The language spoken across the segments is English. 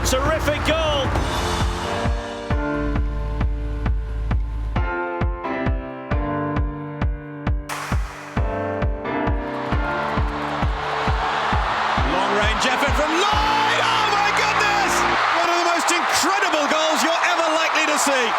Terrific goal. Long-range effort from Lloyd. Oh my goodness! One of the most incredible goals you're ever likely to see.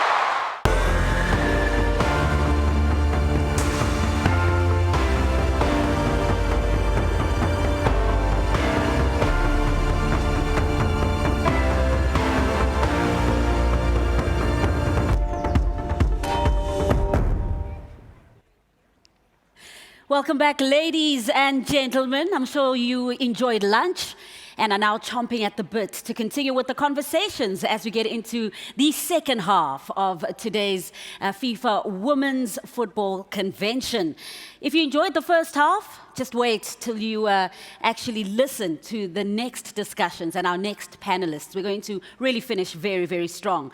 Welcome back, ladies and gentlemen. I'm sure you enjoyed lunch and are now chomping at the bit to continue with the conversations as we get into the second half of today's FIFA Women's Football Convention. If you enjoyed the first half, just wait till you actually listen to the next discussions and our next panelists. We're going to really finish very, very strong.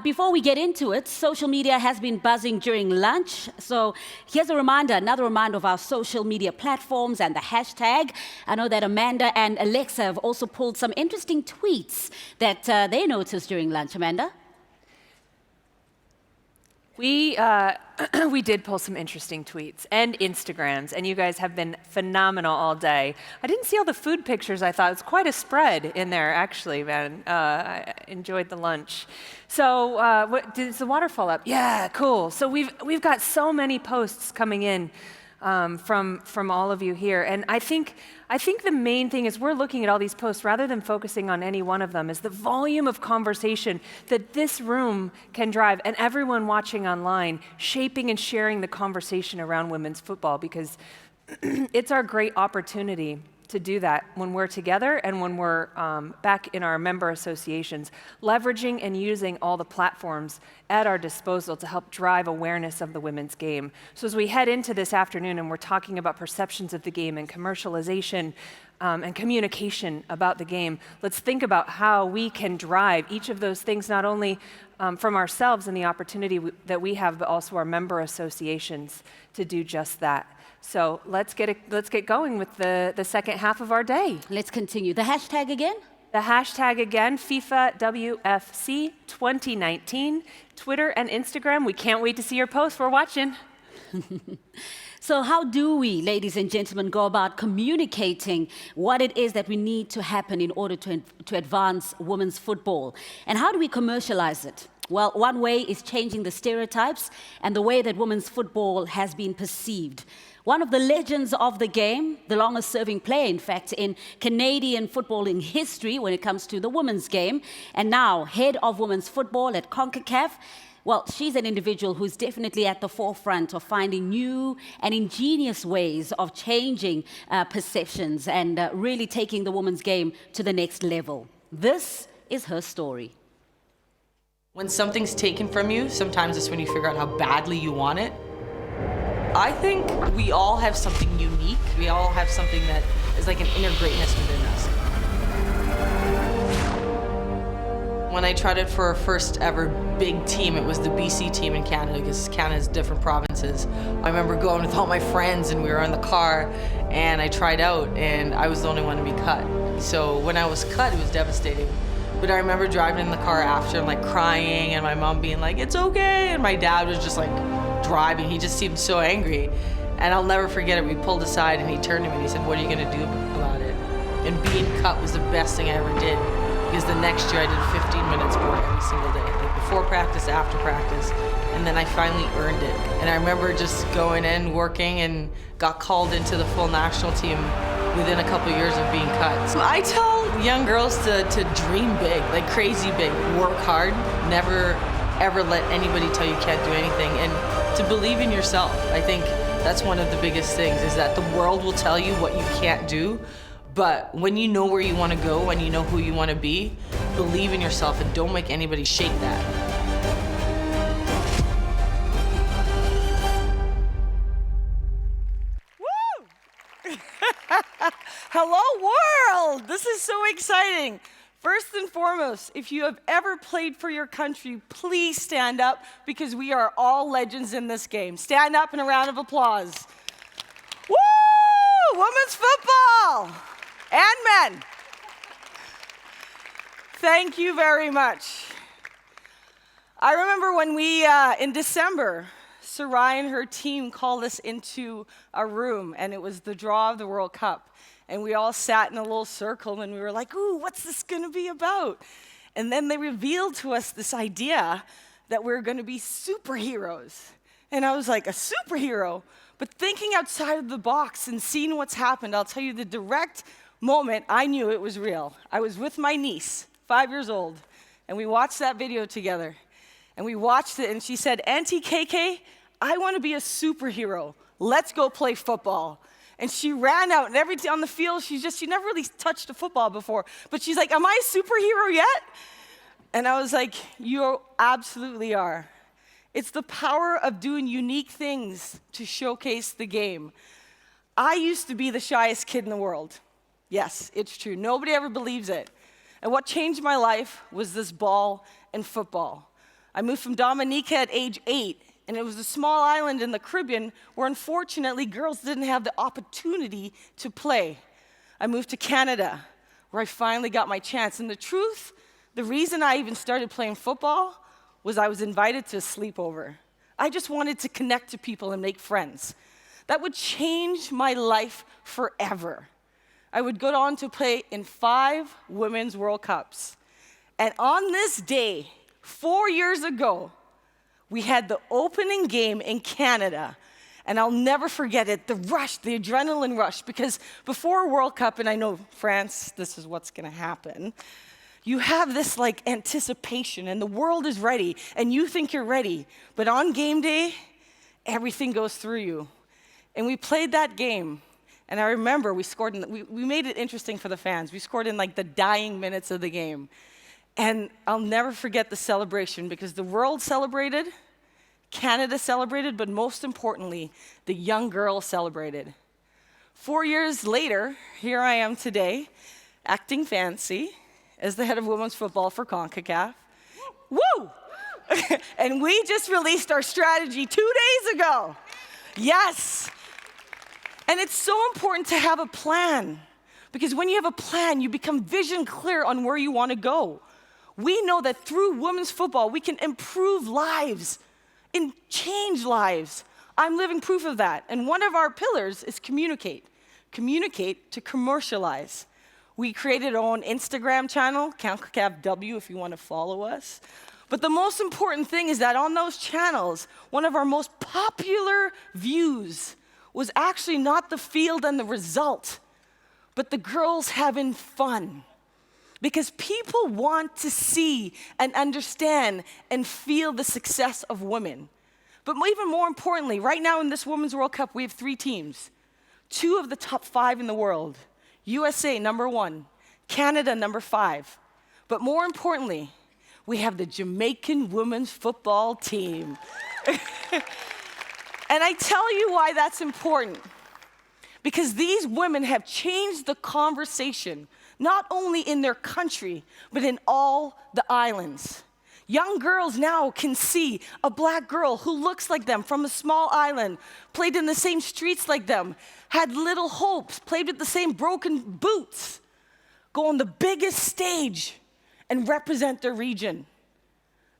Before we get into it, social media has been buzzing during lunch. So here's a reminder, another reminder of our social media platforms and the hashtag. I know that Amanda and Alexa have also pulled some interesting tweets that they noticed during lunch. Amanda? We did pull some interesting tweets and Instagrams, and you guys have been phenomenal all day. I didn't see all the food pictures. I thought it was quite a spread in there, actually, man. I enjoyed the lunch. So, is the waterfall up? Yeah, cool. So we've got so many posts coming in from all of you here, and I think the main thing is we're looking at all these posts rather than focusing on any one of them is the volume of conversation that this room can drive and everyone watching online, shaping and sharing the conversation around women's football, because it's our great opportunity to do that when we're together and when we're back in our member associations, leveraging and using all the platforms at our disposal to help drive awareness of the women's game. So as we head into this afternoon and we're talking about perceptions of the game and commercialization and communication about the game, let's think about how we can drive each of those things, not only from ourselves and the opportunity that we have, but also our member associations to do just that. So let's get going with the second half of our day. Let's continue. The hashtag again? The hashtag again, FIFA WFC 2019, Twitter and Instagram. We can't wait to see your posts. We're watching. So how do we, ladies and gentlemen, go about communicating what it is that we need to happen in order to advance women's football? And how do we commercialize it? Well, one way is changing the stereotypes and the way that women's football has been perceived. One of the legends of the game, the longest-serving player, in fact, in Canadian footballing history when it comes to the women's game, and now head of women's football at Concacaf. Well, she's an individual who's definitely at the forefront of finding new and ingenious ways of changing perceptions and really taking the women's game to the next level. This is her story. When something's taken from you, sometimes it's when you figure out how badly you want it. I think we all have something unique. We all have something that is like an inner greatness within us. When I tried it for our first ever big team, it was the BC team in Canada, because Canada has different provinces. I remember going with all my friends and we were in the car and I tried out and I was the only one to be cut. So when I was cut, it was devastating. But I remember driving in the car after and like crying and my mom being like, "It's okay." And my dad was just like driving. He just seemed so angry. And I'll never forget it. We pulled aside and he turned to me and he said, "What are you gonna do about it?" And being cut was the best thing I ever did. Because the next year I did 15 minutes more every single day, like before practice, after practice, and then I finally earned it. And I remember just going in, working, and got called into the full national team within a couple years of being cut. So I tell young girls to dream big, like crazy big, work hard, never ever let anybody tell you can't do anything, and to believe in yourself. I think that's one of the biggest things, is that the world will tell you what you can't do. But when you know where you want to go, when you know who you want to be, believe in yourself and don't make anybody shake that. Woo! Hello, world! This is so exciting. First and foremost, if you have ever played for your country, please stand up, because we are all legends in this game. Stand up and a round of applause. Woo! Women's football! And men. Thank you very much. I remember when we, in December, Sarai and her team called us into a room, and it was the draw of the World Cup. And we all sat in a little circle, and we were like, "Ooh, what's this going to be about?" And then they revealed to us this idea that we're going to be superheroes. And I was like, "A superhero?" But thinking outside of the box and seeing what's happened, I'll tell you the direct moment I knew it was real. I was with my niece, 5 years old, and we watched that video together. And we watched it, and she said, "Auntie KK, I want to be a superhero. Let's go play football." And she ran out, and every day on the field, she never really touched a football before. But she's like, "Am I a superhero yet?" And I was like, "You absolutely are." It's the power of doing unique things to showcase the game. I used to be the shyest kid in the world. Yes, it's true. Nobody ever believes it. And what changed my life was this ball and football. I moved from Dominica at age 8, and it was a small island in the Caribbean where unfortunately girls didn't have the opportunity to play. I moved to Canada, where I finally got my chance. And the truth, the reason I even started playing football was I was invited to a sleepover. I just wanted to connect to people and make friends. That would change my life forever. I would go on to play in 5 Women's World Cups. And on this day, 4 years ago, we had the opening game in Canada. And I'll never forget it, the rush, the adrenaline rush, because before a World Cup, and I know France, this is what's gonna happen, you have this like anticipation, and the world is ready, and you think you're ready. But on game day, everything goes through you. And we played that game. And I remember we scored, we made it interesting for the fans. We scored in like the dying minutes of the game. And I'll never forget the celebration, because the world celebrated, Canada celebrated, but most importantly, the young girl celebrated. 4 years later, here I am today, acting fancy as the head of women's football for CONCACAF. Woo! And we just released our strategy 2 days ago. Yes. And it's so important to have a plan, because when you have a plan, you become vision clear on where you want to go. We know that through women's football, we can improve lives and change lives. I'm living proof of that. And one of our pillars is communicate. Communicate to commercialize. We created our own Instagram channel, Concacaf W, if you want to follow us. But the most important thing is that on those channels, one of our most popular views was actually not the field and the result, but the girls having fun. Because people want to see and understand and feel the success of women. But even more importantly, right now in this Women's World Cup, we have 3 teams. 2 of the top 5 in the world. USA, number 1. Canada, number 5. But more importantly, we have the Jamaican women's football team. And I tell you why that's important. Because these women have changed the conversation, not only in their country, but in all the islands. Young girls now can see a black girl who looks like them from a small island, played in the same streets like them, had little hopes, played with the same broken boots, go on the biggest stage and represent their region.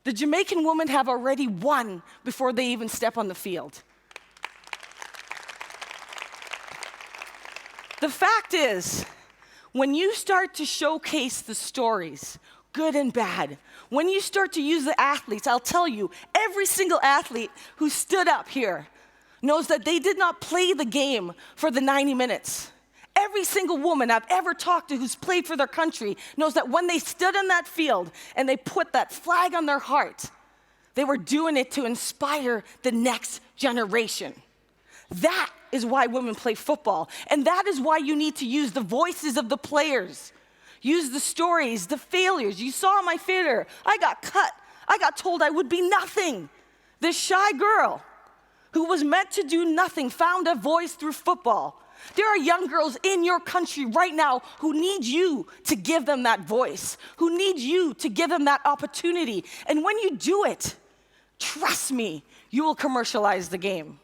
The Jamaican women have already won before they even step on the field. The fact is, when you start to showcase the stories, good and bad, when you start to use the athletes, I'll tell you, every single athlete who stood up here knows that they did not play the game for the 90 minutes. Every single woman I've ever talked to who's played for their country knows that when they stood in that field and they put that flag on their heart, they were doing it to inspire the next generation. That is why women play football. And that is why you need to use the voices of the players. Use the stories, the failures. You saw my failure. I got cut. I got told I would be nothing. This shy girl who was meant to do nothing found a voice through football. There are young girls in your country right now who need you to give them that voice, who need you to give them that opportunity. And when you do it, trust me, you will commercialize the game.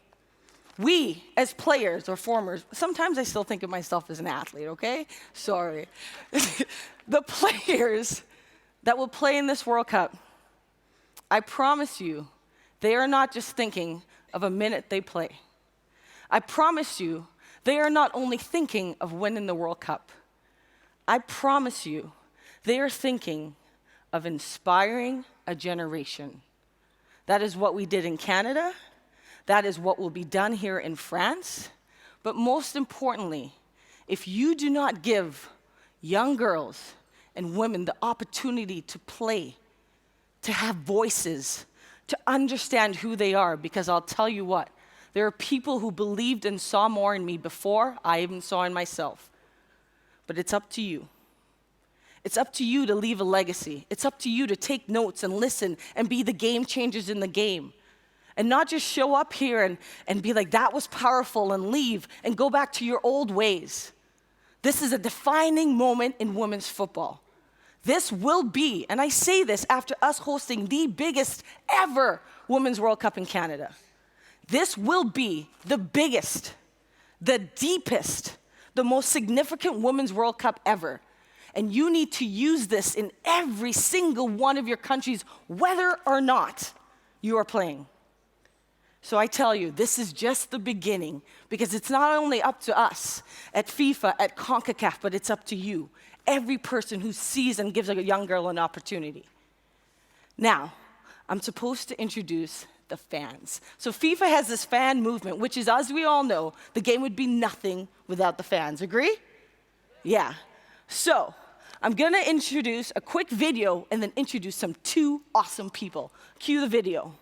We, as players or formers, sometimes I still think of myself as an athlete, okay? Sorry. The players that will play in this World Cup, I promise you, they are not just thinking of a minute they play. I promise you, they are not only thinking of winning the World Cup. I promise you, they are thinking of inspiring a generation. That is what we did in Canada. That is what will be done here in France. But most importantly, if you do not give young girls and women the opportunity to play, to have voices, to understand who they are, because I'll tell you what, there are people who believed and saw more in me before I even saw in myself. But it's up to you. It's up to you to leave a legacy. It's up to you to take notes and listen and be the game changers in the game. And not just show up here and be like, that was powerful, and leave and go back to your old ways. This is a defining moment in women's football. This will be, and I say this after us hosting the biggest ever Women's World Cup in Canada. This will be the biggest, the deepest, the most significant Women's World Cup ever. And you need to use this in every single one of your countries, whether or not you are playing. So I tell you, this is just the beginning, because it's not only up to us at FIFA, at CONCACAF, but it's up to you, every person who sees and gives a young girl an opportunity. Now, I'm supposed to introduce the fans. So FIFA has this fan movement, which is, as we all know, the game would be nothing without the fans. Agree? Yeah. So I'm going to introduce a quick video and then introduce some 2 awesome people. Cue the video.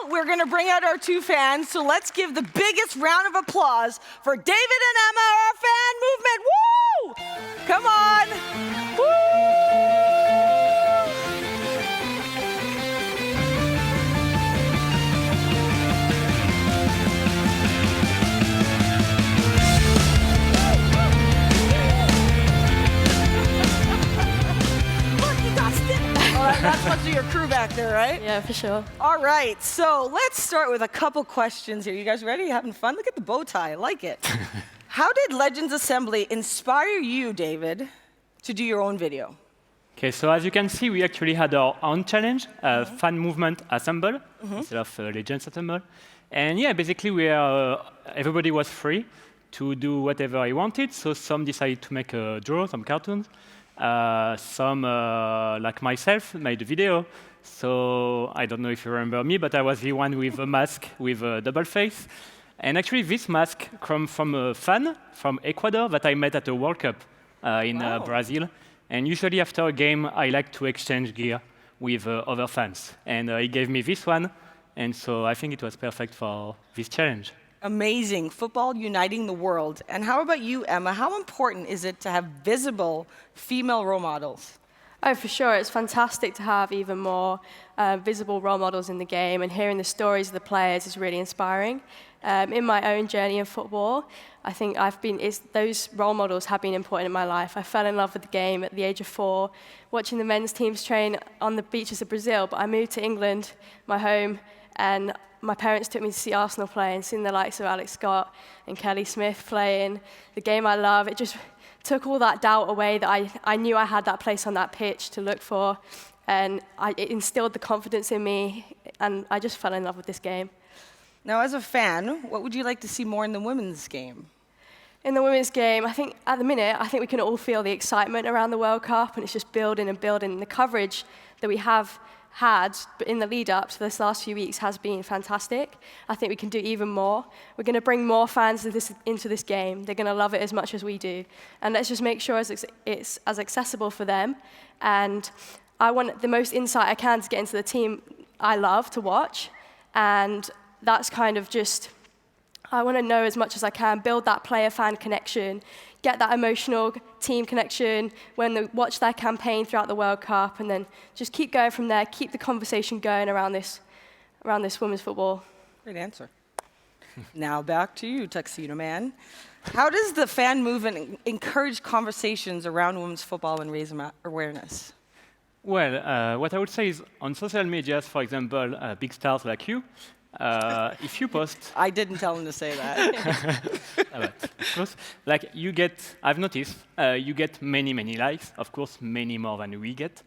we're going to bring out our two fans, so let's give the biggest round of applause for David and Emma, our fan movement. Woo! Come on. Woo! That's much of your crew back there, right? Yeah, for sure. All right, so let's start with a couple questions here. You guys ready? Having fun? Look at the bow tie. I like it. How did Legends Assembly inspire you, David, to do your own video? Okay, so as you can see, we actually had our own challenge, Fan Movement Assemble, instead of Legends Assemble. And yeah, basically, everybody was free to do whatever he wanted. So some decided to make a draw, some cartoons. Some, like myself, made a video. So I don't know if you remember me, but I was the one with a mask with a double face. And actually, this mask comes from a fan from Ecuador that I met at a World Cup in Brazil. And usually after a game, I like to exchange gear with other fans. And he gave me this one. And so I think it was perfect for this challenge. Amazing. Football uniting the world. And how about you, Emma? How important is it to have visible female role models? Oh, for sure. It's fantastic to have even more visible role models in the game, and hearing the stories of the players is really inspiring. In my own journey in football, I think those role models have been important in my life. I fell in love with the game at the age of 4, watching the men's teams train on the beaches of Brazil, but I moved to England, my home, and my parents took me to see Arsenal play, and seeing the likes of Alex Scott and Kelly Smith playing the game I love, it just took all that doubt away that I knew I had that place on that pitch to look for, and it instilled the confidence in me, and I just fell in love with this game. Now, as a fan, what would you like to see more in the women's game? In the women's game, I think at the minute, we can all feel the excitement around the World Cup, and it's just building and building. The coverage that we have had in the lead up to this last few weeks has been fantastic. I think we can do even more. We're going to bring more fans into this game. They're going to love it as much as we do. And let's just make sure it's as accessible for them. And I want the most insight I can to get into the team I love to watch. And that's kind of just, I want to know as much as I can, build that player-fan connection, get that emotional team connection when they watch their campaign throughout the World Cup, and then just keep going from there, keep the conversation going around this women's football. Great answer. Now back to you, Tuxedo Man. How does the fan movement encourage conversations around women's football and raise awareness? Well, what I would say is on social media, for example, big stars like you, if you post... I didn't tell him to say that. Like I've noticed, you get many, many likes, of course, many more than we get.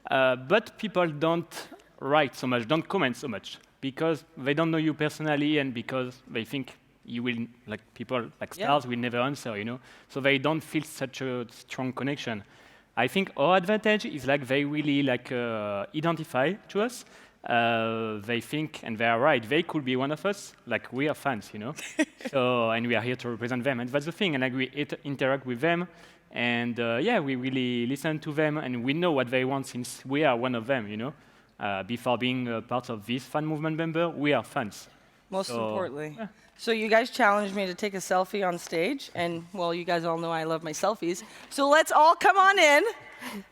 But people don't write so much, don't comment so much, because they don't know you personally and because they think you will, like people, like stars, will never answer, you know? So they don't feel such a strong connection. I think our advantage is like they really identify to us. They think, and they are right, they could be one of us, like we are fans, you know? So, and we are here to represent them, and that's the thing, and like we interact with them, and we really listen to them, and we know what they want since we are one of them, you know? Before being part of this fan movement member, we are fans. Most importantly. Yeah. So you guys challenged me to take a selfie on stage, and well, you guys all know I love my selfies. So let's all come on in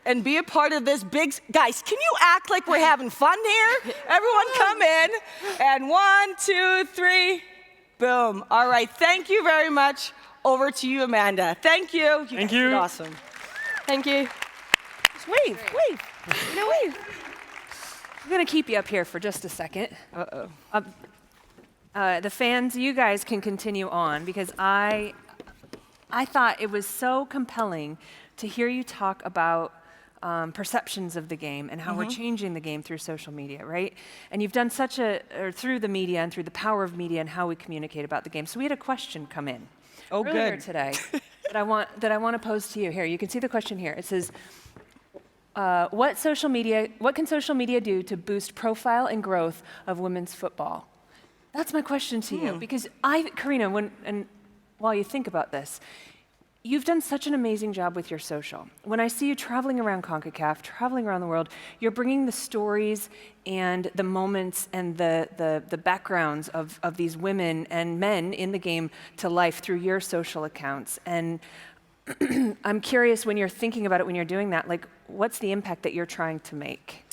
and be a part of this big... Guys, can you act like we're having fun here? Everyone come in, and 1, 2, 3, boom. All right, thank you very much. Over to you, Amanda. Thank you. Thank you. Awesome. Thank you. Just wave. No, wave. I'm going to keep you up here for just a second. Uh-oh. The fans, you guys can continue on, because I thought it was so compelling to hear you talk about perceptions of the game and how we're changing the game through social media, right? And you've done through the media and through the power of media and how we communicate about the game. So we had a question come in earlier today that I want to pose to you. Here, you can see the question here. It says, what can social media do to boost profile and growth of women's football? That's my question to you, because Karina, while you think about this, You've done such an amazing job with your social. When I see you traveling around Concacaf, traveling around the world, you're bringing the stories and the moments and the backgrounds of these women and men in the game to life through your social accounts. And I'm curious, when you're thinking about it, when you're doing that, like, what's the impact that you're trying to make?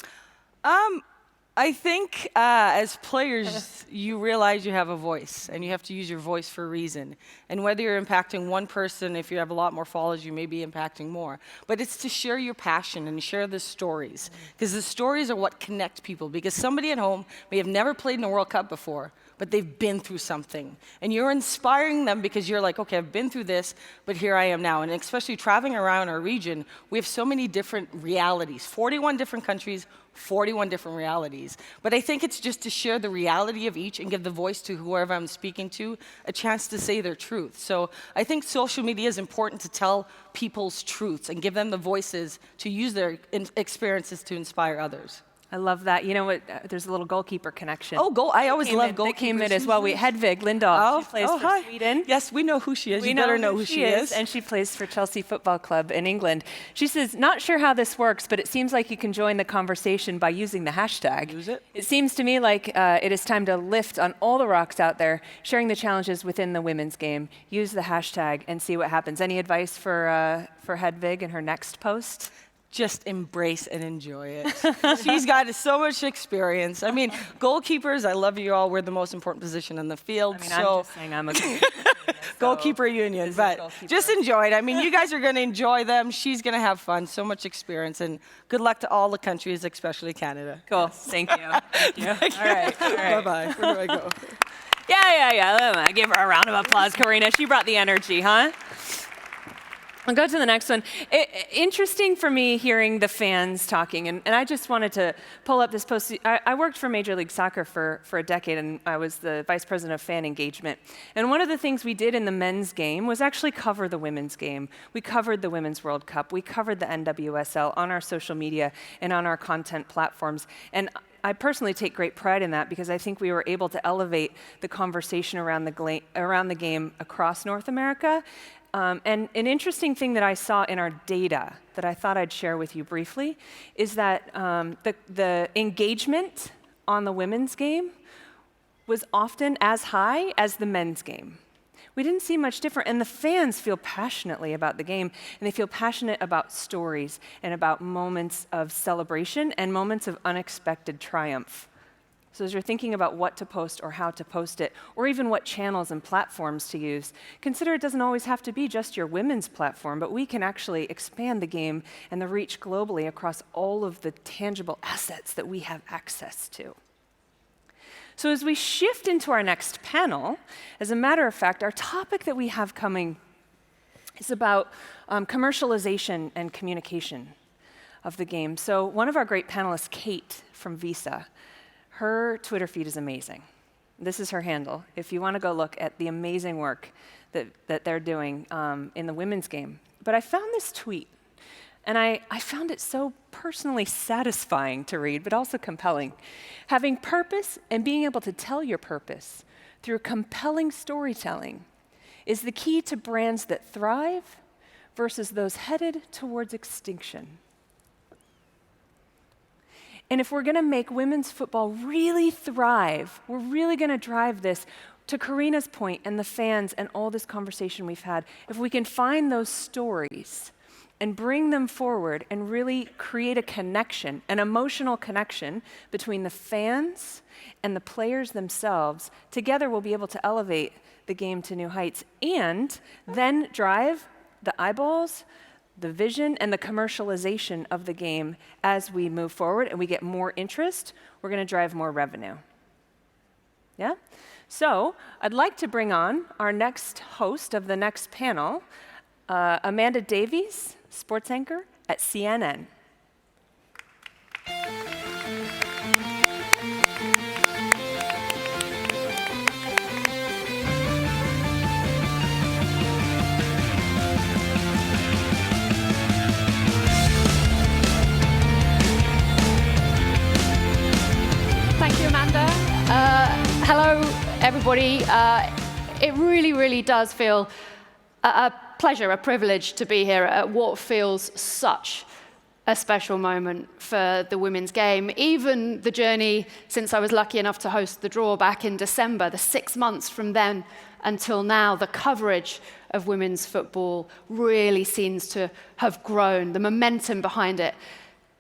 I think as players, you realize you have a voice, and you have to use your voice for a reason. And whether you're impacting one person, if you have a lot more followers, you may be impacting more. But it's to share your passion and share the stories, because the stories are what connect people. Because somebody at home may have never played in a World Cup before, but they've been through something. And you're inspiring them because you're like, okay, I've been through this, but here I am now. And especially traveling around our region, we have so many different realities, 41 different countries, 41 different realities. But I think it's just to share the reality of each and give the voice to whoever I'm speaking to a chance to say their truth. So I think social media is important to tell people's truths and give them the voices to use their experiences to inspire others. I love that. You know what? There's a little goalkeeper connection. Oh, I always love goalkeepers. They came in as well. Hedvig Lindahl. She plays for hi. Sweden. Yes, we know who she is. You better know who she is. And she plays for Chelsea Football Club in England. She says, not sure how this works, but it seems like you can join the conversation by using the hashtag. Use it. It seems to me like it is time to lift on all the rocks out there, sharing the challenges within the women's game. Use the hashtag and see what happens. Any advice for Hedvig in her next post? Just embrace and enjoy it. She's got so much experience. I mean, goalkeepers, I love you all. We're the most important position in the field. I mean, I'm just saying I'm a goalkeeper union, but just enjoy it. I mean, you guys are going to enjoy them. She's going to have fun. So much experience, and good luck to all the countries, especially Canada. Cool. Thank you. Thank you. All right. Bye-bye. Where do I go? Yeah. Give her a round of applause, Karina. She brought the energy, huh? I'll go to the next one. Interesting for me hearing the fans talking, and I just wanted to pull up this post. I worked for Major League Soccer for a decade, and I was the vice president of fan engagement. And one of the things we did in the men's game was actually cover the women's game. We covered the Women's World Cup. We covered the NWSL on our social media and on our content platforms. And I personally take great pride in that because I think we were able to elevate the conversation around the game across North America. And an interesting thing that I saw in our data that I thought I'd share with you briefly is that the engagement on the women's game was often as high as the men's game. We didn't see much different, and the fans feel passionately about the game, and they feel passionate about stories and about moments of celebration and moments of unexpected triumph. So as you're thinking about what to post or how to post it, or even what channels and platforms to use, consider it doesn't always have to be just your women's platform, but we can actually expand the game and the reach globally across all of the tangible assets that we have access to. So as we shift into our next panel, as a matter of fact, our topic that we have coming is about commercialization and communication of the game. So one of our great panelists, Kate from Visa, her Twitter feed is amazing. This is her handle. If you want to go look at the amazing work that they're doing in the women's game. But I found this tweet, and I found it so personally satisfying to read, but also compelling. Having purpose and being able to tell your purpose through compelling storytelling is the key to brands that thrive versus those headed towards extinction. And if we're going to make women's football really thrive, we're really going to drive this, to Karina's point and the fans and all this conversation we've had, if we can find those stories and bring them forward and really create a connection, an emotional connection between the fans and the players themselves, together we'll be able to elevate the game to new heights and then drive the eyeballs, the vision, and the commercialization of the game as we move forward and we get more interest. We're going to drive more revenue. Yeah? So I'd like to bring on our next host of the next panel, Amanda Davies, sports anchor at CNN. Thank you, Amanda. Hello, everybody. It really, really does feel a pleasure, a privilege to be here at what feels such a special moment for the women's game. Even the journey since I was lucky enough to host the draw back in December, the 6 months from then until now, the coverage of women's football really seems to have grown. The momentum behind it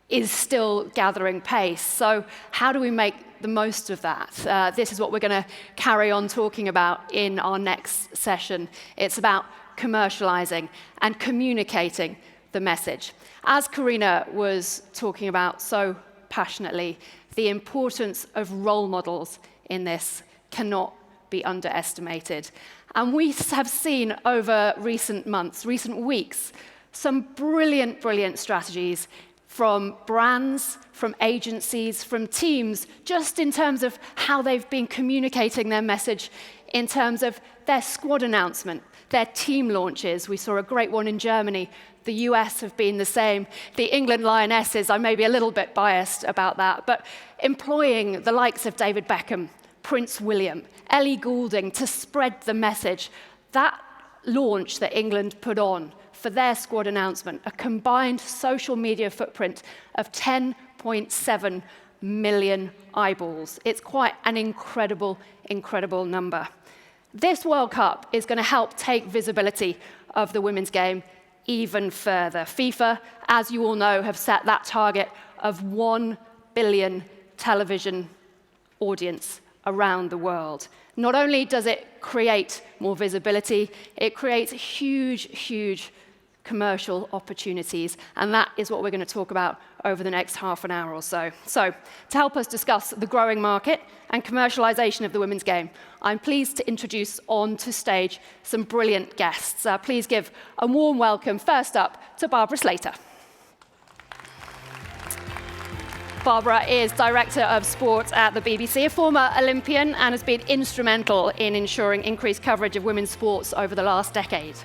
is still gathering pace. So how do we make the most of that? This is what we're going to carry on talking about in our next session. It's about commercializing and communicating the message. As Karina was talking about so passionately, the importance of role models in this cannot be underestimated. And we have seen over recent months, recent weeks, some brilliant, brilliant strategies from brands, from agencies, from teams, just in terms of how they've been communicating their message in terms of their squad announcement, their team launches. We saw a great one in Germany. The US have been the same. The England Lionesses, I may be a little bit biased about that, but employing the likes of David Beckham, Prince William, Ellie Goulding to spread the message. That launch that England put on for their squad announcement, a combined social media footprint of 10.7 million eyeballs. It's quite an incredible, incredible number. This World Cup is going to help take visibility of the women's game even further. FIFA, as you all know, have set that target of 1 billion television audience around the world. Not only does it create more visibility, it creates huge, huge commercial opportunities, and that is what we're going to talk about over the next half an hour or so. So, to help us discuss the growing market and commercialization of the women's game, I'm pleased to introduce onto stage some brilliant guests. Please give a warm welcome, first up, to Barbara Slater. Barbara is Director of Sport at the BBC, a former Olympian, and has been instrumental in ensuring increased coverage of women's sports over the last decade.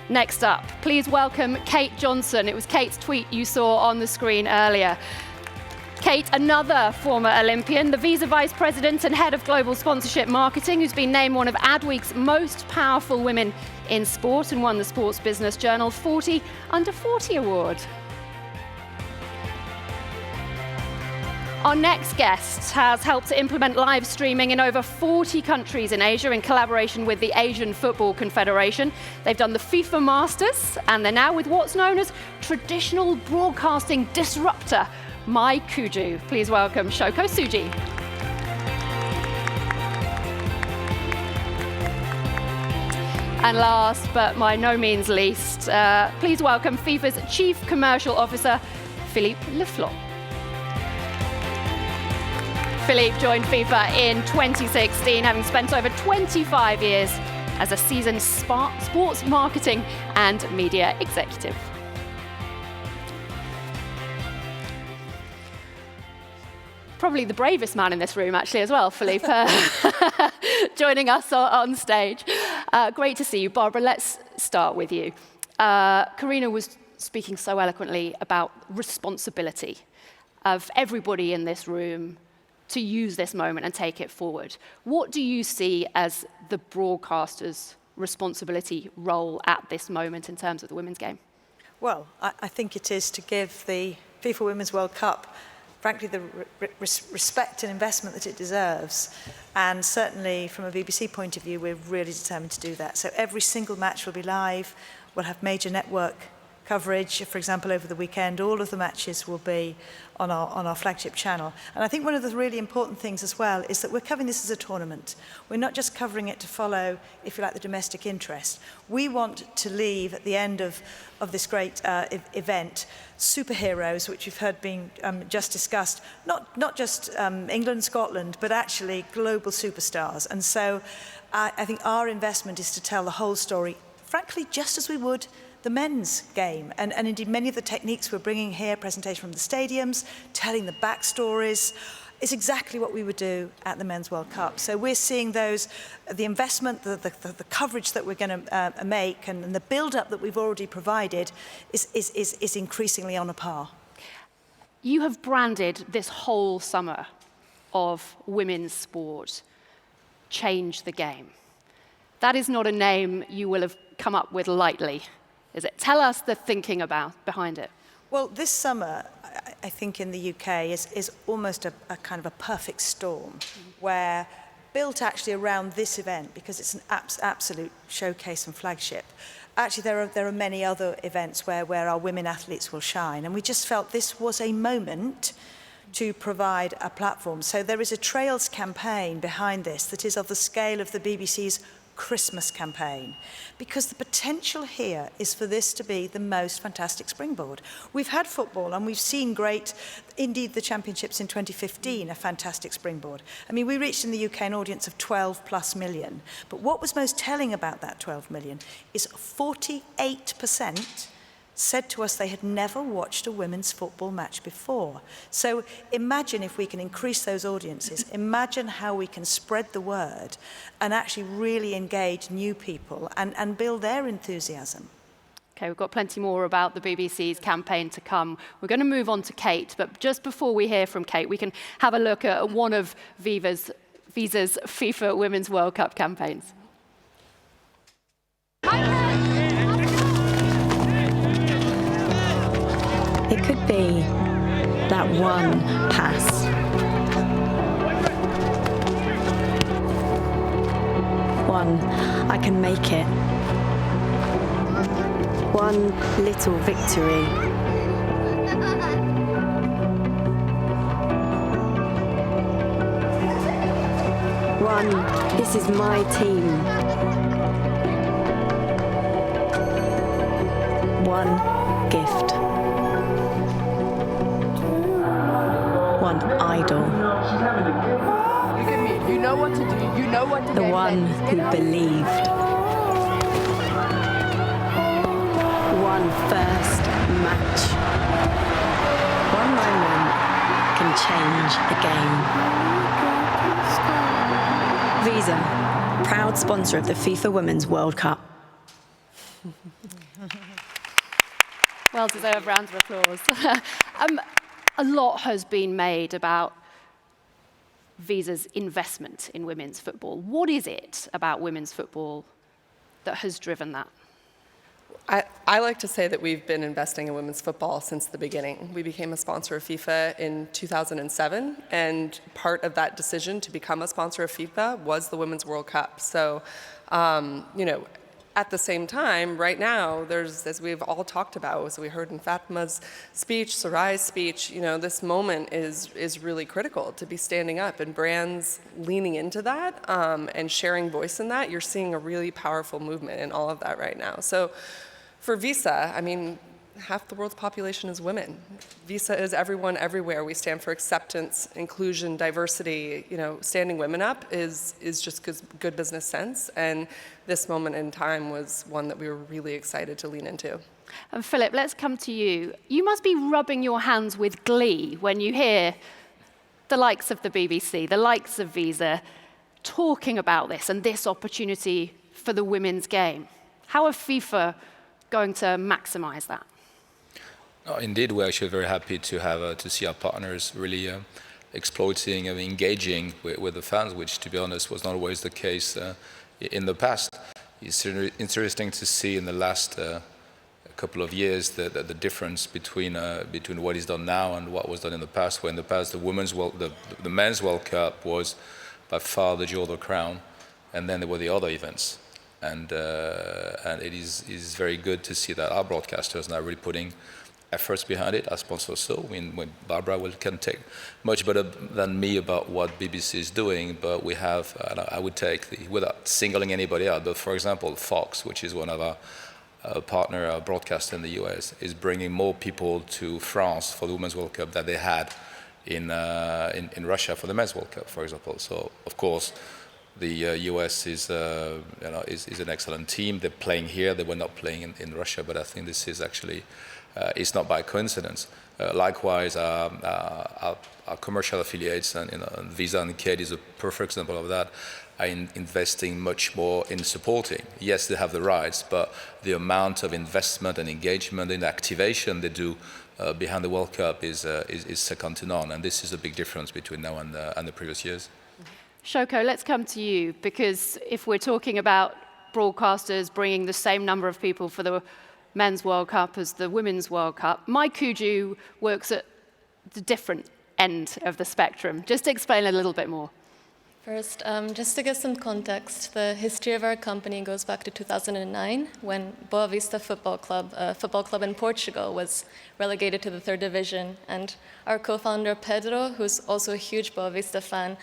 Next up, please welcome Kate Johnson. It was Kate's tweet you saw on the screen earlier. Kate, another former Olympian, the Visa Vice President and Head of Global Sponsorship Marketing, who's been named one of Adweek's most powerful women in sport and won the Sports Business Journal 40 Under 40 Award. Our next guest has helped to implement live streaming in over 40 countries in Asia in collaboration with the Asian Football Confederation. They've done the FIFA Masters, and they're now with what's known as traditional broadcasting disruptor, MyCujoo. Please welcome Shoko Tsuji. And last, but by no means least, please welcome FIFA's Chief Commercial Officer, Philippe Floc'h. Philippe joined FIFA in 2016, having spent over 25 years as a seasoned sports marketing and media executive. Probably the bravest man in this room, actually, as well, Philippe, joining us on stage. Great to see you. Barbara, let's start with you. Karina was speaking so eloquently about responsibility of everybody in this room to use this moment and take it forward. What do you see as the broadcaster's responsibility role at this moment in terms of the women's game? Well, I think it is to give the FIFA Women's World Cup, frankly, the respect and investment that it deserves. And certainly from a BBC point of view, we're really determined to do that. So every single match will be live. We'll have major network coverage. For example, over the weekend, all of the matches will be on our flagship channel. And I think one of the really important things as well is that we're covering this as a tournament. We're not just covering it to follow, if you like, the domestic interest. We want to leave at the end of this great event superheroes, which we've heard being just discussed, not just England, Scotland, but actually global superstars. And so I think our investment is to tell the whole story, frankly, just as we would the men's game. And indeed, many of the techniques we're bringing here, presentation from the stadiums, telling the backstories, is exactly what we would do at the Men's World Cup. So we're seeing those, the investment, the coverage that we're going to make and the build-up that we've already provided is increasingly on a par. You have branded this whole summer of women's sport, Change the Game. that is not a name you will have come up with lightly, is it? Tell us the thinking behind it. Well, this summer, I think in the UK is almost a kind of a perfect storm, where built actually around this event, because it's an absolute showcase and flagship. Actually, there are many other events where our women athletes will shine, and we just felt this was a moment to provide a platform. So there is a Trails campaign behind this that is of the scale of the BBC's Christmas campaign, because the potential here is for this to be the most fantastic springboard. We've had football and we've seen great, indeed the championships in 2015, a fantastic springboard. I mean, we reached in the UK an audience of 12+ million, but what was most telling about that 12 million is 48% said to us they had never watched a women's football match before. So imagine if we can increase those audiences, imagine how we can spread the word and actually really engage new people and build their enthusiasm. Okay, we've got plenty more about the BBC's campaign to come. We're going to move on to Kate, but just before we hear from Kate, we can have a look at one of Visa's FIFA Women's World Cup campaigns. It could be that one pass. One, I can make it. One little victory. One, this is my team. One gift. One idol. You know what to do. You know what to do. The one who believed. One first match. One moment can change a game. Visa, proud sponsor of the FIFA Women's World Cup. Well deserved round of applause. A lot has been made about Visa's investment in women's football. What is it about women's football that has driven that? I like to say that we've been investing in women's football since the beginning. We became a sponsor of FIFA in 2007, and part of that decision to become a sponsor of FIFA was the Women's World Cup. So, at the same time, right now, there's, as we've all talked about, as we heard in Fatma's speech, Sarai's speech, this moment is really critical to be standing up, and brands leaning into that and sharing voice in that. You're seeing a really powerful movement in all of that right now. So for Visa, I mean, half the world's population is women. Visa is everyone, everywhere. We stand for acceptance, inclusion, diversity. Standing women up is just good business sense. And this moment in time was one that we were really excited to lean into. And Philippe, let's come to you. You must be rubbing your hands with glee when you hear the likes of the BBC, the likes of Visa, talking about this and this opportunity for the women's game. How are FIFA going to maximize that? Oh, indeed, we're actually very happy to have to see our partners really exploiting and engaging with the fans, which, to be honest, was not always the case in the past. It's interesting to see in the last couple of years the difference between what is done now and what was done in the past. Where in the past, the men's World Cup was by far the jewel of the crown, and then there were the other events. And it is very good to see that our broadcasters now really putting efforts behind it, as sponsors. So when Barbara can take much better than me about what BBC is doing, but we have, I would take, without singling anybody out, but for example, Fox, which is one of our partner broadcasters in the US, is bringing more people to France for the Women's World Cup than they had in Russia for the Men's World Cup, for example. So of course, the US is an excellent team. They're playing here. They were not playing in Russia, but I think this is actually. It's not by coincidence. Likewise, our commercial affiliates and Visa and Kate is a perfect example of that. Are investing much more in supporting. Yes, they have the rights, but the amount of investment and engagement and activation they do behind the World Cup is second to none. And this is a big difference between now and the previous years. Shoko, let's come to you, because if we're talking about broadcasters bringing the same number of people for the Men's World Cup as the Women's World Cup. MyCujoo works at the different end of the spectrum. Just to explain a little bit more. First, just to give some context, the history of our company goes back to 2009, when Boa Vista Football Club, a football club in Portugal, was relegated to the 3rd division. And our co-founder, Pedro, who's also a huge Boa Vista fan,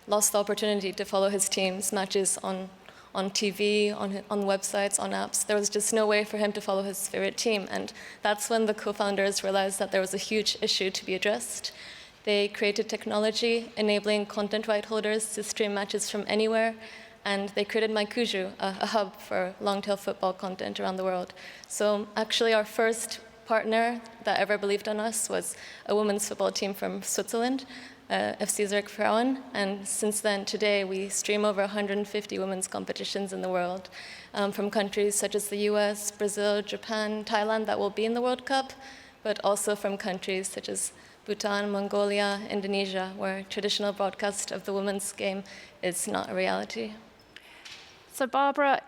lost the opportunity to follow his team's matches on TV, on websites, on apps. There was just no way for him to follow his favorite team. And that's when the co-founders realized that there was a huge issue to be addressed. They created technology enabling content right holders to stream matches from anywhere, and they created MyCujoo, a hub for long-tail football content around the world. So actually our first partner that ever believed in us was a women's football team from Switzerland, FC Zurich Frauen, and since then, today, we stream over 150 women's competitions in the world, from countries such as the US, Brazil, Japan, Thailand, that will be in the World Cup, but also from countries such as Bhutan, Mongolia, Indonesia, where traditional broadcast of the women's game is not a reality. So Barbara,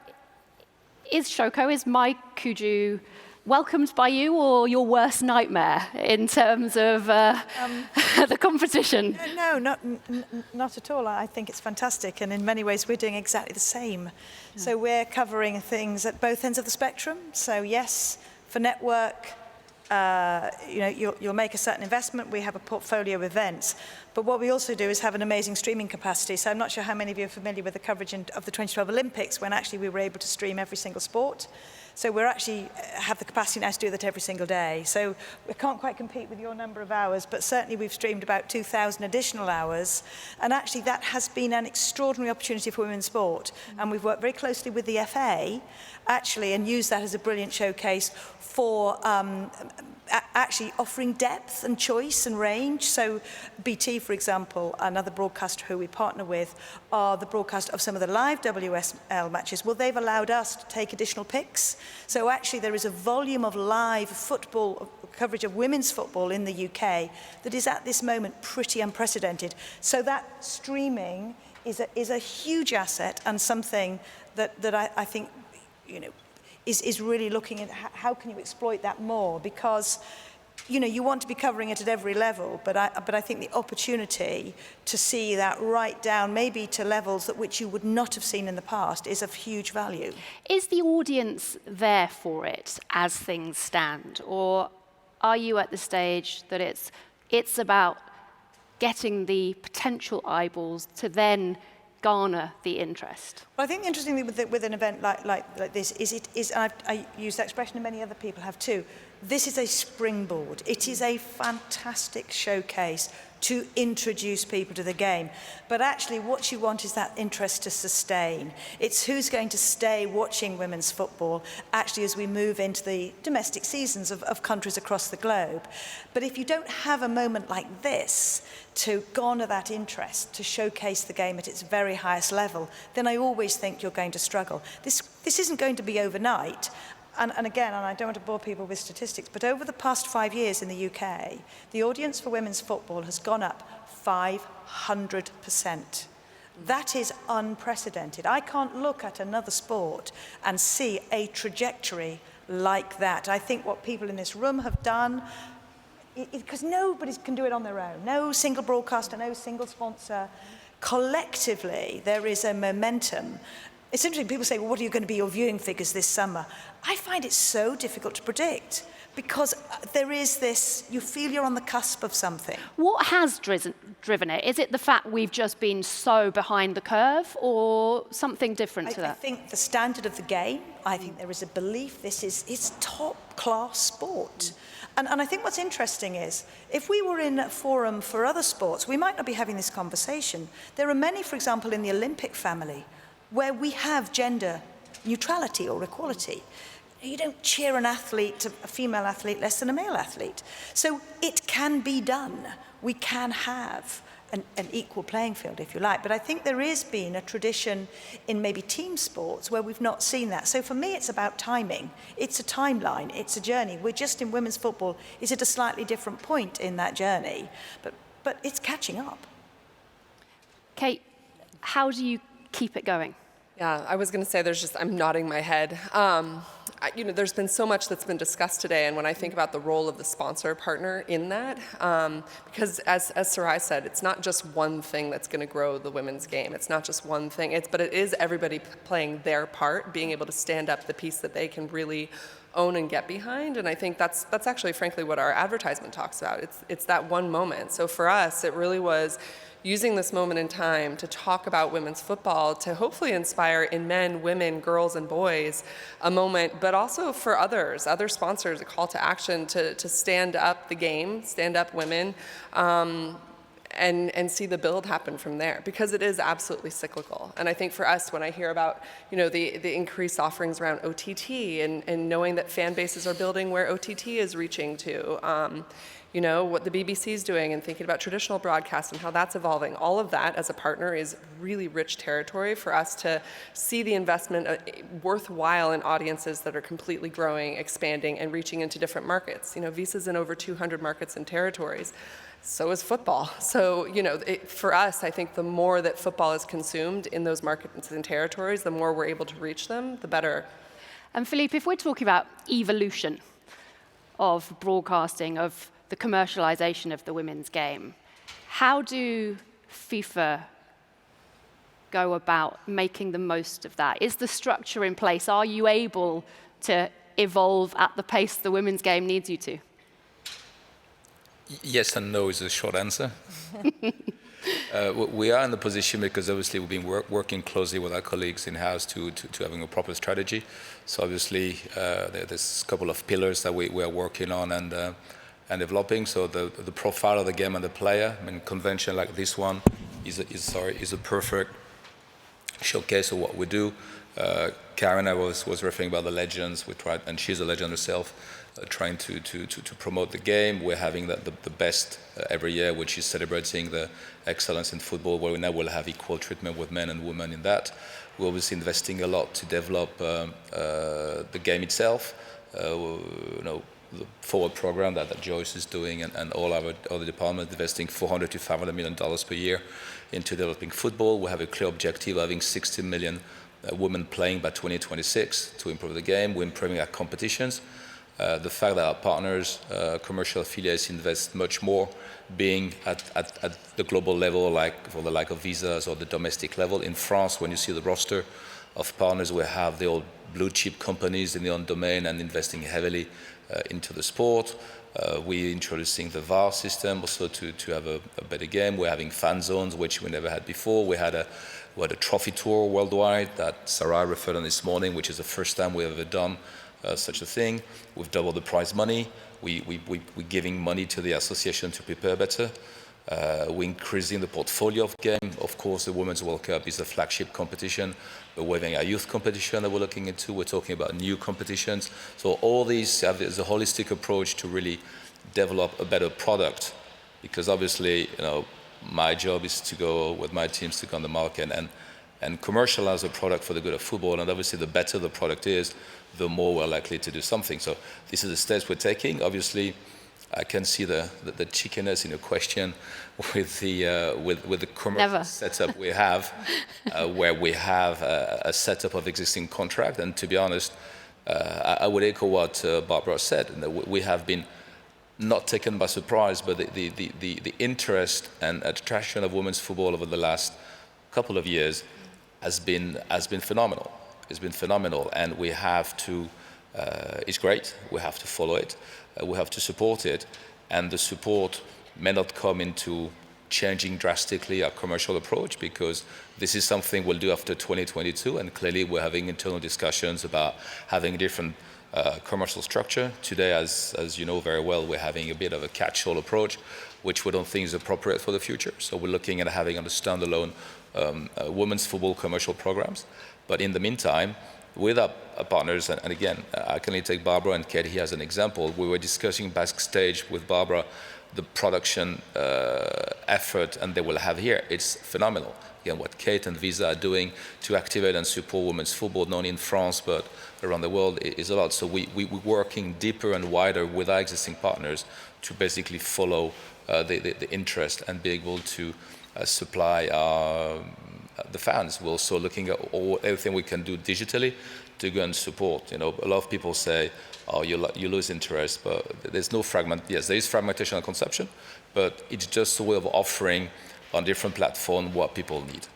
is MyCujoo welcomed by you or your worst nightmare in terms of the competition? No, not at all. I think it's fantastic, and in many ways we're doing exactly the same. Yeah. So we're covering things at both ends of the spectrum. So yes, for network, you'll make a certain investment. We have a portfolio of events. But what we also do is have an amazing streaming capacity. So I'm not sure how many of you are familiar with the coverage of the 2012 Olympics, when actually we were able to stream every single sport. So we're actually have the capacity now to do that every single day. So we can't quite compete with your number of hours, but certainly we've streamed about 2,000 additional hours. And actually that has been an extraordinary opportunity for women's sport. And we've worked very closely with the FA, actually, and used that as a brilliant showcase for actually offering depth and choice and range. So BT, for example, another broadcaster who we partner with, are the broadcast of some of the live WSL matches. Well, they've allowed us to take additional picks. So actually there is a volume of live football coverage of women's football in the UK that is at this moment pretty unprecedented. So that streaming is a huge asset, and something that I think, is really looking at how can you exploit that more, because you want to be covering it at every level, but I think the opportunity to see that right down maybe to levels that which you would not have seen in the past is of huge value. Is the audience there for it as things stand, or are you at the stage that it's about getting the potential eyeballs to then garner the interest? Well, I think interestingly with an event like this is and I use that expression and many other people have too, this is a springboard. It is a fantastic showcase to introduce people to the game. But actually what you want is that interest to sustain. It's who's going to stay watching women's football actually as we move into the domestic seasons of countries across the globe. But if you don't have a moment like this to garner that interest, to showcase the game at its very highest level, then I always think you're going to struggle. This isn't going to be overnight. And again, and I don't want to bore people with statistics, but over the past 5 years in the UK, the audience for women's football has gone up 500%. That is unprecedented. I can't look at another sport and see a trajectory like that. I think what people in this room have done, because nobody can do it on their own, no single broadcaster, no single sponsor. Collectively, there is a momentum. It's interesting, people say, well, what are going to be your viewing figures this summer? I find it so difficult to predict, because there is this, you feel you're on the cusp of something. What has driven it? Is it the fact we've just been so behind the curve, or something different to that? I think the standard of the game, I think there is a belief it's top-class sport. And I think what's interesting is, if we were in a forum for other sports, we might not be having this conversation. There are many, for example, in the Olympic family, where we have gender neutrality or equality. You don't cheer a female athlete less than a male athlete. So it can be done. We can have an equal playing field, if you like. But I think there has been a tradition in maybe team sports where we've not seen that. So for me, it's about timing. It's a timeline. It's a journey. We're just in women's football. It's at a slightly different point in that journey. But it's catching up. Kate, how do you keep it going? Yeah, I was going to say I'm nodding my head. There's been so much that's been discussed today, and when I think about the role of the sponsor partner in that, because as Sarai said, it's not just one thing that's going to grow the women's game. It's not just one thing, but it is everybody playing their part, being able to stand up the piece that they can really own and get behind, and I think that's actually, frankly, what our advertisement talks about. It's that one moment. So for us, it really was using this moment in time to talk about women's football, to hopefully inspire in men, women, girls, and boys a moment, but also for other sponsors, a call to action to stand up the game, stand up women, and see the build happen from there, because it is absolutely cyclical. And I think for us, when I hear about the increased offerings around OTT and knowing that fan bases are building where OTT is reaching to, what the BBC is doing and thinking about traditional broadcast and how that's evolving, all of that as a partner is really rich territory for us to see the investment worthwhile in audiences that are completely growing, expanding, and reaching into different markets. Visa's in over 200 markets and territories. So is football. So, for us, I think the more that football is consumed in those markets and territories, the more we're able to reach them, the better. And Philippe, if we're talking about evolution of broadcasting, of the commercialization of the women's game, how do FIFA go about making the most of that? Is the structure in place? Are you able to evolve at the pace the women's game needs you to? Yes and no is a short answer. We are in the position because obviously we've been working closely with our colleagues in-house to having a proper strategy. So obviously there's a couple of pillars that we are working on and developing. So the profile of the game and the player, convention like this one is a perfect showcase of what we do. Karina was referring about the legends. We tried, and she's a legend herself, trying to promote the game. We're having the best every year, which is celebrating the excellence in football, where we now will have equal treatment with men and women in that. We're obviously investing a lot to develop the game itself. The forward program that Joyce is doing and all our other departments investing $400 to $500 million per year into developing football. We have a clear objective of having 60 million women playing by 2026 to improve the game. We're improving our competitions. The fact that our partners, commercial affiliates, invest much more, being at the global level, like for the like of Visas or the domestic level. In France, when you see the roster of partners, we have the old blue chip companies in the own domain and investing heavily into the sport. We're introducing the VAR system also to have a better game. We're having fan zones, which we never had before. We had a trophy tour worldwide that Sarah referred on this morning, which is the first time we've ever done such a thing. We've doubled the prize money. We're giving money to the association to prepare better. We're increasing the portfolio of game. Of course, the Women's World Cup is the flagship competition. We're having our youth competition that we're looking into. We're talking about new competitions. So all these have a holistic approach to really develop a better product. Because obviously, my job is to go with my teams to go on the market and commercialize a product for the good of football. And obviously, the better the product is, the more we're likely to do something. So this is the steps we're taking. Obviously, I can see the chickiness in your question with the commercial setup we have, where we have a setup of existing contract. And to be honest, I would echo what Barbara said. We have been not taken by surprise, but the interest and attraction of women's football over the last couple of years has been phenomenal. It's been phenomenal, and we have to. It's great. We have to follow it. We have to support it, and the support may not come into changing drastically our commercial approach, because this is something we'll do after 2022, and clearly we're having internal discussions about having a different commercial structure. Today, as you know very well, we're having a bit of a catch-all approach, which we don't think is appropriate for the future. So we're looking at having on the standalone women's football commercial programs. But in the meantime, with our partners, and again, I can only take Barbara and Kate here as an example. We were discussing backstage with Barbara the production effort, and they will have here. It's phenomenal. Again, what Kate and Visa are doing to activate and support women's football, not only in France, but around the world, is a lot. So we're working deeper and wider with our existing partners to basically follow the interest and be able to supply our the fans. We're also looking at everything we can do digitally to go and support. A lot of people say, oh, you lose interest, but there's no fragment. Yes, there is fragmentation and consumption, but it's just a way of offering on different platforms what people need.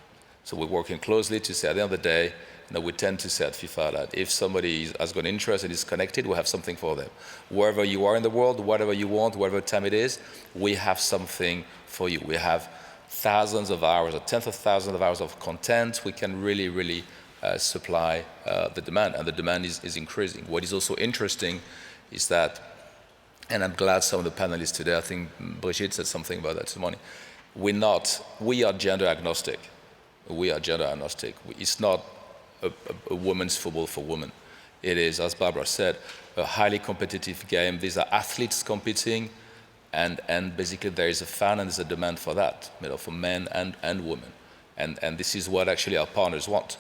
So we're working closely to say at the end of the day, we tend to say at FIFA that if somebody has got interest and is connected, we have something for them. Wherever you are in the world, whatever you want, whatever time it is, we have something for you. We have thousands of hours or tens of thousands of hours of content. We can really supply the demand, and the demand is increasing. What is also interesting is that, and I'm glad some of the panelists today, I think Brigitte said something about that this morning, we are gender agnostic. We are gender agnostic. It's not a women's football for women. It is, as Barbara said, a highly competitive game. These are athletes competing, and basically there is a fan and there's a demand for that, for men and women. And this is what actually our partners want.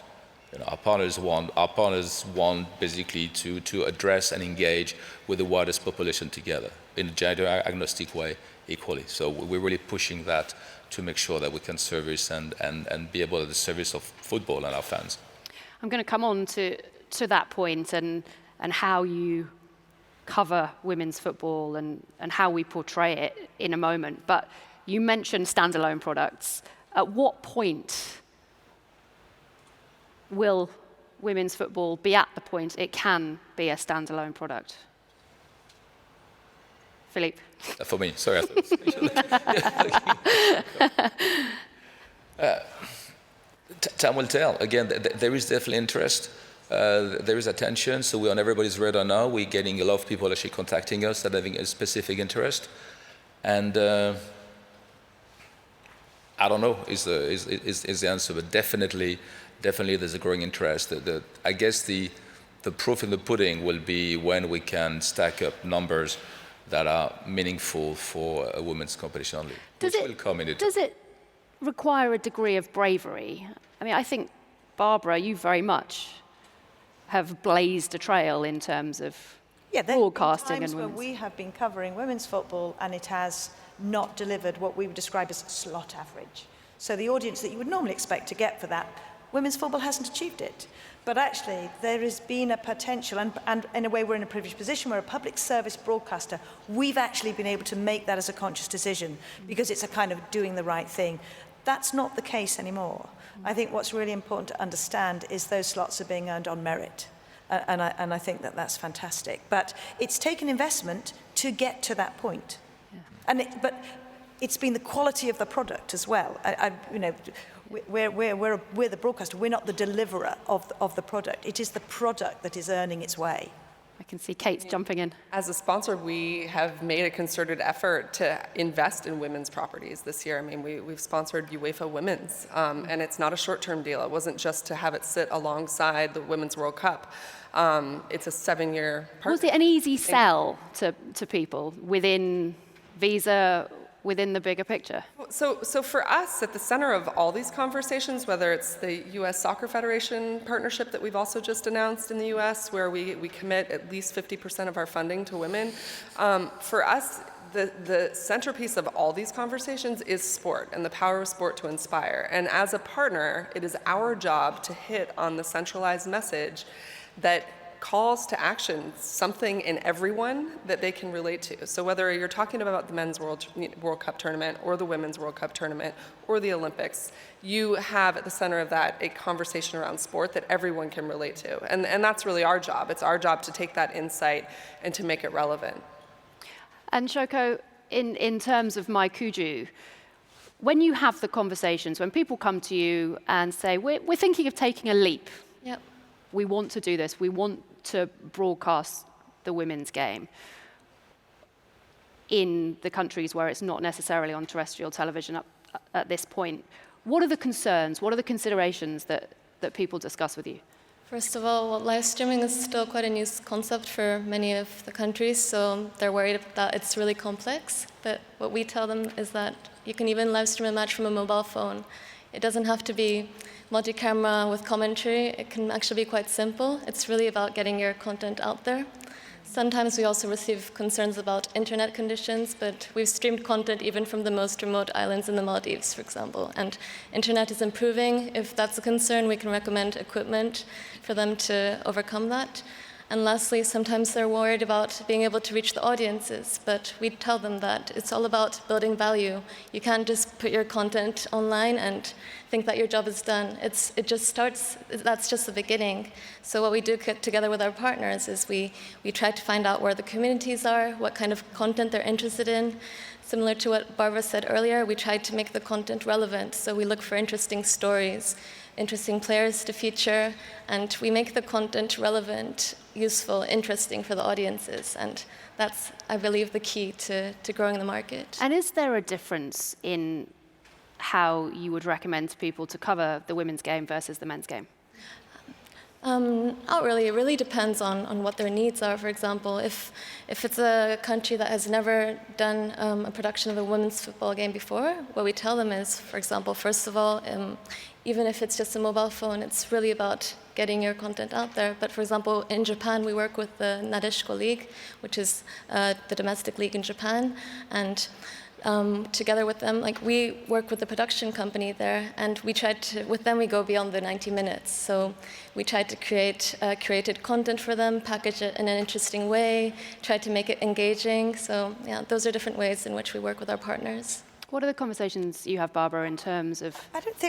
Our partners want basically to address and engage with the widest population together in a gender agnostic way equally. So we're really pushing that to make sure that we can service and be able at the service of football and our fans. I'm going to come on to that point and how you cover women's football and how we portray it in a moment. But you mentioned standalone products. At what point will women's football be at the point it can be a standalone product? Philippe? For me, sorry. Time will tell. Again, there is definitely interest. There is attention, so we're on everybody's radar now. We're getting a lot of people actually contacting us that having a specific interest. And I don't know is the answer, but definitely there's a growing interest. I guess the proof in the pudding will be when we can stack up numbers that are meaningful for a women's competition only. Does it require a degree of bravery? I mean, I think, Barbara, you very much have blazed a trail in terms of broadcasting and women's. Where we have been covering women's football and it has not delivered what we would describe as slot average. So the audience that you would normally expect to get for that, women's football hasn't achieved it. But actually, there has been a potential, and in a way we're in a privileged position, we're a public service broadcaster. We've actually been able to make that as a conscious decision because it's a kind of doing the right thing. That's not the case anymore. I think what's really important to understand is those slots are being earned on merit. And I think that that's fantastic. But it's taken investment to get to that point. Yeah. But it's been the quality of the product as well. We're the broadcaster. We're not the deliverer of the product. It is the product that is earning its way. I can see Kate's jumping in. As a sponsor, we have made a concerted effort to invest in women's properties this year. I mean, we've sponsored UEFA Women's, and it's not a short-term deal. It wasn't just to have it sit alongside the Women's World Cup. It's a 7-year partnership. Was it an easy sell to people within Visa, within the bigger picture? So for us, at the center of all these conversations, whether it's the U.S. Soccer Federation partnership that we've also just announced in the U.S., where we commit at least 50% of our funding to women, for us, the centerpiece of all these conversations is sport and the power of sport to inspire. And as a partner, it is our job to hit on the centralized message that calls to action something in everyone that they can relate to. So whether you're talking about the Men's World Cup tournament or the Women's World Cup tournament or the Olympics, you have at the center of that a conversation around sport that everyone can relate to. And that's really our job. It's our job to take that insight and to make it relevant. And Shoko, in terms of MyCujoo, when you have the conversations, when people come to you and say, we're thinking of taking a leap. Yep. We want to do this. We want to broadcast the women's game in the countries where it's not necessarily on terrestrial television at this point. What are the concerns? What are the considerations that people discuss with you? First of all, live streaming is still quite a new concept for many of the countries, so they're worried that it's really complex. But what we tell them is that you can even live stream a match from a mobile phone. It doesn't have to be multi-camera with commentary. It can actually be quite simple. It's really about getting your content out there. Sometimes we also receive concerns about internet conditions, but we've streamed content even from the most remote islands in the Maldives, for example. And internet is improving. If that's a concern, we can recommend equipment for them to overcome that. And lastly, sometimes they're worried about being able to reach the audiences, but we tell them that it's all about building value. You can't just put your content online and think that your job is done. It just starts, that's just the beginning. So what we do together with our partners is we try to find out where the communities are, what kind of content they're interested in. Similar to what Barbara said earlier, we try to make the content relevant. So we look for interesting stories, interesting players to feature, and we make the content relevant, useful, interesting for the audiences. And that's, I believe, the key to growing the market. And is there a difference in how you would recommend to people to cover the women's game versus the men's game? Not really. It really depends on what their needs are. For example, if it's a country that has never done a production of a women's football game before, what we tell them is, for example, first of all, even if it's just a mobile phone, it's really about getting your content out there. But for example, in Japan, we work with the Nadeshiko League, which is the domestic league in Japan, and together with them, like we work with the production company there, and we tried to, with them we go beyond the 90 minutes. So we tried to create curated content for them, package it in an interesting way, try to make it engaging. So yeah, those are different ways in which we work with our partners. What are the conversations you have, Barbara, in terms of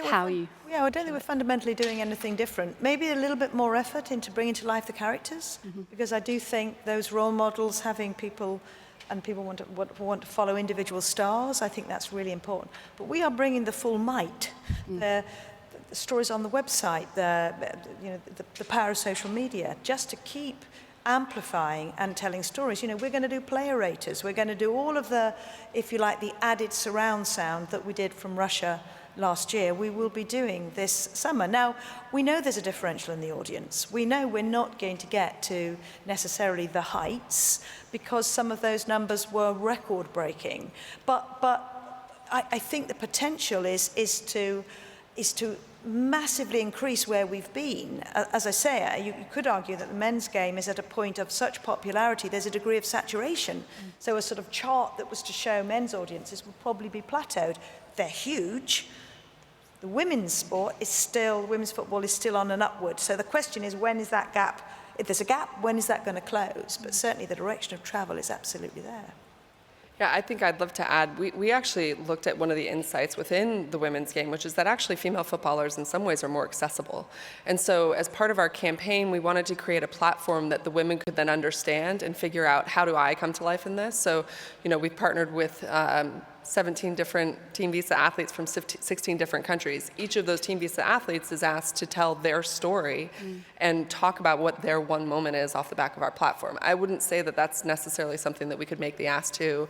how you... Yeah, I don't think we're fundamentally doing anything different. Maybe a little bit more effort into bringing to life the characters, because I do think those role models, having people, and people want to follow individual stars, I think that's really important. But we are bringing the full might, the stories on the website, the power of social media, just to keep amplifying and telling stories. You know, we're going to do player raters. We're going to do all of the, if you like, the added surround sound that we did from Russia last year. We will be doing this summer. Now, we know there's a differential in the audience. We know we're not going to get to necessarily the heights because some of those numbers were record-breaking. But I think the potential is to massively increase where we've been. As I say, you could argue that the men's game is at a point of such popularity, there's a degree of saturation. So a sort of chart that was to show men's audiences would probably be plateaued. They're huge. The women's sport is still, women's football is still on an upward. So the question is, when is that gap? If there's a gap, when is that going to close? But certainly the direction of travel is absolutely there. Yeah, I think I'd love to add, we actually looked at one of the insights within the women's game, which is that actually female footballers in some ways are more accessible. And so as part of our campaign, we wanted to create a platform that the women could then understand and figure out, how do I come to life in this? So, you know, we've partnered with 17 different Team Visa athletes from 16 different countries. Each of those Team Visa athletes is asked to tell their story and talk about what their one moment is off the back of our platform. I wouldn't say that that's necessarily something that we could make the ask to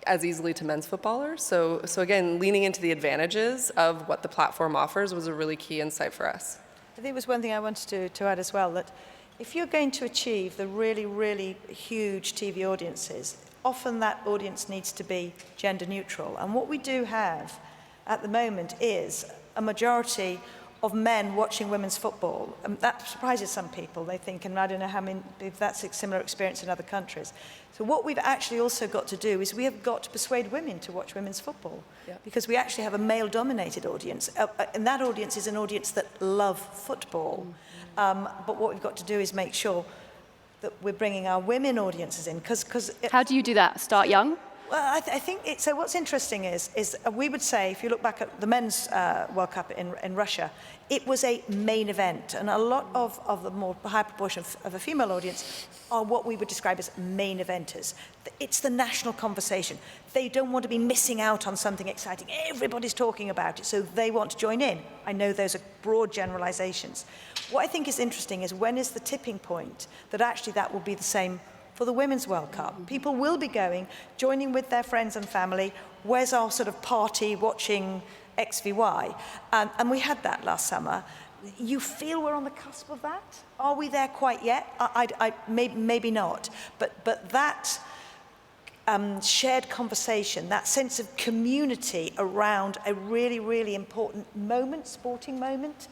as easily to men's footballers. So again, leaning into the advantages of what the platform offers was a really key insight for us. I think it was one thing I wanted to add as well, that if you're going to achieve the really, really huge TV audiences, often that audience needs to be gender neutral. And what we do have at the moment is a majority of men watching women's football. That surprises some people. They think, and I don't know how many, if that's a similar experience in other countries. So what we've actually also got to do is we have got to persuade women to watch women's football. Yeah. Because we actually have a male-dominated audience. And that audience is an audience that love football. But what we've got to do is make sure that we're bringing our women audiences in. How do you do that? Start young? Well, I think so what's interesting is we would say, if you look back at the men's World Cup in Russia, it was a main event, and a lot of the more high proportion of a female audience are what we would describe as main eventers. It's the national conversation. They don't want to be missing out on something exciting. Everybody's talking about it, so they want to join in. I know those are broad generalizations. What I think is interesting is, when is the tipping point that actually that will be the same for the Women's World Cup? People will be going, joining with their friends and family. Where's our sort of party watching XVY? And we had that last summer. You feel we're on the cusp of that? Are we there quite yet? Maybe not. But that shared conversation, that sense of community around a really, really important moment, sporting moment,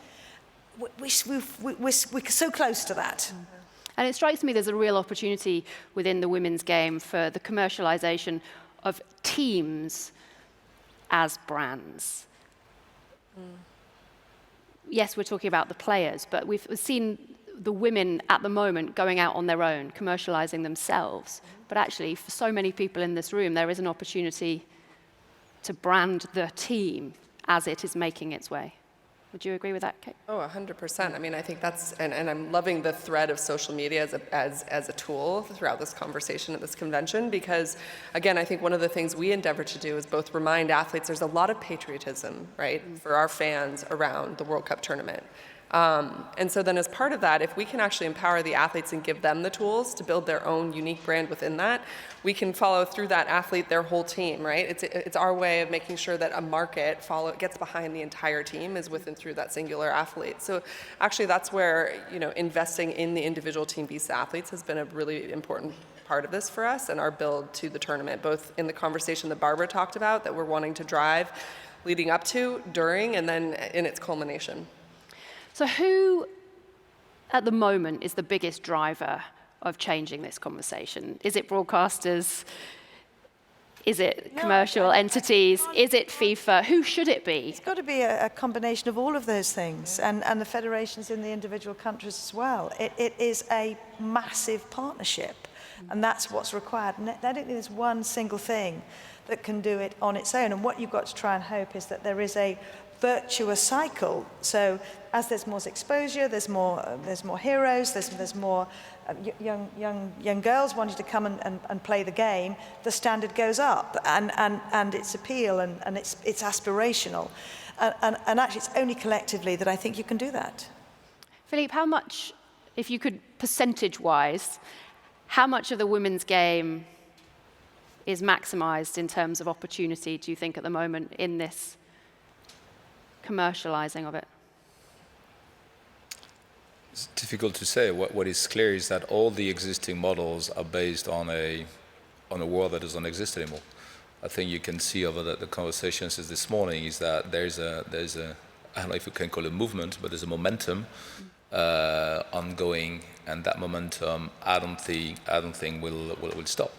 we're so close to that. And it strikes me there's a real opportunity within the women's game for the commercialization of teams as brands. Yes, we're talking about the players, but we've seen the women at the moment going out on their own, commercializing themselves. But actually, for so many people in this room, there is an opportunity to brand the team as it is making its way. Would you agree with that, Kate? Oh, 100%. I mean, I think that's, and I'm loving the thread of social media as a tool throughout this conversation at this convention, because, again, I think one of the things we endeavor to do is both remind athletes there's a lot of patriotism, right, for our fans around the World Cup tournament. And so then as part of that, if we can actually empower the athletes and give them the tools to build their own unique brand within that, we can follow through that athlete their whole team, right? It's our way of making sure that a market gets behind the entire team is within through that singular athlete. So actually that's where, investing in the individual Team Visa athletes has been a really important part of this for us and our build to the tournament, both in the conversation that Barbara talked about that we're wanting to drive leading up to, during, and then in its culmination. So who, at the moment, is the biggest driver of changing this conversation? Is it broadcasters? Is it commercial entities? Is it FIFA? Who should it be? It's got to be a combination of all of those things, and the federations in the individual countries as well. It is a massive partnership, and that's what's required. And I don't think there's one single thing that can do it on its own. And what you've got to try and hope is that there is a virtuous cycle. So as there's more exposure, there's more heroes, there's more young girls wanting to come and play the game, the standard goes up and its appeal and it's aspirational. And actually it's only collectively that I think you can do that. Philippe, how much, if you could percentage-wise, how much of the women's game is maximized in terms of opportunity, do you think, at the moment in this commercializing of it? It's difficult to say. What is clear is that all the existing models are based on a world that doesn't exist anymore. I think you can see over the conversations this morning is that there's a I don't know if you can call it a movement, but there's a momentum ongoing, and that momentum I don't think will stop.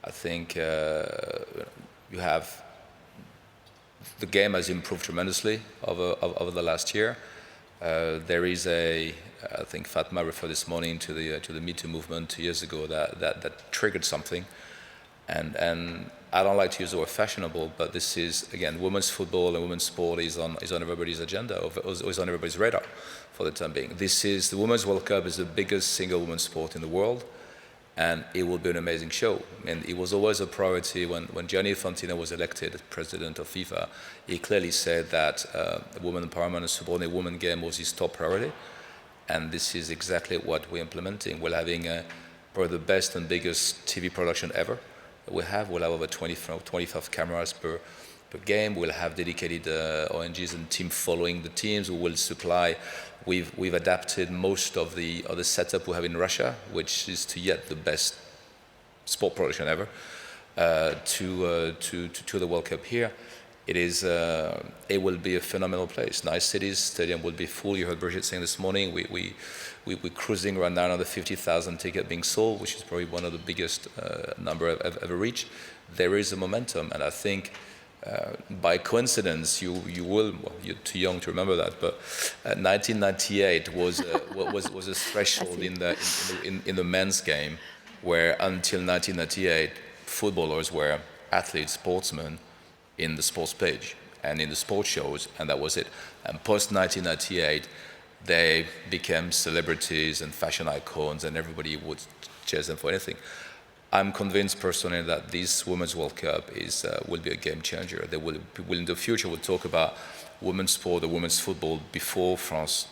I think you have. The game has improved tremendously over the last year. There is I think Fatma referred this morning to the Me Too movement 2 years ago that triggered something, and I don't like to use the word fashionable, but this is again women's football and women's sport is on everybody's agenda, or is on everybody's radar for the time being. This is the Women's World Cup is the biggest single women's sport in the world. And it will be an amazing show. And it was always a priority when Gianni Infantino was elected president of FIFA. He clearly said that women empowerment and subordinate women game was his top priority. And this is exactly what we're implementing. We're having probably the best and biggest TV production ever. We'll have over 25 cameras per game. We'll have dedicated ONGs and team following the teams. We will supply. We've adapted most of the setup we have in Russia, which is to yet the best sport production ever, to the World Cup here. It will be a phenomenal place. Nice cities, stadium will be full. You heard Brigitte saying this morning. We're cruising around now another 50,000 tickets being sold, which is probably one of the biggest number I've ever reached. There is a momentum, and I think. By coincidence, you're too young to remember that, but 1998 was a threshold in the men's game, where until 1998, footballers were athletes, sportsmen, in the sports page and in the sports shows, and that was it. And post 1998, they became celebrities and fashion icons, and everybody would chase them for anything. I'm convinced personally that this Women's World Cup will be a game changer. They will in the future we'll talk about women's sport or women's football before France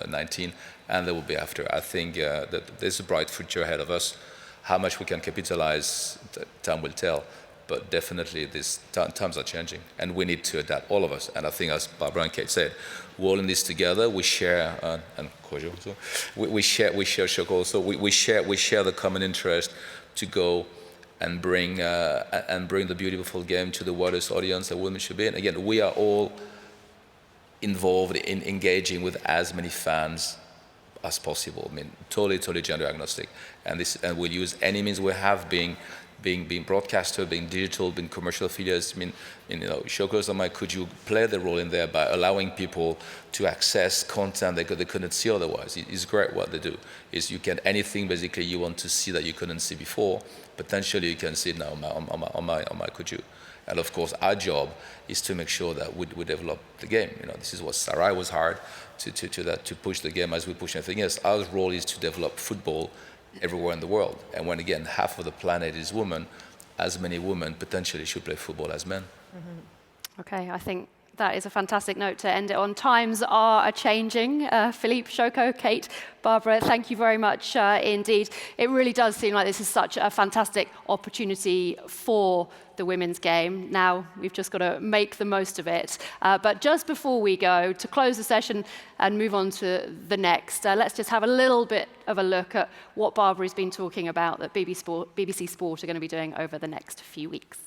19, and there will be after. I think that there's a bright future ahead of us. How much we can capitalize, time will tell. But definitely, times are changing, and we need to adapt, all of us. And I think, as Barbara and Kate said, we're all in this together. We share, and Kojo also. We share Shoko also. We share the common interest to go and bring the beautiful game to the widest audience that women should be. And again, we are all involved in engaging with as many fans as possible. I mean, totally gender agnostic, and we'll use any means we have, being broadcaster, being digital, being commercial affiliates. I mean, Shoko's and MyCujoo play the role in there by allowing people to access content they couldn't see otherwise. It's great what they do. Is you can anything basically you want to see that you couldn't see before, potentially you can see it now on MyCujoo. And of course, our job is to make sure that we develop the game. This is what Sarai was hard to push the game as we push anything else. Our role is to develop football everywhere in the world. And when again, half of the planet is women, as many women potentially should play football as men. Mm-hmm. Okay, I think that is a fantastic note to end it on. Times are changing. Philippe, Shoko, Kate, Barbara, thank you very much indeed. It really does seem like this is such a fantastic opportunity for the women's game. Now we've just got to make the most of it. But just before we go, to close the session and move on to the next, let's just have a little bit of a look at what Barbara's been talking about that BBC Sport are going to be doing over the next few weeks.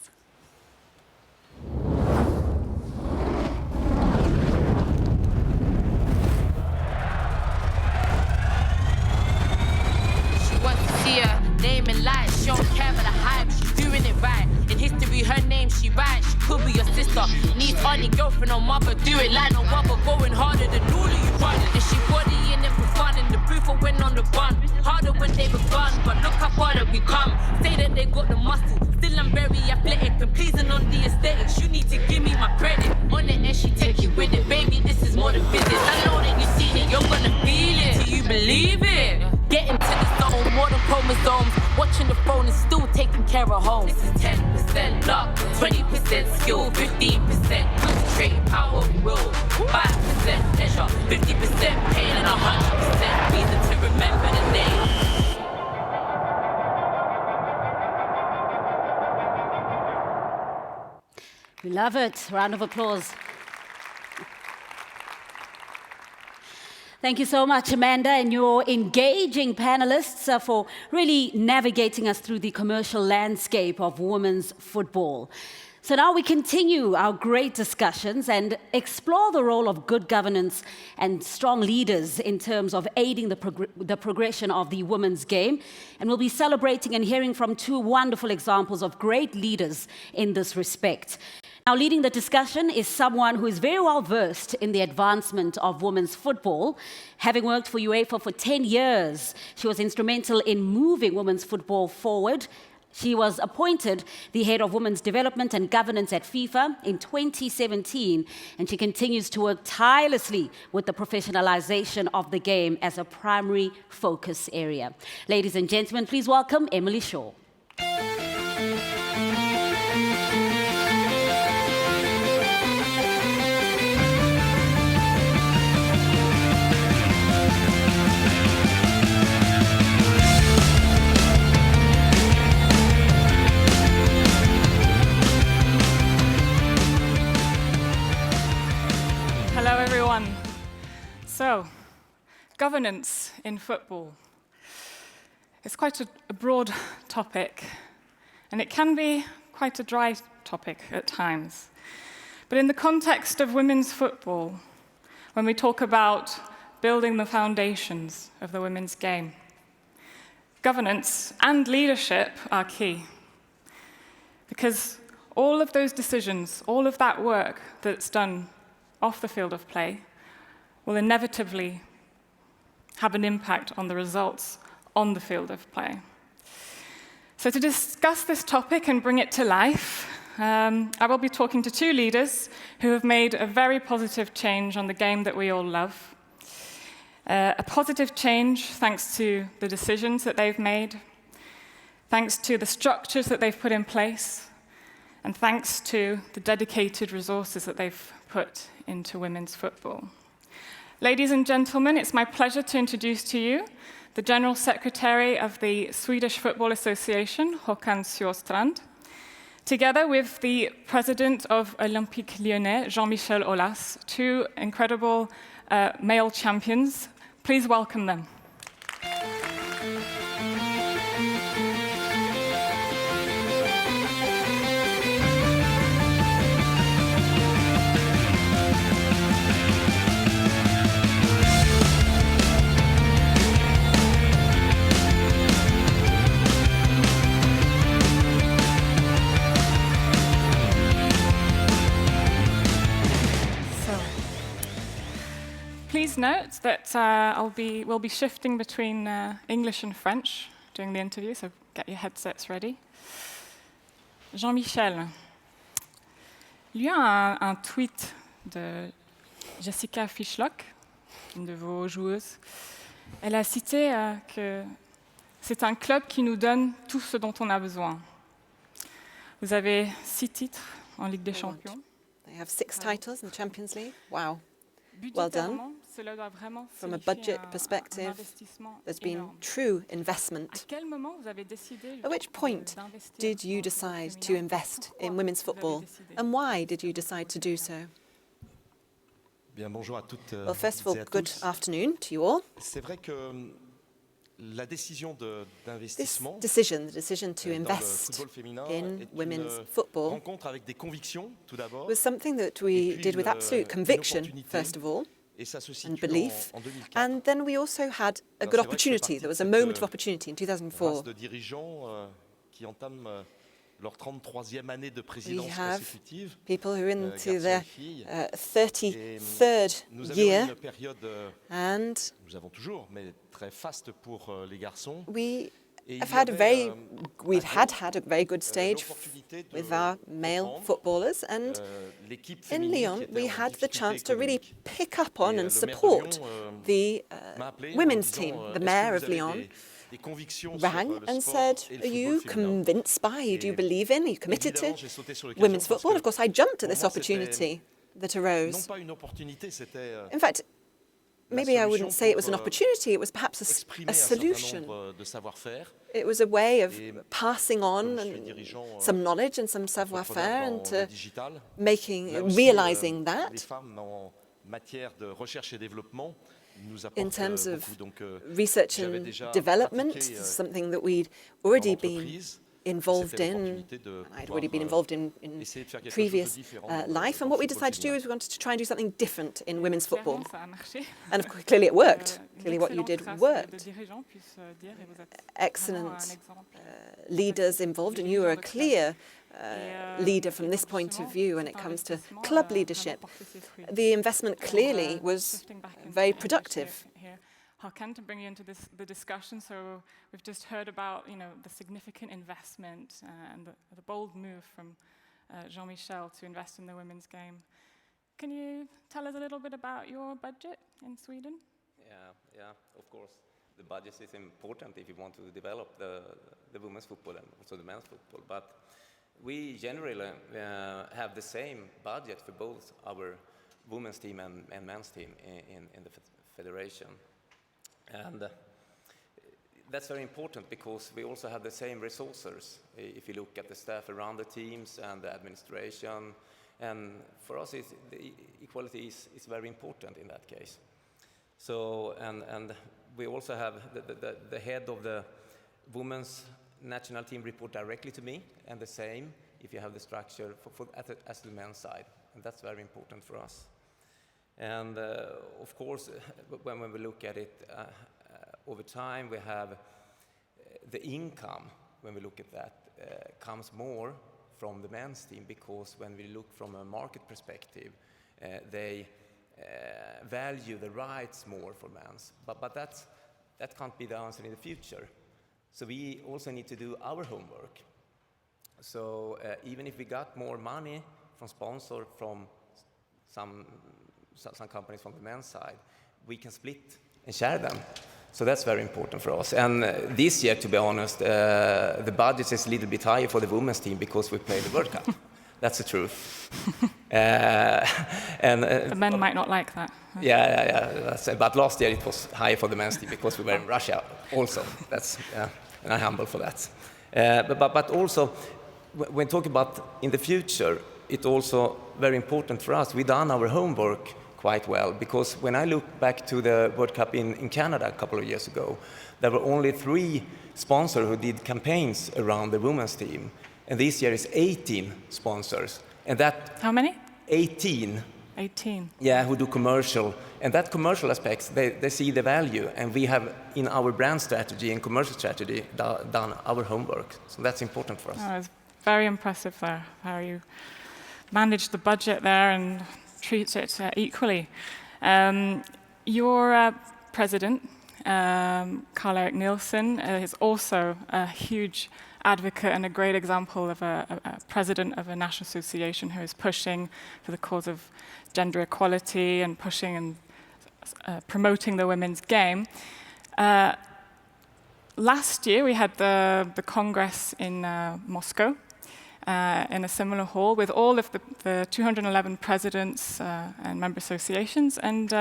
See her name in lights, she don't care about the hype, she's doing it right. In history, her name she writes, she could be your sister. Needs honey, girlfriend or mother, do it like no other. Going harder than all of you running. And she body in it for fun, in the booth or went on the run. Harder when they begun, but look how far that we come. Say that they got the muscle, still I'm very athletic and pleasing on the aesthetics. You need to give me my credit. On the end, she take you with it, baby, this is more than business. I know that you seen it, you're gonna feel it. Do you believe it? Getting to the zone, more than chromosomes. Watching the phone and still taking care of home. This is 10% luck, 20% skill, 15% concentrated power and will, 5% pleasure, 50% pain, and 100% reason to remember the name. We love it. Round of applause. Thank you so much, Amanda, and your engaging panelists for really navigating us through the commercial landscape of women's football. So now we continue our great discussions and explore the role of good governance and strong leaders in terms of aiding the progression of the women's game. And we'll be celebrating and hearing from two wonderful examples of great leaders in this respect. Now, leading the discussion is someone who is very well versed in the advancement of women's football. Having worked for UEFA for 10 years, she was instrumental in moving women's football forward. She was appointed the head of women's development and governance at FIFA in 2017, and she continues to work tirelessly with the professionalization of the game as a primary focus area. Ladies and gentlemen, please welcome Emily Shaw. Hello, everyone. So, governance in football. It's quite a broad topic, and it can be quite a dry topic at times. But in the context of women's football, when we talk about building the foundations of the women's game, governance and leadership are key. Because all of those decisions, all of that work that's done off the field of play will inevitably have an impact on the results on the field of play. So to discuss this topic and bring it to life, I will be talking to two leaders who have made a very positive change on the game that we all love. A positive change thanks to the decisions that they've made, thanks to the structures that they've put in place, and thanks to the dedicated resources that they've put into women's football. Ladies and gentlemen, it's my pleasure to introduce to you the General Secretary of the Swedish Football Association, Håkan Sjöstrand, together with the President of Olympique Lyonnais, Jean-Michel Aulas, two incredible male champions. Please welcome them. please note that we'll be shifting between English and French during the interview, so get your headsets ready. Jean-Michel, il y a un tweet de Jessica Fischlock, une de vos joueuses. Elle a cité que c'est un club qui nous donne tout ce dont on a besoin. Vous avez 6 titres en Ligue des Champions. They have 6 titles in the Champions League. Wow. Well done. From a budget perspective, there's been true investment. At which point did you decide to invest in women's football, and why did you decide to do so? Well, first of all, good afternoon to you all. This decision, the decision to invest in women's football, was something that we did with absolute conviction, first of all, and belief. And then we also had a good opportunity. There was a moment of opportunity in 2004. We have people who are into their 33rd year, and we've had a very good stage with our male footballers, and in Lyon we had the chance to really pick up on and support the women's team. The mayor of Lyon rang and said, "Are you convinced by, do you believe in, are you committed to women's football?" Of course, I jumped at this opportunity that arose. In fact, maybe I wouldn't say it was an opportunity, it was perhaps a solution. It was a way of passing on some knowledge and some savoir-faire, and realizing that in terms of research and development, something that we'd already been involved in. I'd already been involved in previous life, and what we decided to do is we wanted to try and do something different in women's football. And of course, clearly it worked. Clearly what you did worked. Excellent leaders involved, and you were a clear leader from this point of view when it comes to club leadership. The investment clearly was very productive. Håkan, to bring you into the discussion. So we've just heard about the significant investment and the bold move from Jean-Michel to invest in the women's game. Can you tell us a little bit about your budget in Sweden? Yeah, of course. The budget is important if you want to develop the women's football and also the men's football. But we generally have the same budget for both our women's team and men's team in the federation. And that's very important because we also have the same resources if you look at the staff around the teams and the administration. And for us, the equality is very important in that case. So, and we also have the head of the women's national team report directly to me, and the same if you have the structure as the men's side. And that's very important for us. And of course, when we look at it over time, we have the income, when we look at that, comes more from the men's team, because when we look from a market perspective, they value the rights more for men's. But that can't be the answer in the future. So we also need to do our homework. So even if we got more money from sponsor from some companies from the men's side, we can split and share them. So that's very important for us. And this year, to be honest, the budget is a little bit higher for the women's team because we play the World Cup. That's the truth. The men might not like that. Yeah. But last year it was higher for the men's team because we were in Russia also. That's and I'm humble for that. But also, when talking about in the future, it's also very important for us. We've done our homework quite well, because when I look back to the World Cup in Canada a couple of years ago, there were only 3 sponsors who did campaigns around the women's team. And this year is 18 sponsors. And that... How many? 18. 18. Yeah, who do commercial. And that commercial aspects, they see the value. And we have, in our brand strategy and commercial strategy, done our homework. So that's important for us. Oh, it's very impressive there, how you manage the budget there and treat it equally. your president, Karl-Erik Nielsen, is also a huge advocate and a great example of a president of a national association who is pushing for the cause of gender equality and pushing and promoting the women's game. Last year, we had the Congress in Moscow, in a similar hall with all of the 211 presidents and member associations, and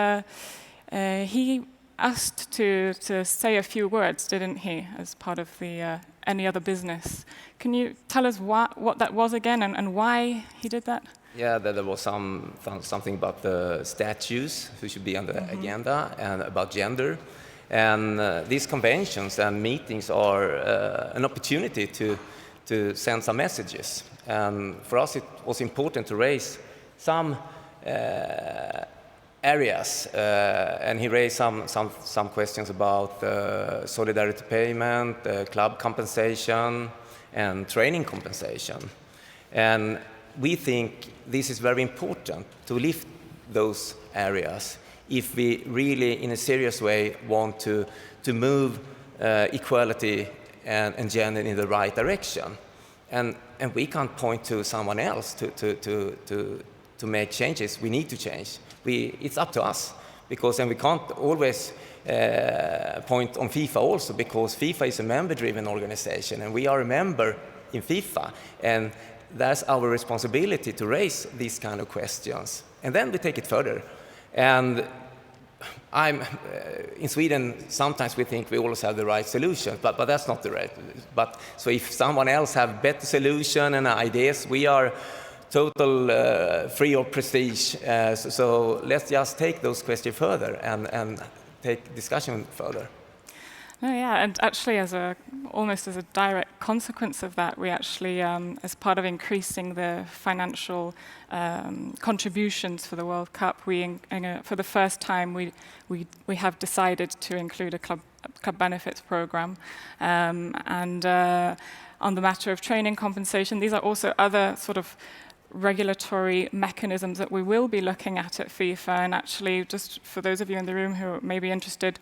he asked to say a few words, didn't he, as part of the any other business. Can you tell us what that was again and why he did that? Yeah, there was something about the statues who should be on the agenda and about gender. And these conventions and meetings are an opportunity to send some messages. And for us, it was important to raise some areas. And he raised some questions about solidarity payment, club compensation, and training compensation. And we think this is very important to lift those areas if we really, in a serious way, want to move equality and gender in the right direction. And we can't point to someone else to make changes. We need to change. It's up to us, and we can't always point on FIFA also, because FIFA is a member-driven organization, and we are a member in FIFA, and that's our responsibility to raise these kind of questions. And then we take it further. And in Sweden, sometimes we think we always have the right solution, but that's not the right. But so if someone else have better solution and ideas, we are total free of prestige. So let's just take those questions further and take discussion further. Oh, yeah, and actually, almost as a direct consequence of that, we actually, as part of increasing the financial contributions for the World Cup, for the first time, we have decided to include a club benefits program, and on the matter of training compensation, these are also other sort of regulatory mechanisms that we will be looking at FIFA. And actually, just for those of you in the room who may be interested,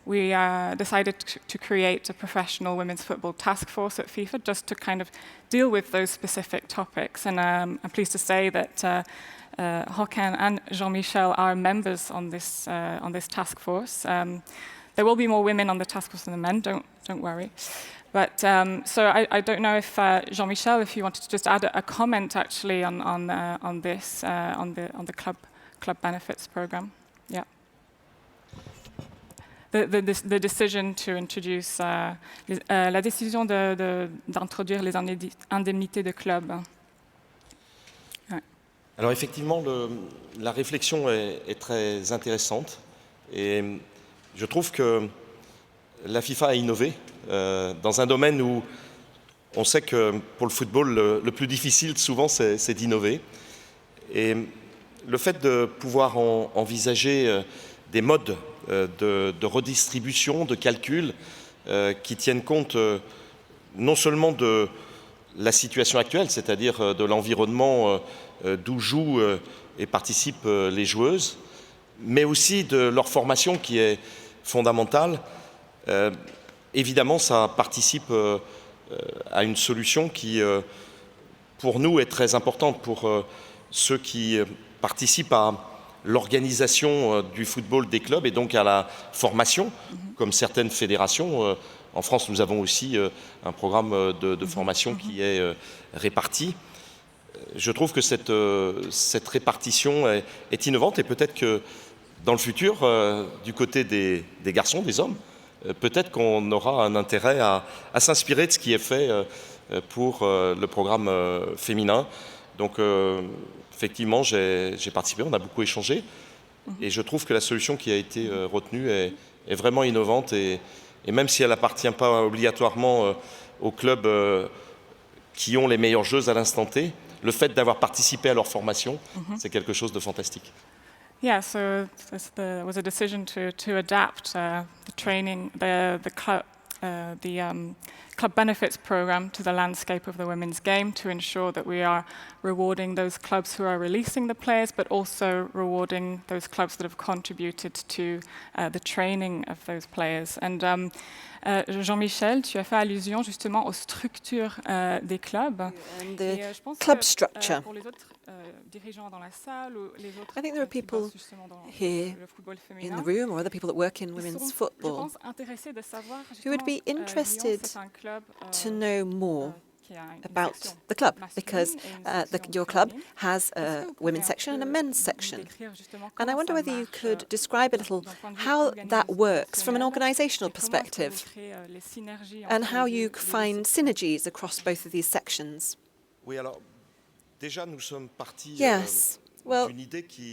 we decided to create a professional women's football task force at FIFA just to kind of deal with those specific topics. And I'm pleased to say that Håkan and Jean-Michel are members on this task force. There will be more women on the task force than the men. Don't worry. But so I don't know if Jean-Michel, if you wanted to just add a comment actually on the club benefits program. Yeah. The decision to introduce la décision d'introduire les indemnités de club. Ouais. Alors effectivement, la réflexion est très intéressante et je trouve que la FIFA a innové dans un domaine où on sait que pour le football, le plus difficile souvent c'est d'innover. Et le fait de pouvoir envisager des modes de redistribution, de calcul, qui tiennent compte non seulement de la situation actuelle, c'est-à-dire de l'environnement d'où jouent et participent les joueuses, mais aussi de leur formation qui est fondamentale. Évidemment, ça participe à une solution qui, pour nous, est très importante pour ceux qui participent à l'organisation du football des clubs et donc à la formation, comme certaines fédérations. En France, nous avons aussi un programme de formation qui est réparti. Je trouve que cette répartition est innovante et peut-être que dans le futur, du côté des garçons, des hommes, peut-être qu'on aura un intérêt à s'inspirer de ce qui est fait pour le programme féminin. Donc, effectivement, j'ai participé, on a beaucoup échangé, et je trouve que la solution qui a été retenue est vraiment innovante, et même si elle n'appartient pas obligatoirement aux clubs qui ont les meilleures joueuses à l'instant T, le fait d'avoir participé à leur formation, c'est quelque chose de fantastique. Yeah, so there was a decision to adapt the training, the club benefits program to the landscape of the women's game to ensure that we are rewarding those clubs who are releasing the players, but also rewarding those clubs that have contributed to the training of those players. And Jean-Michel, tu as fait allusion justement aux structures des clubs. And the club structure. I think there are people here in the room or other people that work in women's football who would be interested to know more about the club, because your club has a women's section and a men's section. And I wonder whether you could describe a little how that works from an organisational perspective and how you find synergies across both of these sections. Yes, well,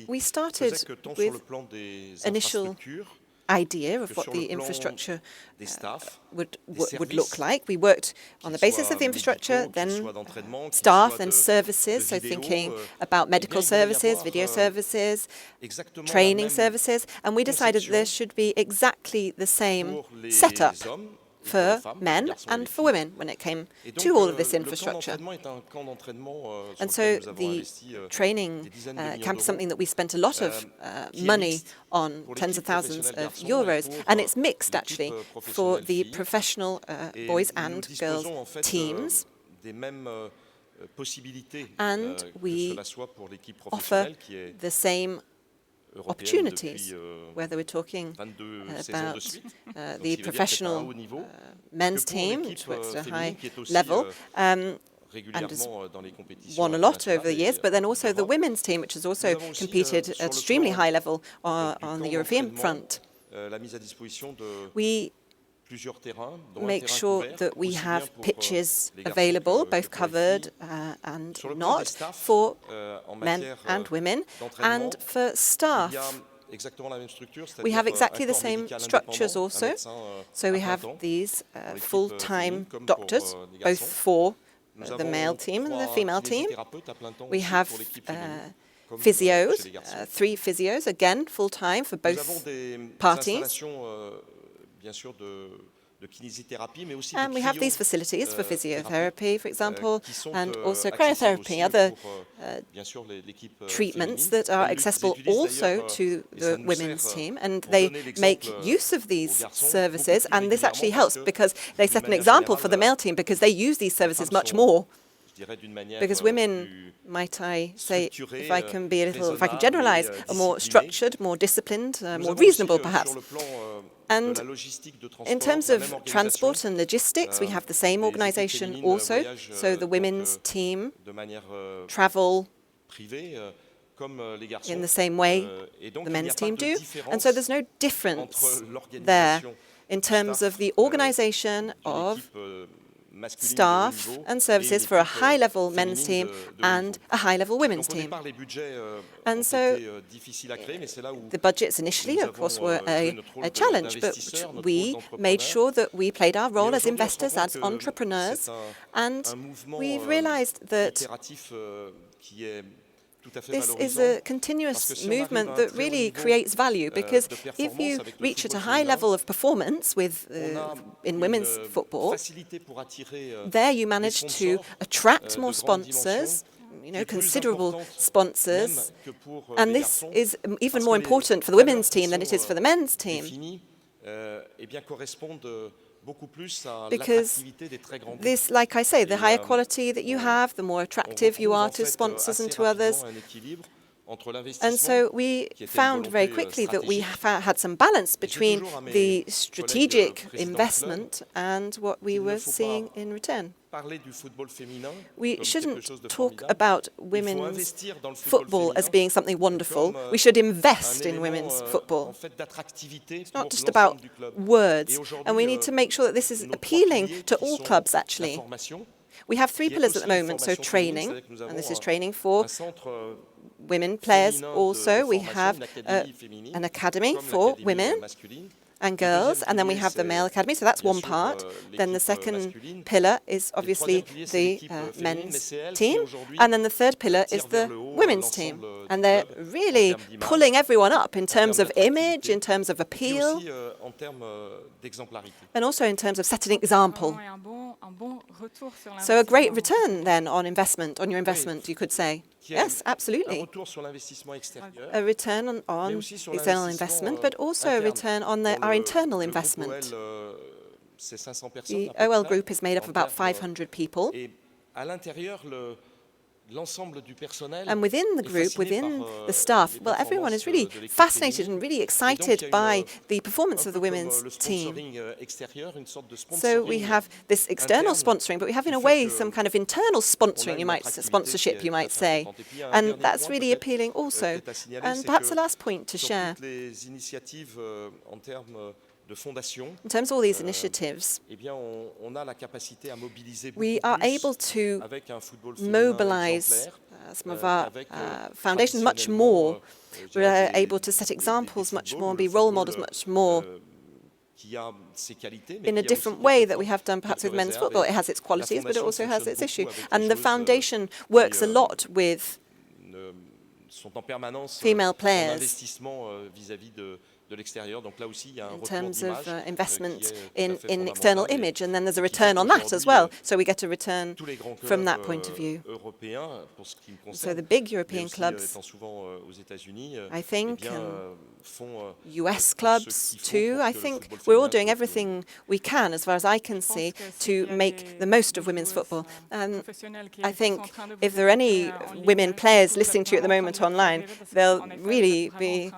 we started with initial idea of what the infrastructure would look like. We worked on the basis of the infrastructure, then staff and services, so thinking about medical services, video services, training services, and we decided there should be exactly the same setup for men and for women when it came to all of this infrastructure. And so the training camp is something that we spent a lot of money on, tens of thousands of euros, and it's mixed actually for the professional boys and girls teams. And we offer the same opportunities, whether we're talking about the professional men's team, which works at a high level, and has won a lot over the years, but then also the women's team, which has also competed at extremely high level on the European front. We make sure that we have pitches available, both covered and not, for men and women, and for staff. We have exactly the same structures also. So we have these full-time doctors, both for the male team and the female team. We have physios, 3 physios, again, full-time for both parties. And we have these facilities for physiotherapy, for example, and also cryotherapy, other treatments that are accessible also to the women's team. And they make use of these services, and this actually helps because they set an example for the male team, because they use these services much more. Because women, might I say, if I can generalize, are more structured, more disciplined, more reasonable perhaps. And in terms of transport and logistics, we have the same organization also. So the women's team travel in the same way the men's team do. And so there's no difference there in terms of the organization of staff and services for a high-level men's team and a high-level women's team. And so the budgets initially, of course, were a challenge, but we made sure that we played our role as investors, as entrepreneurs, and we've realized that this is a continuous movement that really creates value, because if you reach at a high level of performance in women's football, there you manage to attract more sponsors, considerable sponsors, and this is even more important for the women's team than it is for the men's team. Because this, like I say, the higher quality that you have, the more attractive you are to sponsors and to others. And so we found very quickly that we had some balance between the strategic investment and what we were seeing in return. We shouldn't talk about women's football as being something wonderful. We should invest in women's football. It's not just about words, and we need to make sure that this is appealing to all clubs, actually. We have 3 pillars at the moment, so training, and this is training for women players also. We have an academy for women, and girls, and then we have the male academy, so that's one part. Then the second pillar is obviously the men's team, and then the third pillar is the women's team. And they're really pulling everyone up in terms of image, in terms of appeal, and also in terms of setting an example. So a great return then on your investment, you could say. Yes, absolutely. A return on external investment, but also a return on our internal investment. The OL group is made up of about 500 people. And within the group, within the staff, well, everyone is really fascinated and really excited by the performance of the women's team. So we have this external sponsoring, but we have in a way some kind of internal sponsorship, you might say. And that's really appealing also. And perhaps the last point to share. In terms of all these initiatives, we are able to mobilize some of our foundations much more. We are able to set examples much more and be role models much more in a different way that we have done perhaps with men's football. It has its qualities, but it also has its issue. And the foundation works a lot with female players in terms of investment in external image, and then there's a return on that as well. So we get a return from that point of view. So the big European clubs, I think, US clubs too, I think we're all doing everything we can, as far as I can see, to make the most of women's football. I think if there are any women players listening to you at the moment online, they'll really be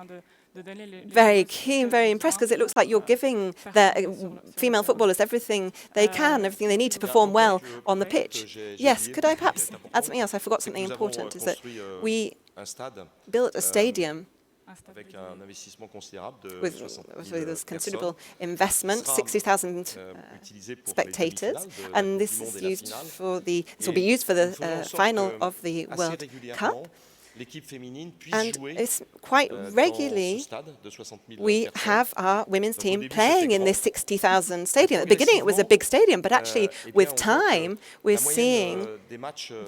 very keen, very impressed, because it looks like you're giving the female footballers everything they can, everything they need to perform well on the pitch. Yes, could I perhaps add something else? I forgot something important, is that we built a stadium with this considerable investment, 60,000 spectators, and this is used for this will be used for the final of the World Cup. And it's quite regularly we have our women's team playing in this 60,000 stadium. At the beginning it was a big stadium, but actually with time we're seeing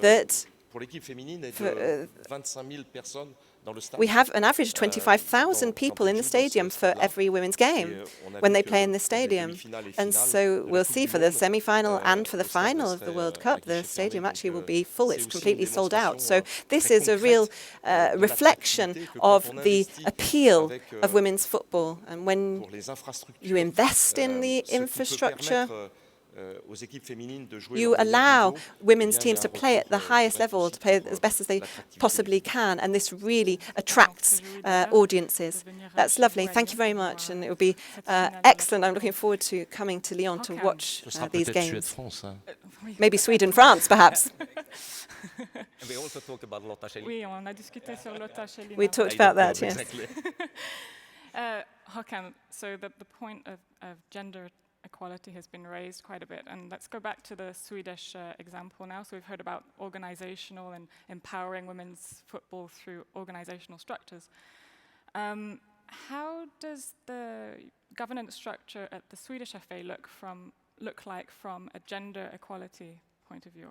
that we have an average of 25,000 people in the stadium for every women's game when they play in the stadium. And so we'll see for the semi-final and for the final of the World Cup, the stadium actually will be full. It's completely sold out. So this is a real reflection of the appeal of women's football. And when you invest in the infrastructure, you allow women's teams to play at the highest level, to play as best as they possibly can, and this really attracts audiences. That's lovely. Thank you very much, and it will be excellent. I'm looking forward to coming to Lyon to watch these games. Maybe Sweden, France, perhaps. We also talked about Lotta Schelin. We talked about that, yes. Håkan, so the point of gender equality has been raised quite a bit, and let's go back to the Swedish example now. So we've heard about organizational and empowering women's football through organizational structures. How does the governance structure at the Swedish FA look like from a gender equality point of view,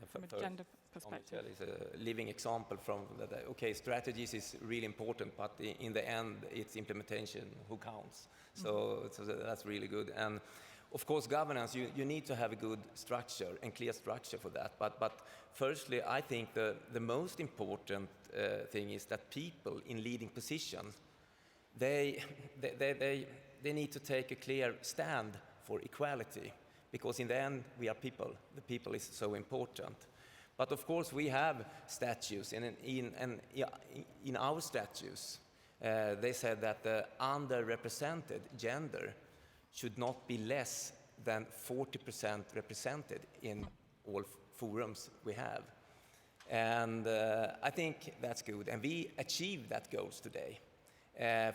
from a gender perspective? It's a living example from that. Okay, strategies is really important, but in the end, it's implementation who counts. So that's really good. And of course, governance, you need to have a good structure and clear structure for that. But firstly, I think the most important thing is that people in leading positions, they need to take a clear stand for equality, because in the end, we are people. The people is so important. But of course, we have statutes, and in our statutes, they said that the underrepresented gender should not be less than 40% represented in all forums we have. And I think that's good, and we achieve that goals today.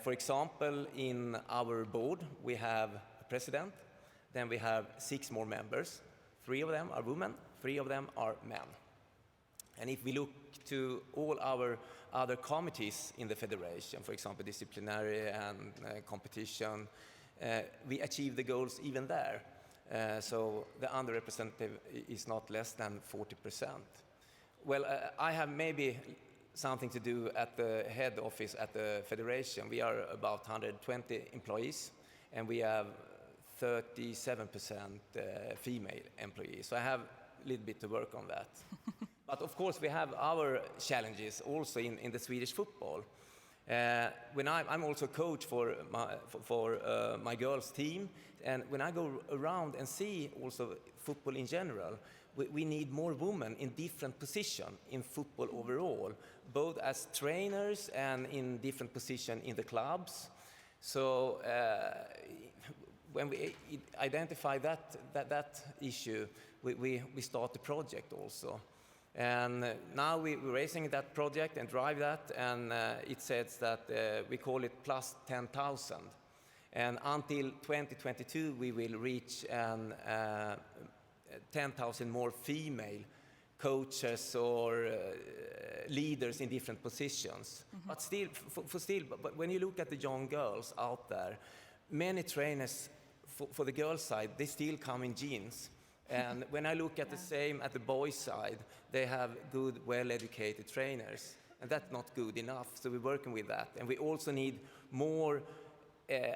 For example, in our board, we have a president, then we have 6 more members. 3 of them are women, 3 of them are men. And if we look to all our other committees in the federation, for example, disciplinary and competition, we achieve the goals even there. So the underrepresented is not less than 40%. Well, I have maybe something to do at the head office at the federation. We are about 120 employees, and we have 37% female employees. So I have a little bit to work on that. But of course, we have our challenges also in the Swedish football. When I'm also coach for my girls' team, and when I go around and see also football in general, we need more women in different positions in football overall, both as trainers and in different positions in the clubs. So when we identify that issue, we start the project also. And now we're raising that project and drive that, and it says that we call it plus 10,000. And until 2022, we will reach 10,000 more female coaches or leaders in different positions. But still, but when you look at the young girls out there, many trainers for the girls' side, they still come in jeans. And when I look at the same at the boys' side, they have good, well-educated trainers. And that's not good enough, so we're working with that. And we also need more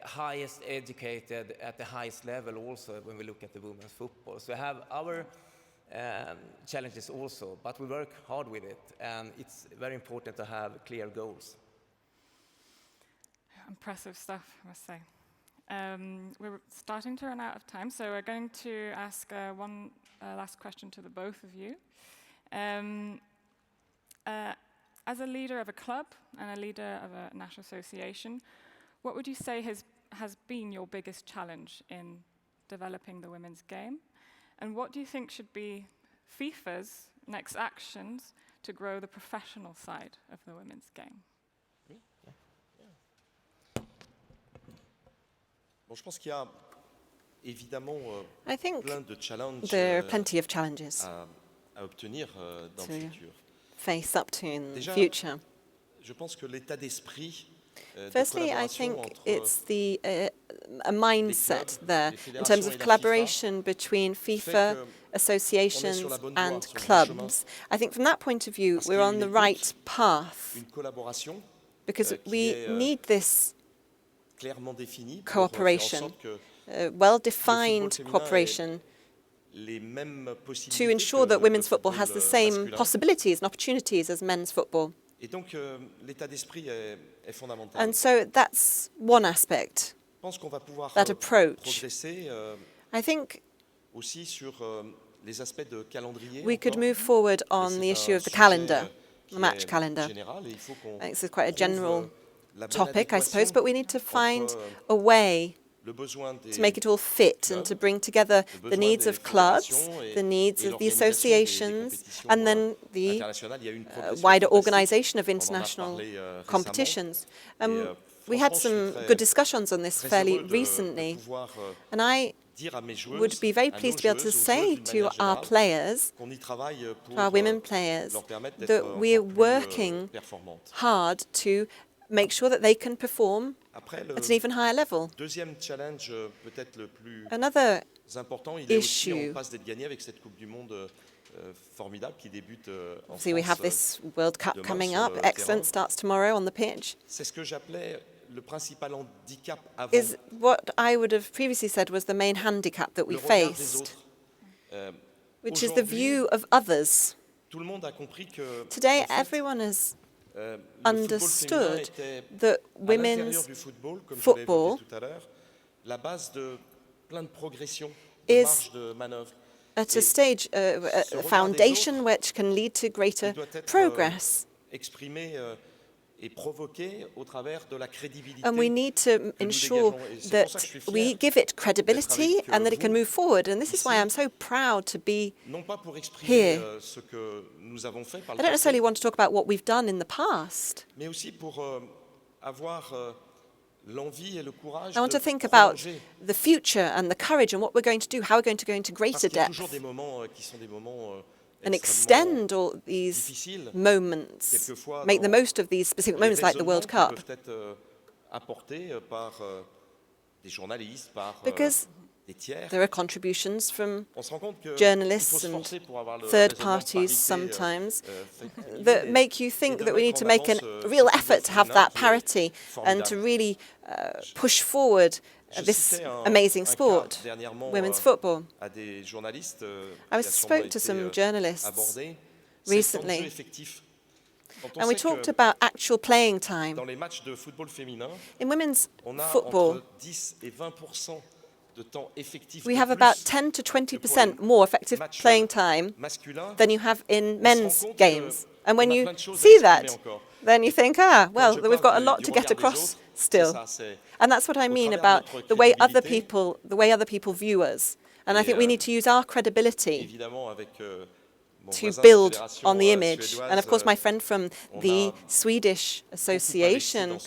highest educated at the highest level also when we look at the women's football. So we have our challenges also, but we work hard with it. And it's very important to have clear goals. Impressive stuff, I must say. We're starting to run out of time, so we're going to ask one last question to the both of you. As a leader of a club and a leader of a national association, what would you say has been your biggest challenge in developing the women's game? And what do you think should be FIFA's next actions to grow the professional side of the women's game? I think there are plenty of challenges to face up to in the future. Firstly, I think it's a mindset there in terms of collaboration between FIFA, associations and clubs. I think from that point of view, we're on the right path because we need this cooperation, well-defined cooperation to ensure that women's football has the same possibilities and opportunities as men's football. And so that's one aspect, that approach. I think we could move forward on the issue of the calendar, the match calendar. This is quite a general topic, I suppose, but we need to find a way to make it all fit and to bring together the needs of clubs, the needs of the associations, and then the wider organization of international competitions. We had some good discussions on this fairly recently, and I would be very pleased to be able to say to our players, to our women players, that we're working hard to make sure that they can perform at an even higher level. Another issue, see, we have this World Cup coming up, excellent, starts tomorrow on the pitch, is what I would have previously said was the main handicap that we faced, which is the view of others. Today, everyone has understood that women's football is at a stage, a foundation which can lead to greater progress. And we need to ensure that we give it credibility and that it can move forward. And this is why I'm so proud to be here. I don't necessarily want to talk about what we've done in the past. I want to think about the future and the courage and what we're going to do, how we're going to go into greater depth and extend all these moments, make the most of these specific moments like the World Cup. because there are contributions from journalists and third parties sometimes that make you think that we need to make a real effort to have that parity and to really push forward this amazing sport, women's football. I spoke to some journalists recently, and we talked about actual playing time. In women's football, we have about 10 to 20% more effective playing time than you have in men's games. And when you see that, then you think, well, we've got a lot to get across still. And that's what I mean about the way other people view us. And I think we need to use our credibility to build on the image. And of course, my friend from the Swedish Association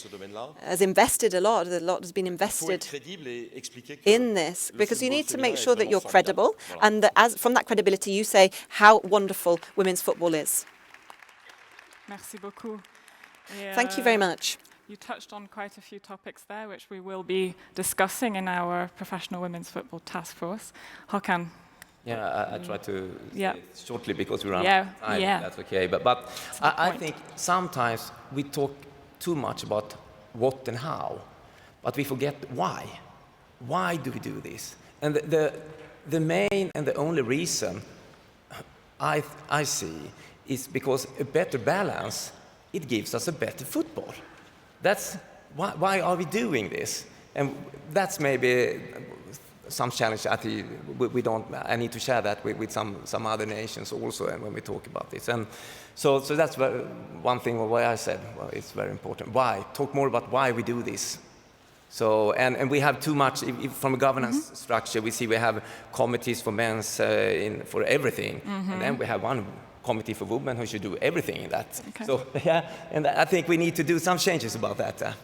has invested a lot has been invested in this, because you need to make sure that you're credible, and that from that credibility you say how wonderful women's football is. Merci beaucoup. Thank you very much. You touched on quite a few topics there, which we will be discussing in our Professional Women's Football Task Force. Håkan. Yeah, I try to say it shortly because we run out of time. That's okay. But I think sometimes we talk too much about what and how, but we forget why. Why do we do this? And the main and the only reason I see is because a better balance, it gives us a better football. That's why are we doing this? And that's maybe some challenge that I need to share that with some other nations also, and when we talk about this. And so that's one thing why I said, well, it's very important. Why? Talk more about why we do this. So, and we have too much, from a governance structure, we see we have committees for men's for everything, and then we have one committee for women who should do everything in that. Okay. So, and I think we need to do some changes about that.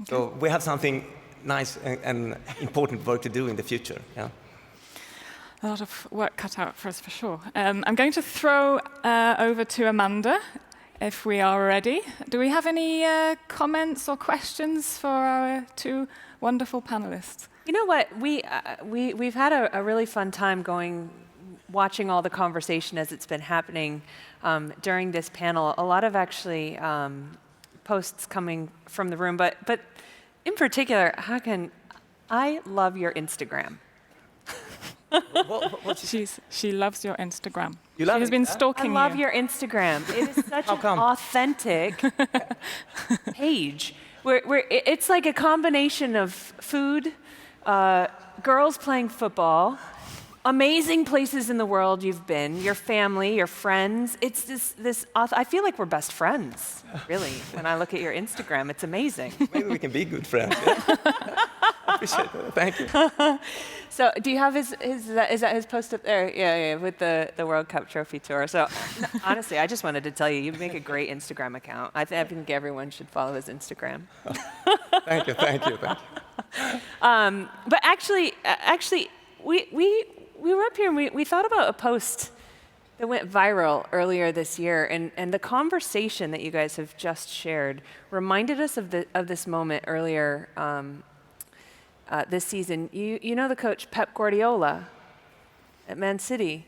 So we have something nice and important work to do in the future. Yeah. A lot of work cut out for us, for sure. I'm going to throw over to Amanda, if we are ready. Do we have any comments or questions for our two wonderful panelists? You know what? We've had a really fun time watching all the conversation as it's been happening during this panel. A lot of actually posts coming from the room, but in particular, Håkan, I love your Instagram. She loves your Instagram. You love she has been stalking you. I love your Instagram. It is such an authentic page. Where it's like a combination of food, girls playing football, amazing places in the world you've been, your family, your friends. It's this. I feel like we're best friends, really. When I look at your Instagram, it's amazing. Maybe we can be good friends. I appreciate that. Thank you. So, do you have is that his post up there? Yeah, with the World Cup trophy tour. So, honestly, I just wanted to tell you make a great Instagram account. I think everyone should follow his Instagram. Thank you. But actually, we were up here and we thought about a post that went viral earlier this year, and the conversation that you guys have just shared reminded us of this moment earlier this season. You know the coach Pep Guardiola at Man City.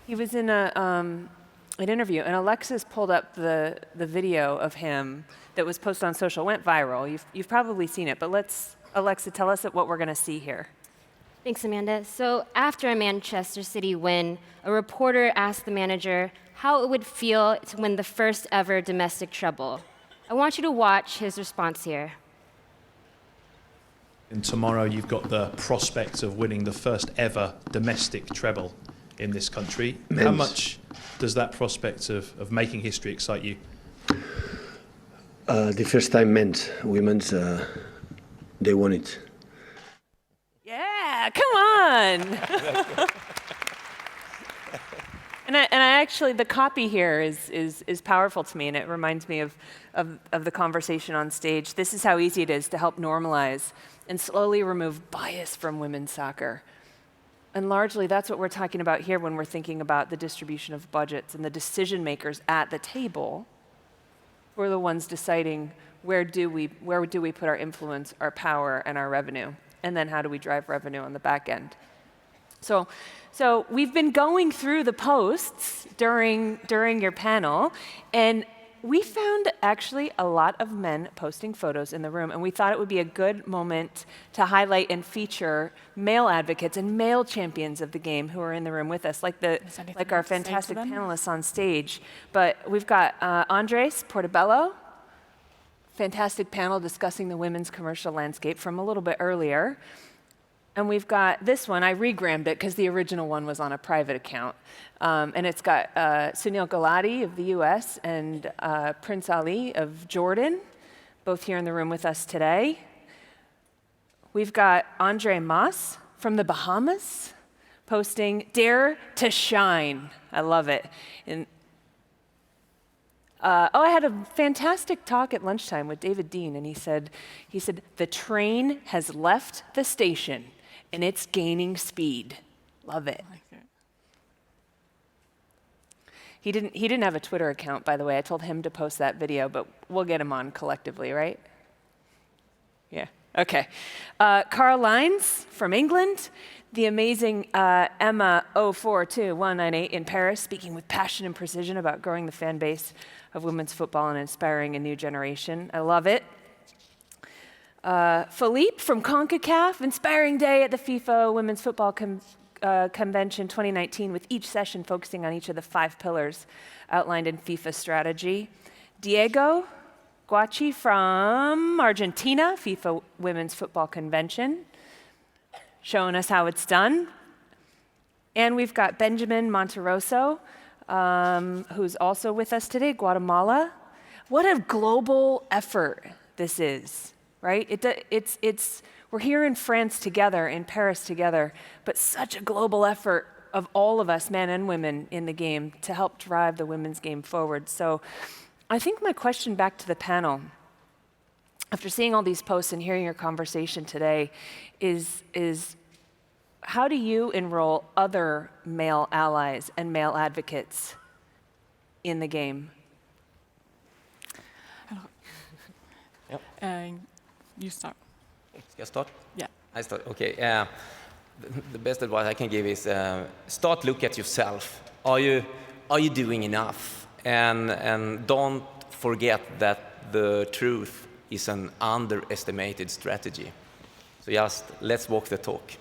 He was in an interview, and Alexis pulled up the video of him that was posted on social. It went viral. You've probably seen it, but Alexa, tell us what we're going to see here. Thanks, Amanda. So after a Manchester City win, a reporter asked the manager how it would feel to win the first ever domestic treble. I want you to watch his response here. And tomorrow you've got the prospect of winning the first ever domestic treble in this country. Men's. How much does that prospect of making history excite you? The first time men's, women's, they won it. Yeah, come on. And I actually, the copy here is powerful to me, and it reminds me of the conversation on stage. This is how easy it is to help normalize and slowly remove bias from women's soccer. And largely, that's what we're talking about here when we're thinking about the distribution of budgets and the decision makers at the table who are the ones deciding where do we put our influence, our power, and our revenue. And then how do we drive revenue on the back end? So we've been going through the posts during your panel, and we found actually a lot of men posting photos in the room, and we thought it would be a good moment to highlight and feature male advocates and male champions of the game who are in the room with us, like our fantastic panelists on stage. But we've got Andres Portobello, fantastic panel discussing the women's commercial landscape from a little bit earlier. And we've got this one. I regrammed it because the original one was on a private account. And it's got Sunil Gulati of the US and Prince Ali of Jordan, both here in the room with us today. We've got Andre Mas from the Bahamas posting "Dare to Shine." I love it. And, I had a fantastic talk at lunchtime with David Dean, and he said, "The train has left the station, and it's gaining speed." Love it. I like it. He didn't have a Twitter account, by the way. I told him to post that video, but we'll get him on collectively, right? Yeah. Okay. Carl Lines from England. The amazing Emma 042198 in Paris, speaking with passion and precision about growing the fan base of women's football and inspiring a new generation. I love it. Philippe from Concacaf, inspiring day at the FIFA Women's Football Convention 2019, with each session focusing on each of the 5 pillars outlined in FIFA strategy. Diego Guachi from Argentina, FIFA Women's Football Convention, showing us how it's done. And we've got Benjamin Monteroso, who's also with us today, Guatemala. What a global effort this is, right? We're here in France together, in Paris together, but such a global effort of all of us, men and women, in the game to help drive the women's game forward. So I think my question back to the panel, after seeing all these posts and hearing your conversation today, is how do you enroll other male allies and male advocates in the game? You start. Ska jag start? Yeah. I start. Okay. The best advice I can give is start look at yourself. Are you doing enough? And don't forget that the truth is an underestimated strategy. So just let's walk the talk.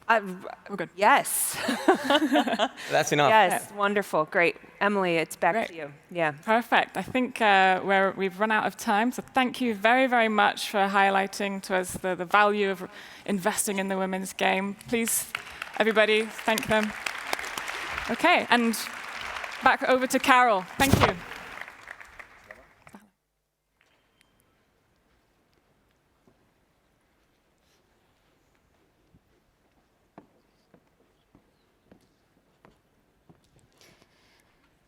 We're good. Yes. That's enough. Yes, wonderful, great. Emily, it's back to you. Yeah. Perfect. I think we've run out of time, so thank you very, very much for highlighting to us the value of investing in the women's game. Please, everybody, thank them. Okay, and back over to Carol. Thank you.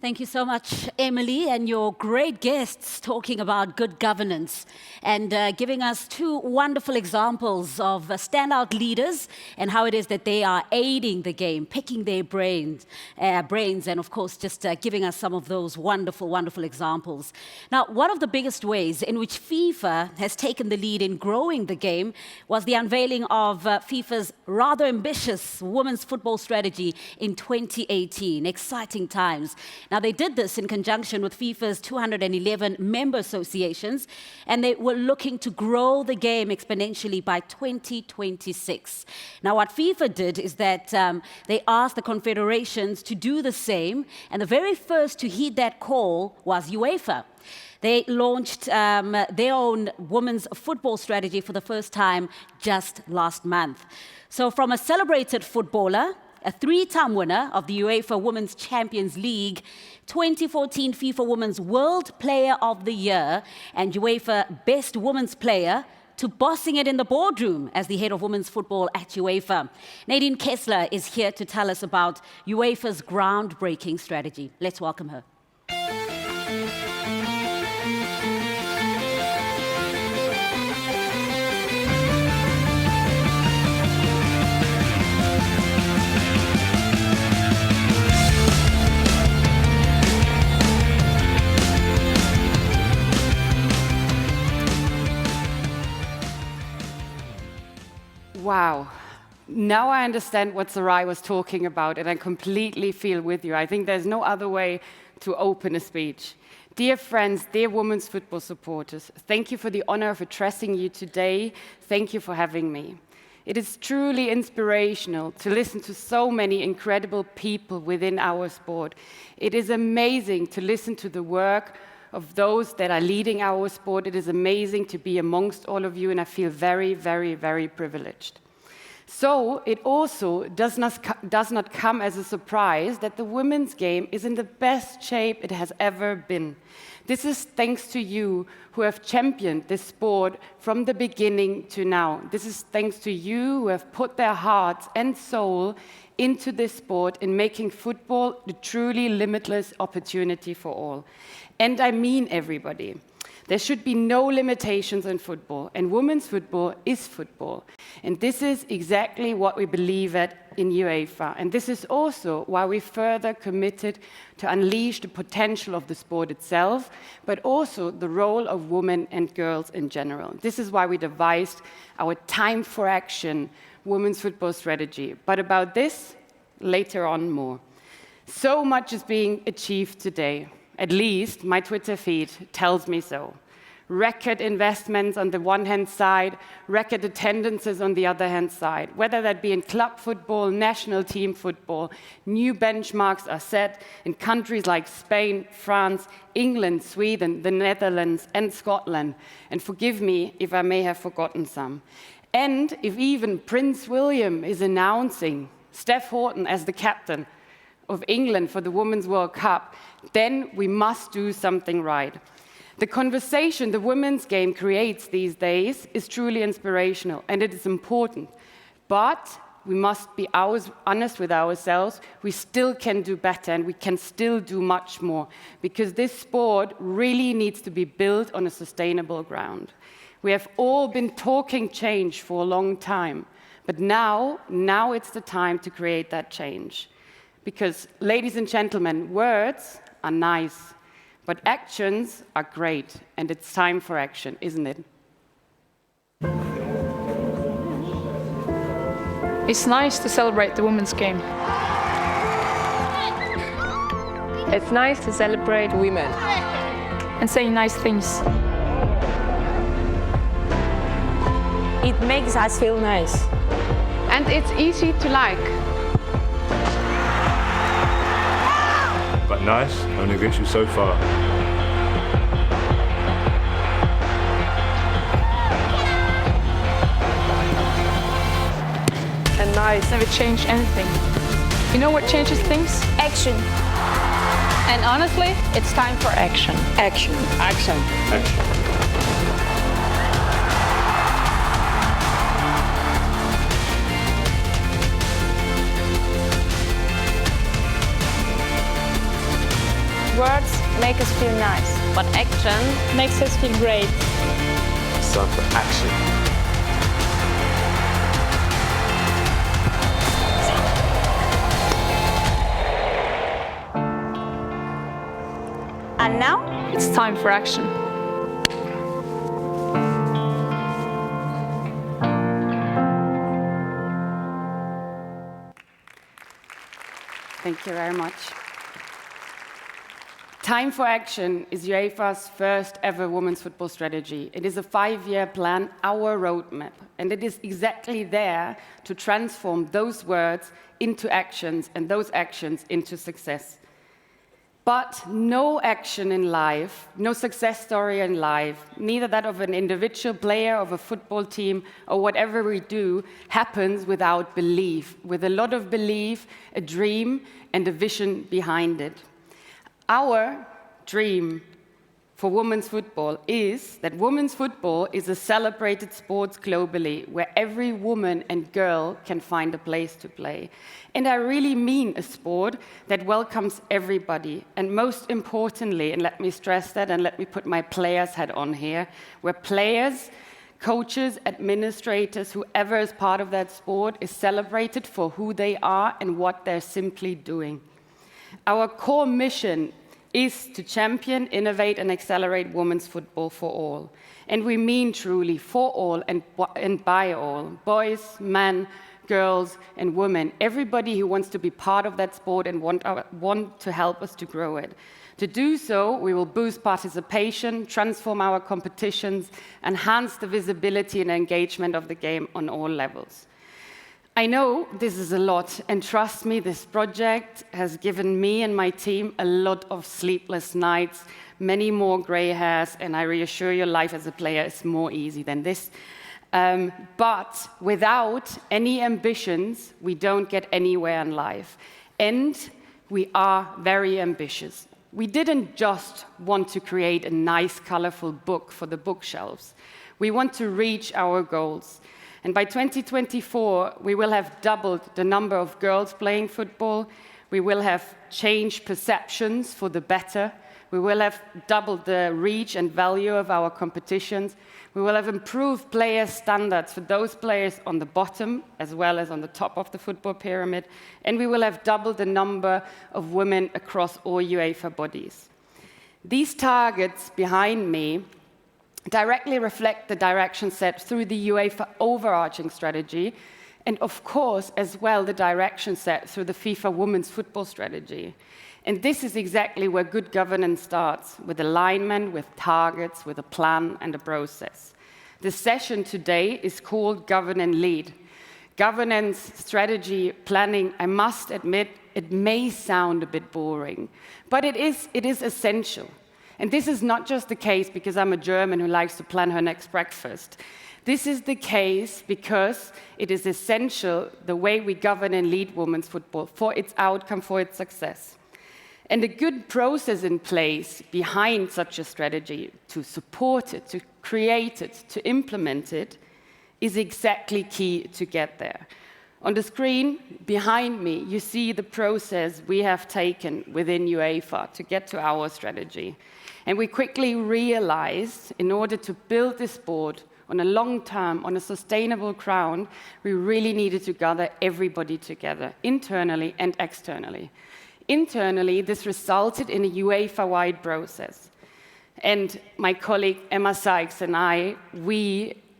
Thank you so much, Emily, and your great guests talking about good governance and giving us 2 wonderful examples of standout leaders and how it is that they are aiding the game, picking their brains, and of course just giving us some of those wonderful, wonderful examples. Now, one of the biggest ways in which FIFA has taken the lead in growing the game was the unveiling of FIFA's rather ambitious women's football strategy in 2018. Exciting times. Now, they did this in conjunction with FIFA's 211 member associations, and they were looking to grow the game exponentially by 2026. Now, what FIFA did is that they asked the confederations to do the same, and the very first to heed that call was UEFA. They launched their own women's football strategy for the first time just last month. So from a celebrated footballer, a 3-time winner of the UEFA Women's Champions League, 2014 FIFA Women's World Player of the Year, and UEFA Best Women's Player, to bossing it in the boardroom as the head of women's football at UEFA. Nadine Kessler is here to tell us about UEFA's groundbreaking strategy. Let's welcome her. now I understand what Sarai was talking about, and I completely feel with you. I think there's no other way to open a speech. Dear friends, dear women's football supporters, thank you for the honor of addressing you today. Thank you for having me. It is truly inspirational to listen to so many incredible people within our sport. It is amazing to listen to the work of those that are leading our sport. It is amazing to be amongst all of you, and I feel very, very, very privileged. So it also does not come as a surprise that the women's game is in the best shape it has ever been. This is thanks to you who have championed this sport from the beginning to now. This is thanks to you who have put their hearts and soul into this sport in making football the truly limitless opportunity for all. And I mean everybody. There should be no limitations in football, and women's football is football. And this is exactly what we believe in UEFA. And this is also why we further committed to unleash the potential of the sport itself, but also the role of women and girls in general. This is why we devised our Time for Action women's football strategy. But about this, later on more. So much is being achieved today. At least my Twitter feed tells me so. Record investments on the one hand side, record attendances on the other hand side. Whether that be in club football, national team football, new benchmarks are set in countries like Spain, France, England, Sweden, the Netherlands, and Scotland. And forgive me if I may have forgotten some. And if even Prince William is announcing Steph Houghton as the captain of England for the Women's World Cup, then we must do something right. The conversation the women's game creates these days is truly inspirational, and it is important. But we must be honest with ourselves. We still can do better, and we can still do much more, because this sport really needs to be built on a sustainable ground. We have all been talking change for a long time, but now it's the time to create that change. Because, ladies and gentlemen, words are nice, but actions are great, and it's time for action, isn't it? It's nice to celebrate the women's game. It's nice to celebrate women. And say nice things. It makes us feel nice. And it's easy to like. But nice only gets you so far. And nice never change anything. You know what changes things? Action. And honestly, it's time for action. Action. Action. Action. Words make us feel nice, but action makes us feel great. It's time for action. And now, it's time for action. Thank you very much. Time for Action is UEFA's first ever women's football strategy. It is a 5-year plan, our roadmap, and it is exactly there to transform those words into actions and those actions into success. But no action in life, no success story in life, neither that of an individual player, of a football team, or whatever we do, happens without belief, with a lot of belief, a dream, and a vision behind it. Our dream for women's football is that women's football is a celebrated sport globally, where every woman and girl can find a place to play. And I really mean a sport that welcomes everybody. And most importantly, and let me stress that, and let me put my players hat on here, where players, coaches, administrators, whoever is part of that sport is celebrated for who they are and what they're simply doing. Our core mission is to champion, innovate, and accelerate women's football for all. And we mean truly for all and by all, boys, men, girls, and women, everybody who wants to be part of that sport and want to help us to grow it. To do so, we will boost participation, transform our competitions, enhance the visibility and engagement of the game on all levels. I know this is a lot, and trust me, this project has given me and my team a lot of sleepless nights, many more gray hairs, and I reassure you, life as a player is more easy than this. But without any ambitions, we don't get anywhere in life. And we are very ambitious. We didn't just want to create a nice, colorful book for the bookshelves. We want to reach our goals. And by 2024, we will have doubled the number of girls playing football. We will have changed perceptions for the better. We will have doubled the reach and value of our competitions. We will have improved player standards for those players on the bottom as well as on the top of the football pyramid. And we will have doubled the number of women across all UEFA bodies. These targets behind me directly reflect the direction set through the UEFA overarching strategy, and of course, as well, the direction set through the FIFA Women's Football Strategy. And this is exactly where good governance starts, with alignment, with targets, with a plan and a process. The session today is called Govern and Lead. Governance, strategy, planning, I must admit, it may sound a bit boring, but it is essential. And this is not just the case because I'm a German who likes to plan her next breakfast. This is the case because it is essential the way we govern and lead women's football for its outcome, for its success. And a good process in place behind such a strategy to support it, to create it, to implement it, is exactly key to get there. On the screen behind me, you see the process we have taken within UEFA to get to our strategy. And we quickly realized, in order to build this board on a long term, on a sustainable ground, we really needed to gather everybody together, internally and externally. Internally, this resulted in a UEFA-wide process. And my colleague Emma Sykes and I,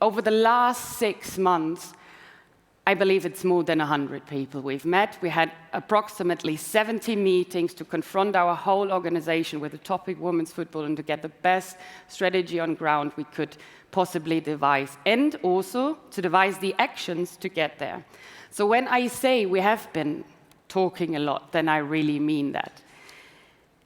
over the last 6 months, I believe it's more than 100 people we've met. We had approximately 70 meetings to confront our whole organization with the topic women's football and to get the best strategy on ground we could possibly devise, and also to devise the actions to get there. So when I say we have been talking a lot, then I really mean that.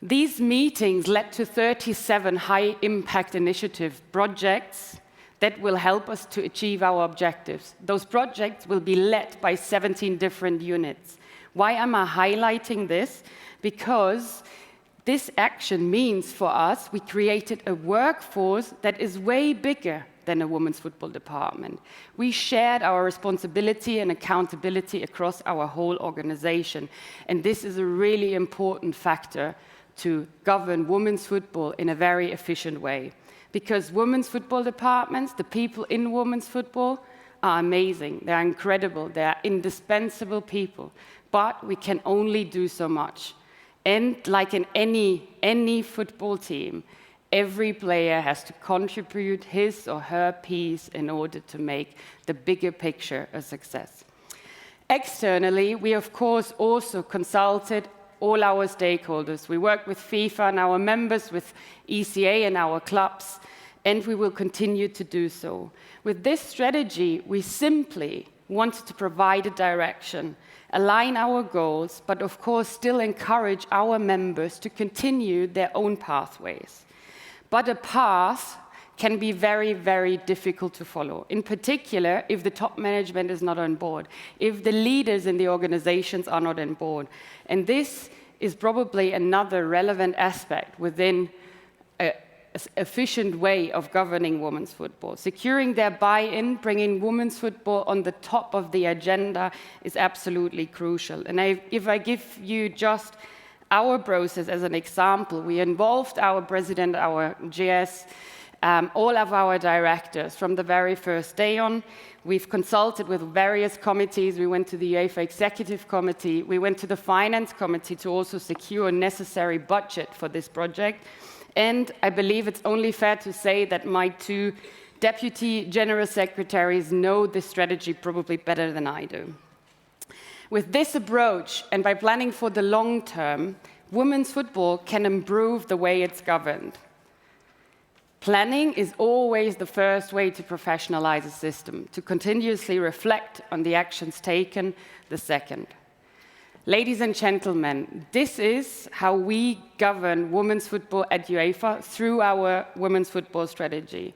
These meetings led to 37 high-impact initiative projects that will help us to achieve our objectives. Those projects will be led by 17 different units. Why am I highlighting this? Because this action means for us, we created a workforce that is way bigger than a women's football department. We shared our responsibility and accountability across our whole organization. And this is a really important factor to govern women's football in a very efficient way. Because women's football departments, the people in women's football, are amazing. They're incredible. They're indispensable people. But we can only do so much. And like in any football team, every player has to contribute his or her piece in order to make the bigger picture a success. Externally, we of course also consulted all our stakeholders. We work with FIFA and our members, with ECA and our clubs, and we will continue to do so. With this strategy, we simply wanted to provide a direction, align our goals, but of course still encourage our members to continue their own pathways. But a path can be very, very difficult to follow, in particular if the top management is not on board, if the leaders in the organizations are not on board. And this is probably another relevant aspect within an efficient way of governing women's football. Securing their buy-in, bringing women's football on the top of the agenda is absolutely crucial. And if I give you just our process as an example, we involved our president, our GS, all of our directors from the very first day on. We've consulted with various committees. We went to the UEFA Executive Committee. We went to the Finance Committee to also secure a necessary budget for this project. And I believe it's only fair to say that my 2 deputy general secretaries know this strategy probably better than I do. With this approach, and by planning for the long term, women's football can improve the way it's governed. Planning is always the first way to professionalize a system, to continuously reflect on the actions taken the second. Ladies and gentlemen, this is how we govern women's football at UEFA through our women's football strategy.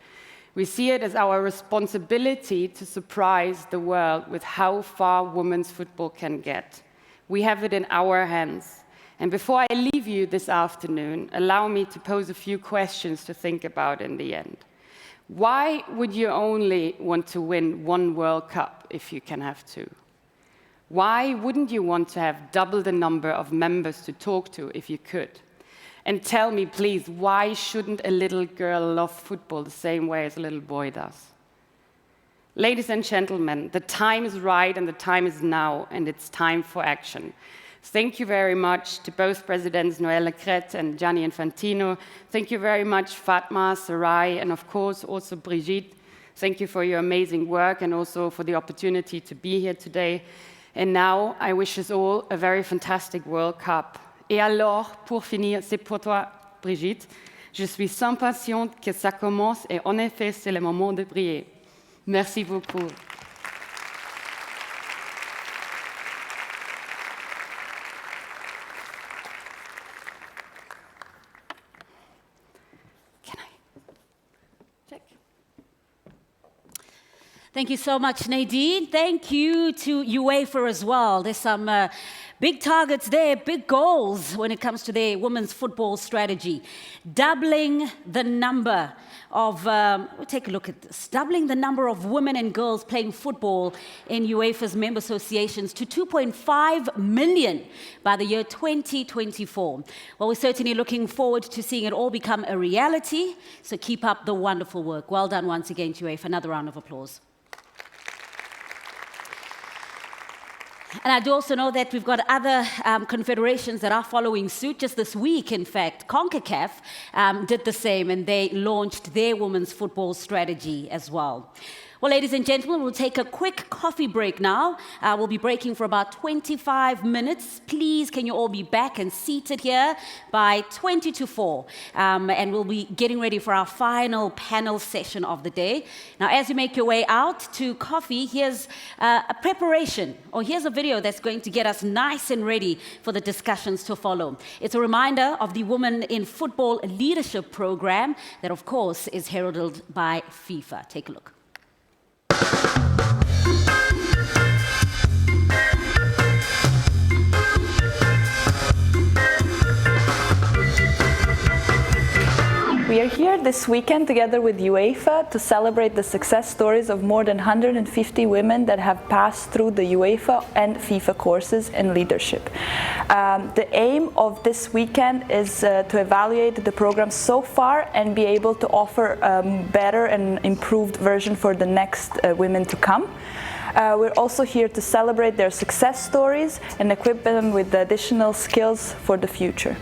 We see it as our responsibility to surprise the world with how far women's football can get. We have it in our hands. And before I leave you this afternoon, allow me to pose a few questions to think about in the end. Why would you only want to win one World Cup if you can have two? Why wouldn't you want to have double the number of members to talk to if you could? And tell me, please, why shouldn't a little girl love football the same way as a little boy does? Ladies and gentlemen, the time is right and the time is now, and it's time for action. Thank you very much to both Presidents Noël Le Crête and Gianni Infantino. Thank you very much, Fatma, Sarai, and of course also Brigitte. Thank you for your amazing work and also for the opportunity to be here today. And now I wish us all a very fantastic World Cup. Et alors, pour finir, c'est pour toi, Brigitte. Je suis impatiente que ça commence et en effet, c'est le moment de briller. Merci beaucoup. Thank you so much, Nadine. Thank you to UEFA as well. There's some big targets there, big goals when it comes to their women's football strategy. Doubling the number of, we'll take a look at this, doubling the number of women and girls playing football in UEFA's member associations to 2.5 million by the year 2024. Well, we're certainly looking forward to seeing it all become a reality, so keep up the wonderful work. Well done once again to UEFA. Another round of applause. And I do also know that we've got other confederations that are following suit. Just this week, in fact, Concacaf did the same, and they launched their women's football strategy as well. Well, ladies and gentlemen, we'll take a quick coffee break now. We'll be breaking for about 25 minutes. Please, can you all be back and seated here by 20 to 4? And we'll be getting ready for our final panel session of the day. Now, as you make your way out to coffee, here's a preparation, or here's a video that's going to get us nice and ready for the discussions to follow. It's a reminder of the Women in Football Leadership Program that, of course, is heralded by FIFA. Take a look. We are here this weekend together with UEFA to celebrate the success stories of more than 150 women that have passed through the UEFA and FIFA courses in leadership. The aim of this weekend is to evaluate the program so far and be able to offer a better and improved version for the next women to come. We're also here to celebrate their success stories and equip them with the additional skills for the future.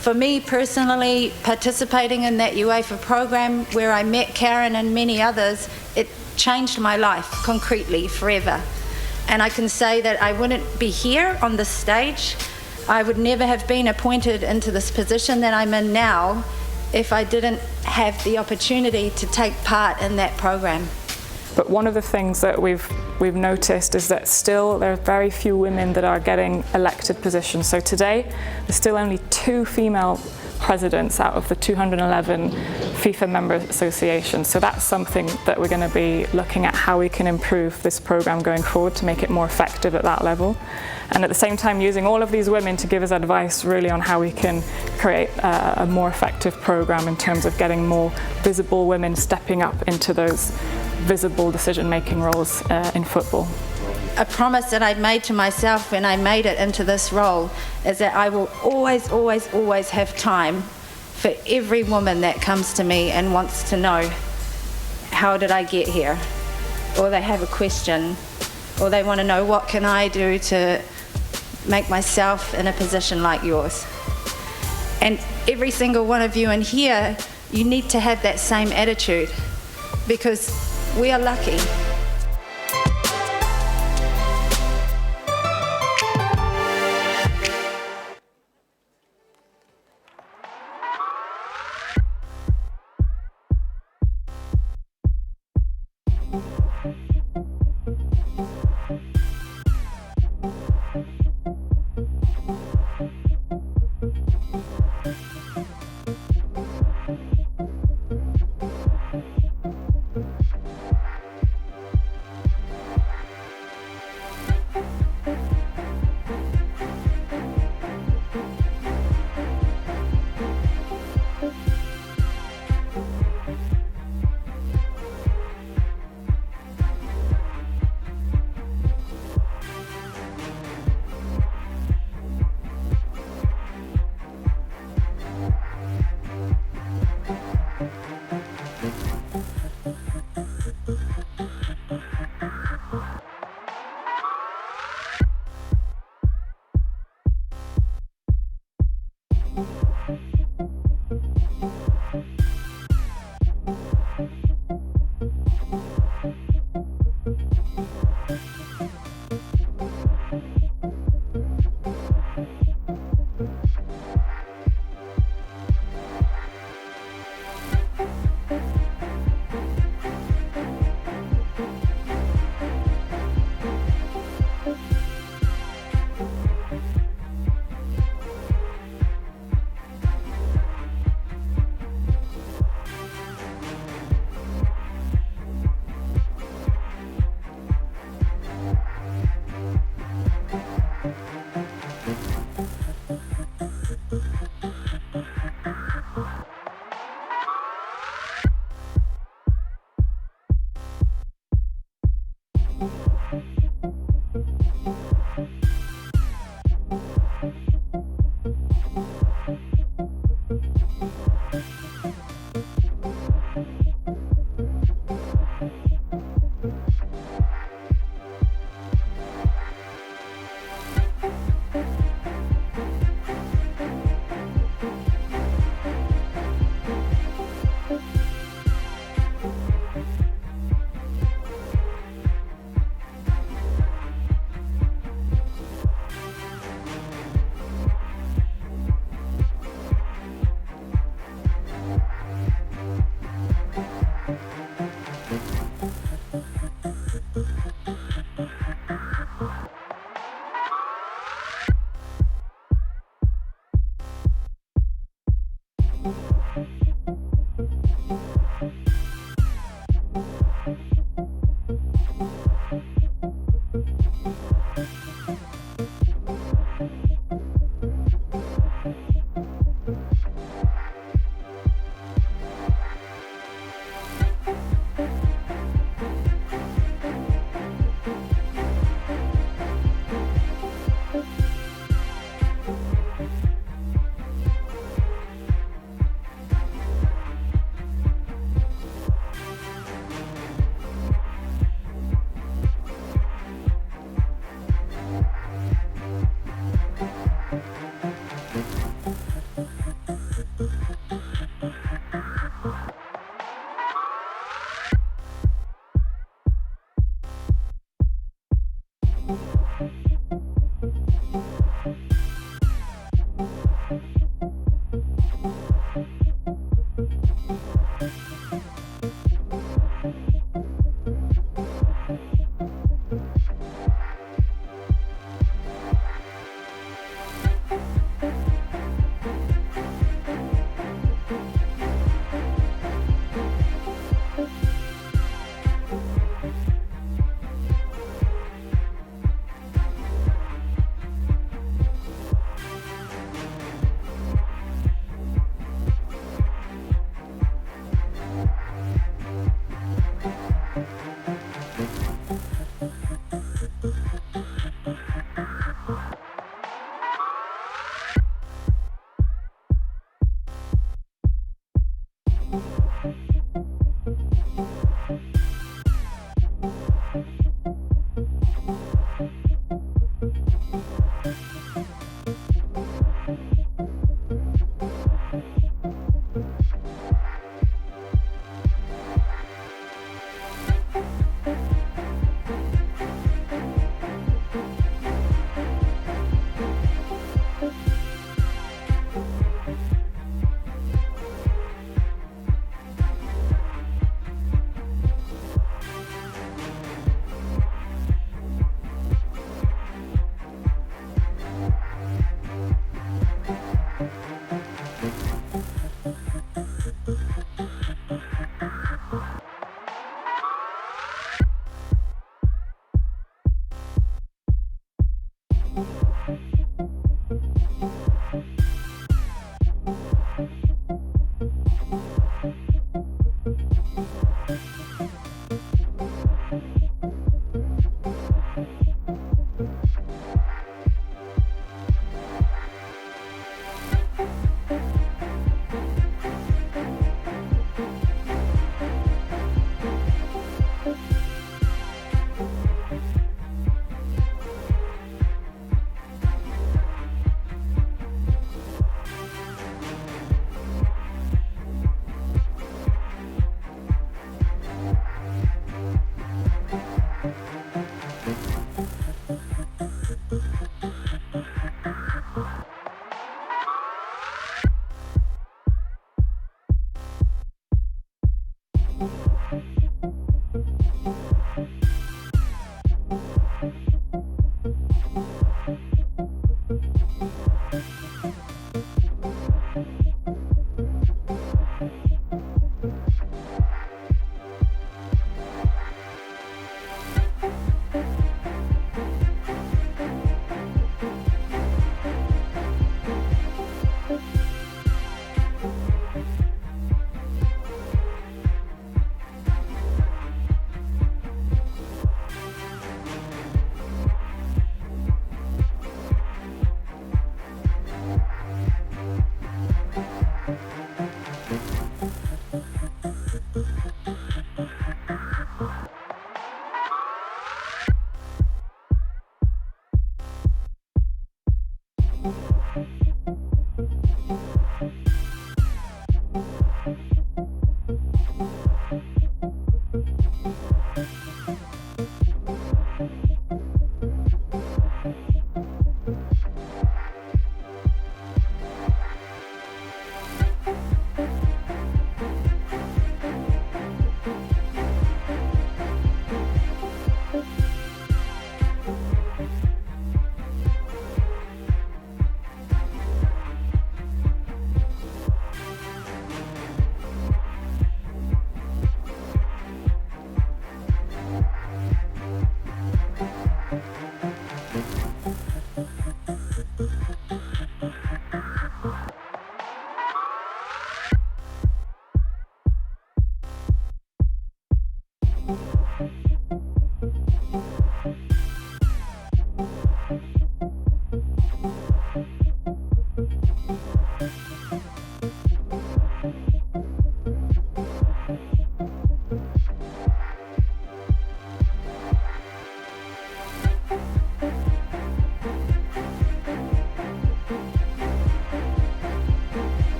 For me personally, participating in that UEFA program where I met Karen and many others, it changed my life concretely forever. And I can say that I wouldn't be here on this stage. I would never have been appointed into this position that I'm in now if I didn't have the opportunity to take part in that program. But one of the things that we've noticed is that still there are very few women that are getting elected positions. So today, there's still only 2 female presidents out of the 211 FIFA member associations. So that's something that we're going to be looking at, how we can improve this program going forward to make it more effective at that level. And at the same time, using all of these women to give us advice really on how we can create a more effective program in terms of getting more visible women stepping up into those visible decision-making roles in football. A promise that I made to myself when I made it into this role is that I will always, always, always have time for every woman that comes to me and wants to know, how did I get here? Or they have a question, or they want to know, what can I do to make myself in a position like yours? And every single one of you in here, you need to have that same attitude, because we are lucky.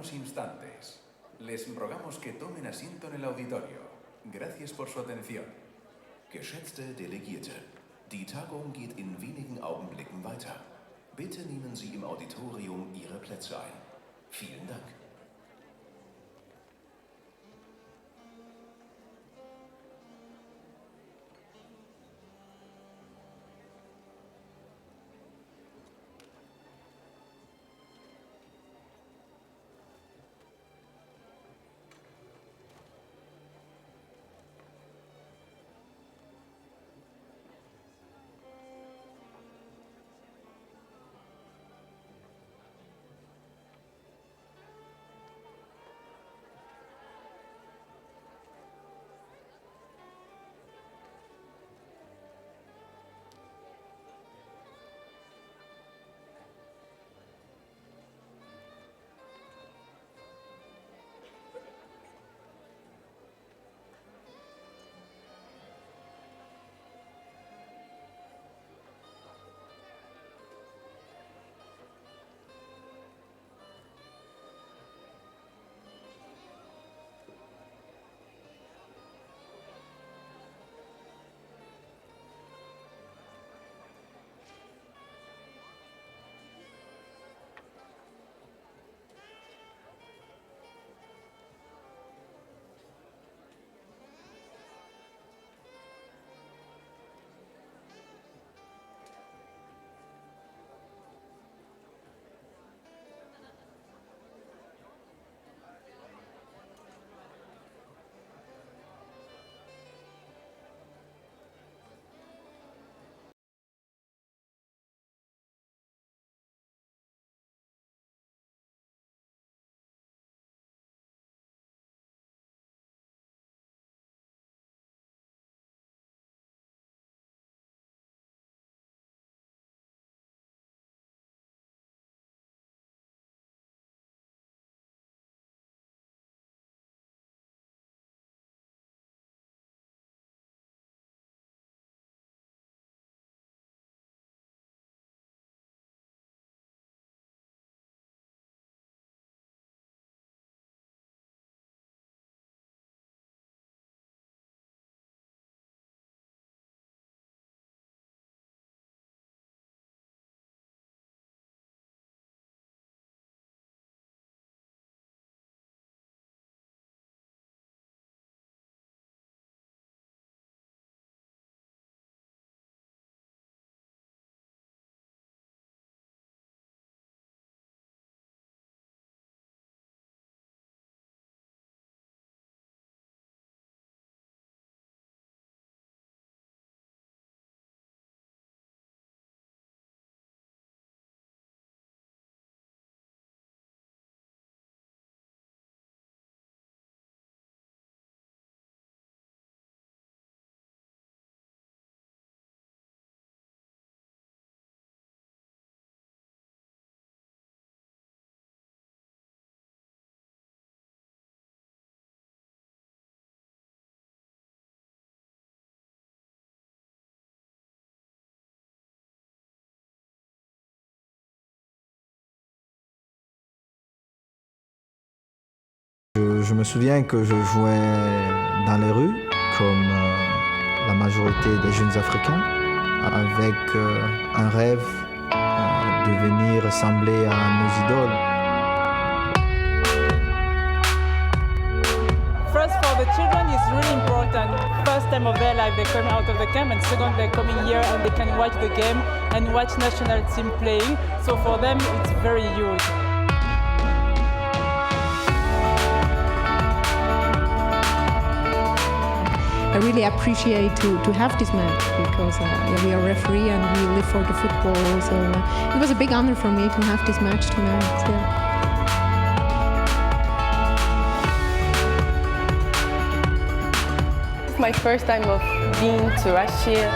unos instantes. Les rogamos que tomen asiento en el auditorio. Gracias por su atención. Geschätzte Delegierte, die Tagung geht in wenigen Augenblicken weiter. Bitte nehmen Sie im Auditorium Ihre Plätze ein. Vielen Dank. Je me souviens que je jouais dans les rues, comme la majorité des jeunes Africains, avec un rêve de venir ressembler à nos idoles. First, for the children, it's really important. First time of their life, they come out of the camp, and second, they're coming here and they can watch the game and watch national team playing. So for them, it's very huge. I really appreciate to have this match because we are referee and we live for the football. So it was a big honor for me to have this match tonight. Yeah. It's my first time of being to Russia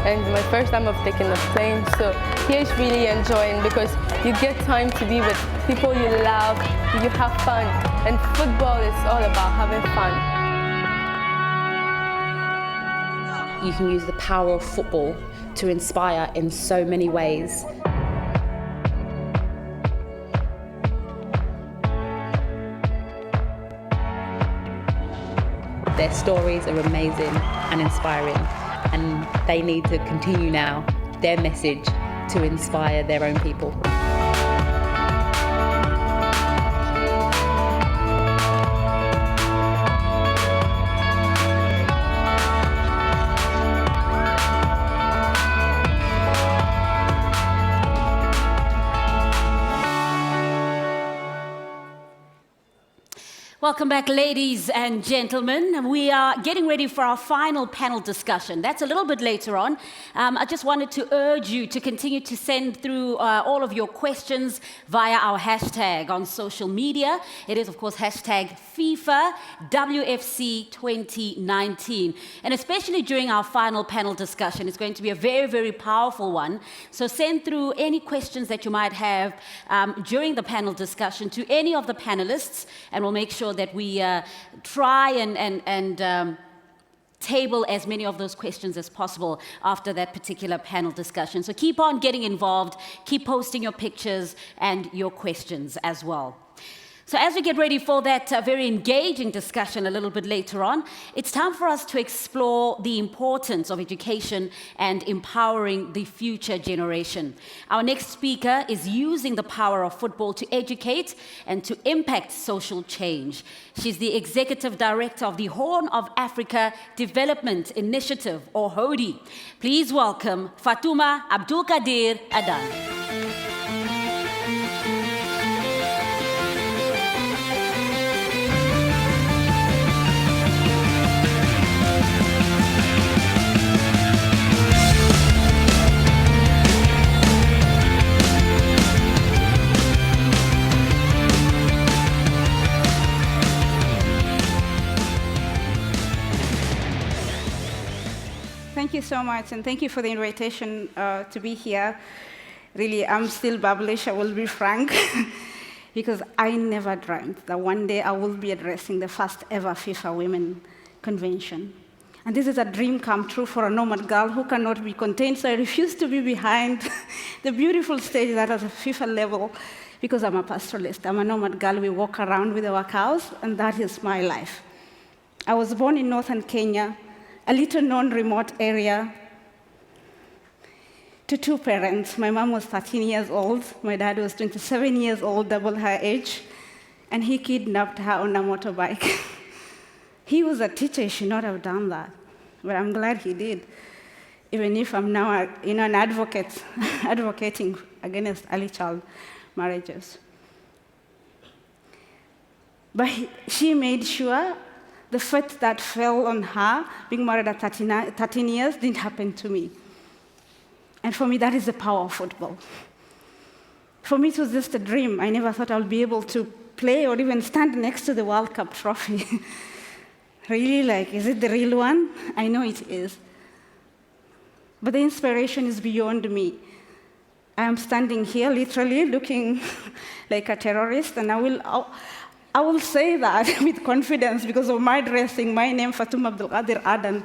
and my first time of taking a plane. So here is really enjoying because you get time to be with people you love, you have fun, and football is all about having fun. You can use the power of football to inspire in so many ways. Their stories are amazing and inspiring, and they need to continue now their message to inspire their own people. Welcome back, ladies and gentlemen. We are getting ready for our final panel discussion. That's a little bit later on. I just wanted to urge you to continue to send through all of your questions via our hashtag on social media. It is, of course, hashtag FIFA WFC 2019. And especially during our final panel discussion, it's going to be a very, very powerful one. So send through any questions that you might have during the panel discussion to any of the panelists, and we'll make sure that we try and table as many of those questions as possible after that particular panel discussion. So keep on getting involved, keep posting your pictures and your questions as well. So as we get ready for that very engaging discussion a little bit later on, it's time for us to explore the importance of education and empowering the future generation. Our next speaker is using the power of football to educate and to impact social change. She's the Executive Director of the Horn of Africa Development Initiative, or HODI. Please welcome Fatuma Abdulkadir Adan. Thank you so much, and thank you for the invitation to be here. Really, I'm still babblish, I will be frank, because I never dreamt that one day I will be addressing the first ever FIFA Women Convention. And this is a dream come true for a nomad girl who cannot be contained, so I refuse to be behind the beautiful stage that is a FIFA level, because I'm a pastoralist. I'm a nomad girl. We walk around with our cows, and that is my life. I was born in northern Kenya, a little known remote area, to two parents. My mom was 13 years old, my dad was 27 years old, double her age, and he kidnapped her on a motorbike. He was a teacher, he should not have done that, but I'm glad he did, even if I'm now an advocate, advocating against early child marriages. But she made sure the fate that fell on her, being married at 13 years, didn't happen to me. And for me, that is the power of football. For me, it was just a dream. I never thought I would be able to play or even stand next to the World Cup trophy. Really, is it the real one? I know it is. But the inspiration is beyond me. I am standing here, literally, looking like a terrorist, and I will say that with confidence because of my dressing. My name, Fatuma Abdulkadir Adan,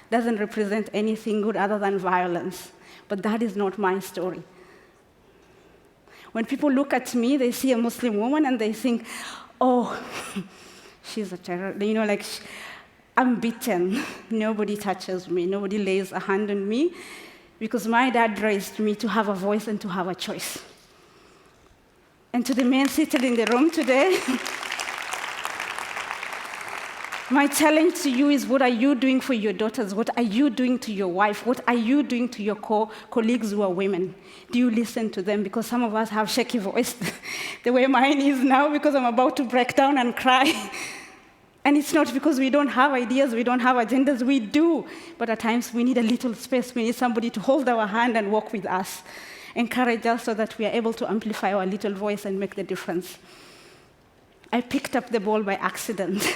doesn't represent anything good other than violence. But that is not my story. When people look at me, they see a Muslim woman and they think, oh, she's a terrorist. I'm beaten. Nobody touches me. Nobody lays a hand on me because my dad raised me to have a voice and to have a choice. And to the men seated in the room today, my challenge to you is, what are you doing for your daughters? What are you doing to your wife? What are you doing to your colleagues who are women? Do you listen to them? Because some of us have shaky voice, the way mine is now, because I'm about to break down and cry. And it's not because we don't have ideas, we don't have agendas, we do. But at times we need a little space, we need somebody to hold our hand and walk with us, encourage us so that we are able to amplify our little voice and make the difference. I picked up the ball by accident.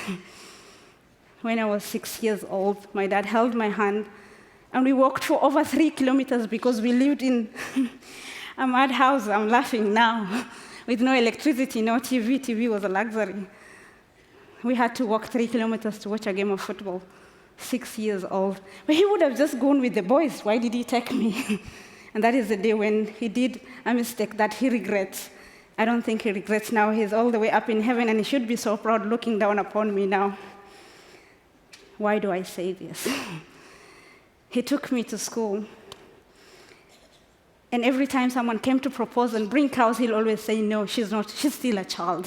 When I was 6 years old, my dad held my hand, and we walked for over 3 kilometers because we lived in a mad house. I'm laughing now, with no electricity, no TV. TV was a luxury. We had to walk 3 kilometers to watch a game of football, 6 years old. But he would have just gone with the boys. Why did he take me? And that is the day when he did a mistake that he regrets. I don't think he regrets now. He's all the way up in heaven, and he should be so proud looking down upon me now. Why do I say this? He took me to school. And every time someone came to propose and bring cows, he'll always say, no, she's not, she's still a child.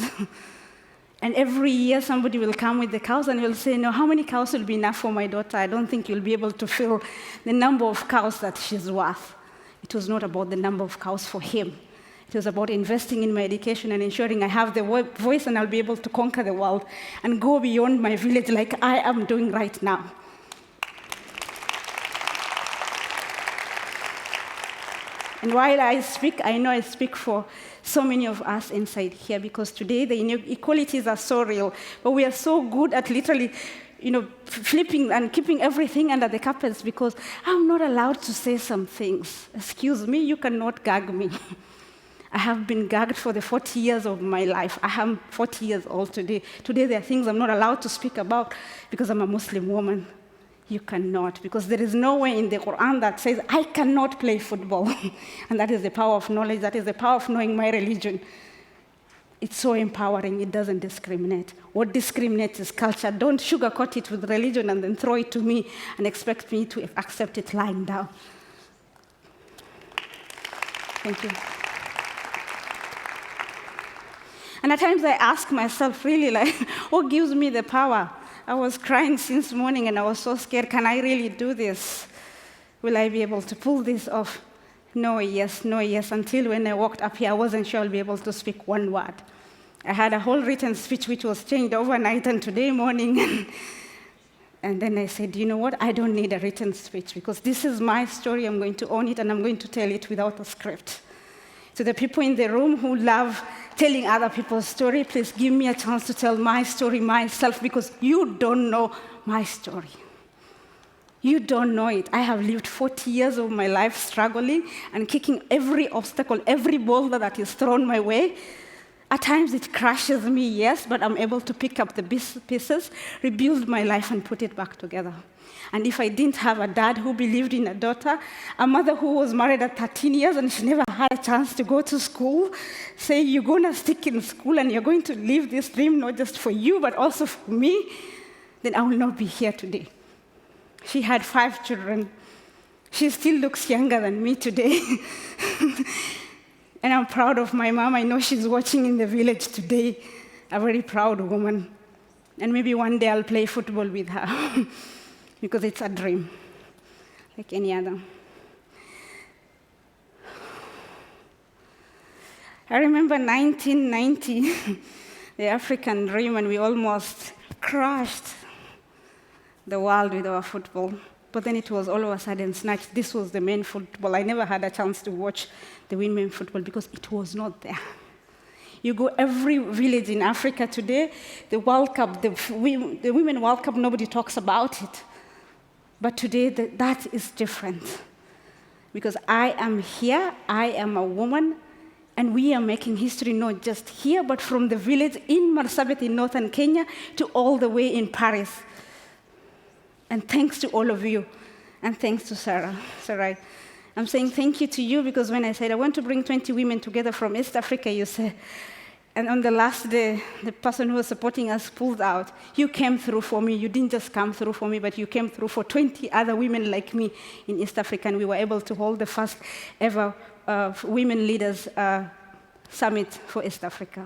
And every year somebody will come with the cows and will say, no, how many cows will be enough for my daughter? I don't think you'll be able to fill the number of cows that she's worth. It was not about the number of cows for him. It was about investing in my education and ensuring I have the voice and I'll be able to conquer the world and go beyond my village like I am doing right now. And while I speak, I know I speak for so many of us inside here, because today the inequalities are so real, but we are so good at literally, flipping and keeping everything under the carpets because I'm not allowed to say some things. Excuse me, you cannot gag me. I have been gagged for the 40 years of my life. I am 40 years old today. Today there are things I'm not allowed to speak about because I'm a Muslim woman. You cannot, because there is nowhere in the Quran that says, I cannot play football. And that is the power of knowledge. That is the power of knowing my religion. It's so empowering. It doesn't discriminate. What discriminates is culture. Don't sugarcoat it with religion and then throw it to me and expect me to accept it lying down. Thank you. And at times I ask myself, really, what gives me the power? I was crying since morning and I was so scared. Can I really do this? Will I be able to pull this off? No, yes, until when I walked up here, I wasn't sure I'll be able to speak one word. I had a whole written speech which was changed overnight and today morning. And then I said, you know what? I don't need a written speech because this is my story. I'm going to own it and I'm going to tell it without a script. To the people in the room who love telling other people's story, please give me a chance to tell my story myself because you don't know my story. You don't know it. I have lived 40 years of my life struggling and kicking every obstacle, every boulder that is thrown my way. At times it crushes me, yes, but I'm able to pick up the pieces, rebuild my life, and put it back together. And if I didn't have a dad who believed in a daughter, a mother who was married at 13 years and she never had a chance to go to school, say you're going to stick in school and you're going to live this dream not just for you, but also for me, then I will not be here today. She had 5 children. She still looks younger than me today. And I'm proud of my mom. I know she's watching in the village today, a very proud woman. And maybe one day I'll play football with her. Because it's a dream, like any other. I remember 1990, the African dream, and we almost crushed the world with our football. But then it was all of a sudden snatched. This was the main football. I never had a chance to watch the women football because it was not there. You go every village in Africa today, the World Cup, the Women World Cup, nobody talks about it. But today, that is different. Because I am here, I am a woman, and we are making history not just here, but from the village in Marsabit in northern Kenya to all the way in Paris. And thanks to all of you, and thanks to Sarah. Sarai. I'm saying thank you to you because when I said I want to bring 20 women together from East Africa, you said, and on the last day, the person who was supporting us pulled out. You came through for me. You didn't just come through for me, but you came through for 20 other women like me in East Africa, and we were able to hold the first ever Women Leaders Summit for East Africa.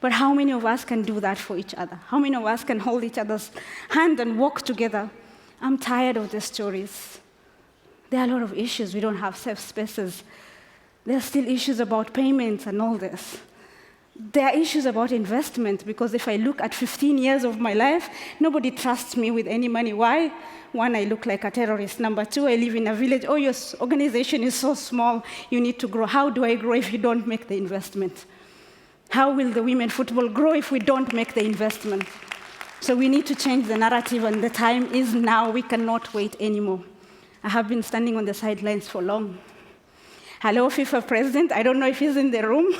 But how many of us can do that for each other? How many of us can hold each other's hand and walk together? I'm tired of the stories. There are a lot of issues. We don't have safe spaces. There are still issues about payments and all this. There are issues about investment, because if I look at 15 years of my life, nobody trusts me with any money. Why? 1, I look like a terrorist. Number 2, I live in a village. Oh, your organization is so small, you need to grow. How do I grow if you don't make the investment? How will the women football grow if we don't make the investment? So we need to change the narrative, and the time is now. We cannot wait anymore. I have been standing on the sidelines for long. Hello, FIFA president. I don't know if he's in the room,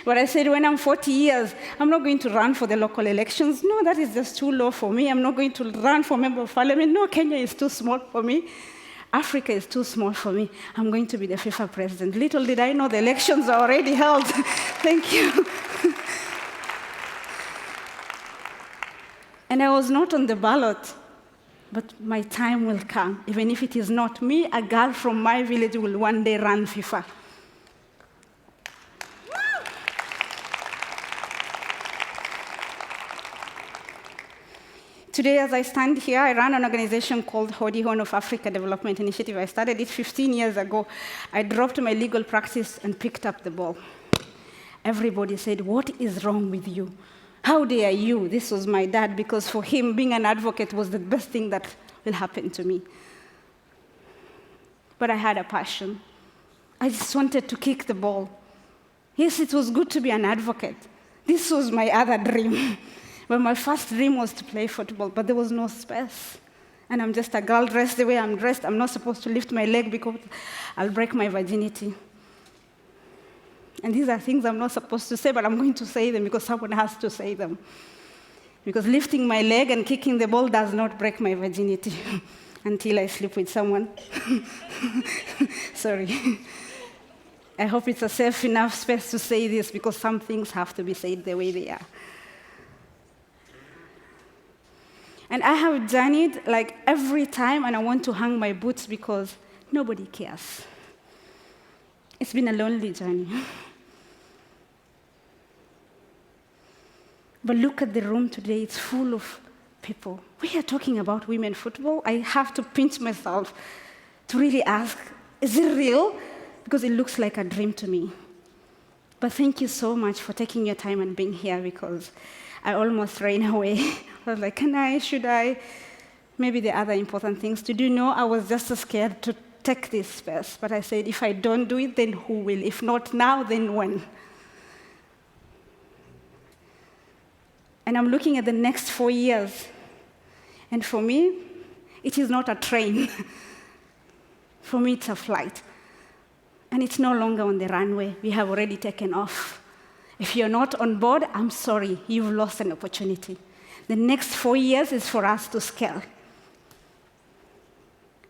but I said when I'm 40 years, I'm not going to run for the local elections. No, that is just too low for me. I'm not going to run for member of parliament. No, Kenya is too small for me. Africa is too small for me. I'm going to be the FIFA president. Little did I know the elections are already held. Thank you. And I was not on the ballot but my time will come. Even if it is not me, a girl from my village will one day run FIFA. Today, as I stand here, I run an organization called Hodi Horn of Africa Development Initiative. I started it 15 years ago. I dropped my legal practice and picked up the ball. Everybody said, "What is wrong with you? How dare you?" This was my dad, because for him, being an advocate was the best thing that will happen to me. But I had a passion. I just wanted to kick the ball. Yes, it was good to be an advocate. This was my other dream. But my first dream was to play football, but there was no space. And I'm just a girl dressed the way I'm dressed. I'm not supposed to lift my leg because I'll break my virginity. And these are things I'm not supposed to say, but I'm going to say them because someone has to say them. Because lifting my leg and kicking the ball does not break my virginity until I sleep with someone. Sorry. I hope it's a safe enough space to say this, because some things have to be said the way they are. And I have journeyed like every time, and I want to hang my boots because nobody cares. It's been a lonely journey. But look at the room today, it's full of people. We are talking about women football. I have to pinch myself to really ask, is it real? Because it looks like a dream to me. But thank you so much for taking your time and being here, because I almost ran away. I was like, should I? Maybe the other important things to do. No, I was just scared to take this space. But I said, if I don't do it, then who will? If not now, then when? And I'm looking at the next 4 years. And for me, it is not a train. For me, it's a flight. And it's no longer on the runway. We have already taken off. If you're not on board, I'm sorry, you've lost an opportunity. The next 4 years is for us to scale.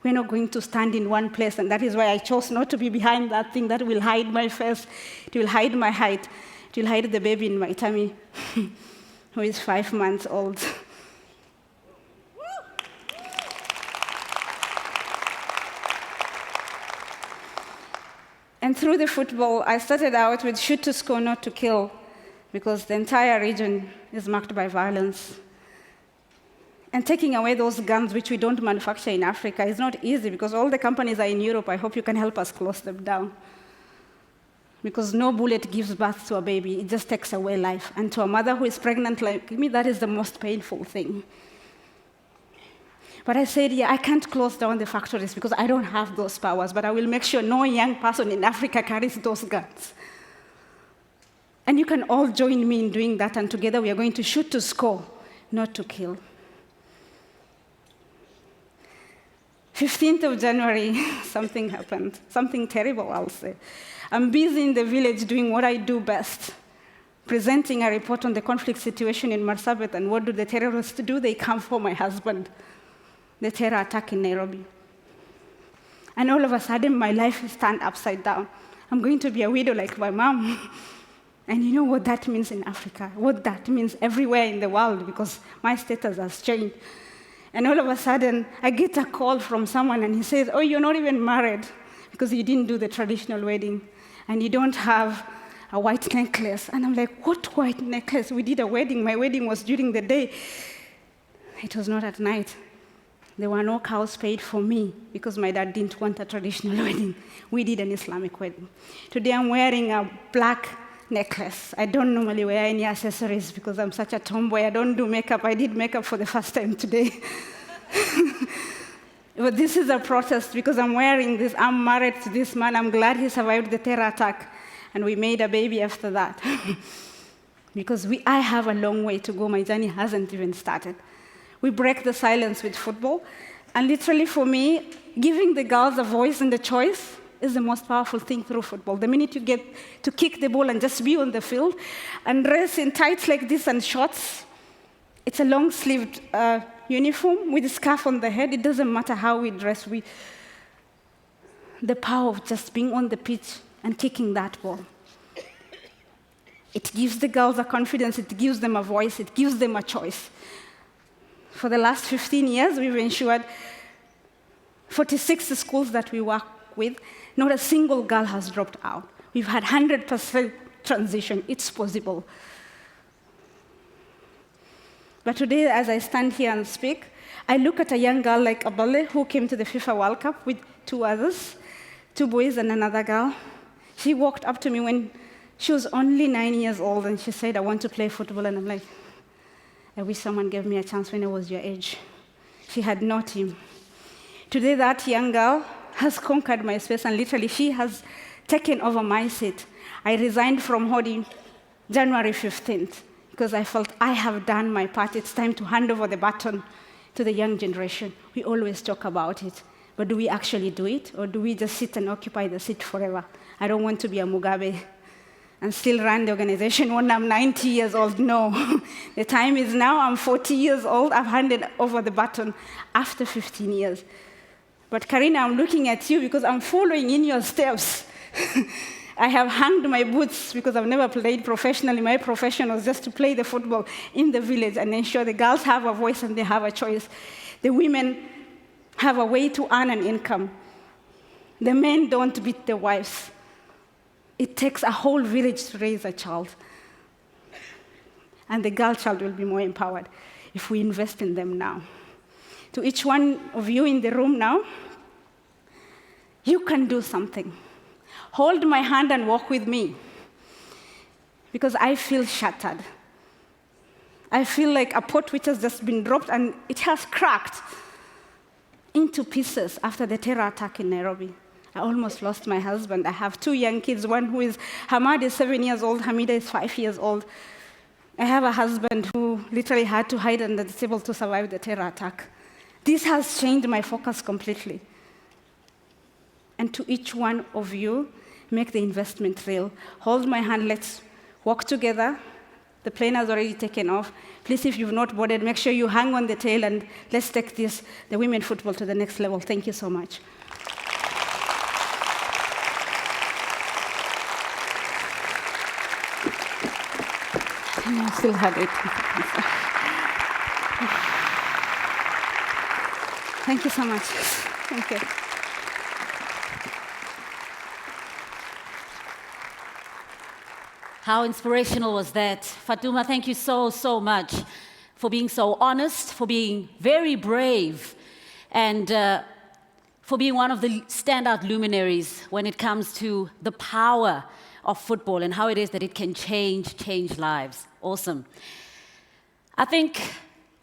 We're not going to stand in one place, and that is why I chose not to be behind that thing that will hide my face. It will hide my height. It will hide the baby in my tummy, who is 5 months old. And through the football, I started out with shoot to score, not to kill, because the entire region is marked by violence. And taking away those guns which we don't manufacture in Africa is not easy, because all the companies are in Europe. I hope you can help us close them down. Because no bullet gives birth to a baby. It just takes away life. And to a mother who is pregnant like me, that is the most painful thing. But I said, yeah, I can't close down the factories because I don't have those powers, but I will make sure no young person in Africa carries those guns. And you can all join me in doing that, and together we are going to shoot to score, not to kill. 15th of January, something happened, something terrible, I'll say. I'm busy in the village doing what I do best, presenting a report on the conflict situation in Marsabit, and what do the terrorists do? They come for my husband, the terror attack in Nairobi. And all of a sudden, my life is turned upside down. I'm going to be a widow like my mom. And you know what that means in Africa, what that means everywhere in the world, because my status has changed. And all of a sudden, I get a call from someone, and he says, oh, you're not even married because you didn't do the traditional wedding, and you don't have a white necklace. And I'm like, what white necklace? We did a wedding. My wedding was during the day. It was not at night. There were no cows paid for me because my dad didn't want a traditional wedding. We did an Islamic wedding. Today, I'm wearing a black necklace. I don't normally wear any accessories because I'm such a tomboy. I don't do makeup. I did makeup for the first time today. But this is a protest because I'm wearing this. I'm married to this man. I'm glad he survived the terror attack. And we made a baby after that. Because I have a long way to go. My journey hasn't even started. We break the silence with football. And literally for me, giving the girls a voice and a choice is the most powerful thing through football. The minute you get to kick the ball and just be on the field and dress in tights like this and shorts, it's a long-sleeved uniform with a scarf on the head. It doesn't matter how we dress. The power of just being on the pitch and kicking that ball. It gives the girls a confidence. It gives them a voice. It gives them a choice. For the last 15 years, we've ensured 46 schools that we work with, not a single girl has dropped out. We've had 100% transition. It's possible. But today, as I stand here and speak, I look at a young girl like Abale, who came to the FIFA World Cup with 2 others, 2 boys and another girl. She walked up to me when she was only 9 years old, and she said, I want to play football. And I'm like, I wish someone gave me a chance when I was your age. She had no team. Today, that young girl has conquered my space, and literally, she has taken over my seat. I resigned from Hodi January 15th because I felt I have done my part. It's time to hand over the baton to the young generation. We always talk about it, but do we actually do it, or do we just sit and occupy the seat forever? I don't want to be a Mugabe and still run the organization when I'm 90 years old. No. The time is now. I'm 40 years old. I've handed over the baton after 15 years. But Karina, I'm looking at you because I'm following in your steps. I have hanged my boots because I've never played professionally. My profession was just to play the football in the village and ensure the girls have a voice and they have a choice. The women have a way to earn an income. The men don't beat their wives. It takes a whole village to raise a child. And the girl child will be more empowered if we invest in them now. To each one of you in the room now, you can do something. Hold my hand and walk with me, because I feel shattered. I feel like a pot which has just been dropped and it has cracked into pieces after the terror attack in Nairobi. I almost lost my husband. I have 2 young kids, one who is, Hamad is 7 years old, Hamida is 5 years old. I have a husband who literally had to hide under the table to survive the terror attack. This has changed my focus completely. And to each one of you, make the investment real. Hold my hand, let's walk together. The plane has already taken off. Please, if you've not boarded, make sure you hang on the tail and let's take the women football to the next level. Thank you so much. I still had it. Thank you so much. Thank you. How inspirational was that? Fatuma, thank you so, so much for being so honest, for being very brave, and for being one of the standout luminaries when it comes to the power of football and how it is that it can change lives. Awesome. I think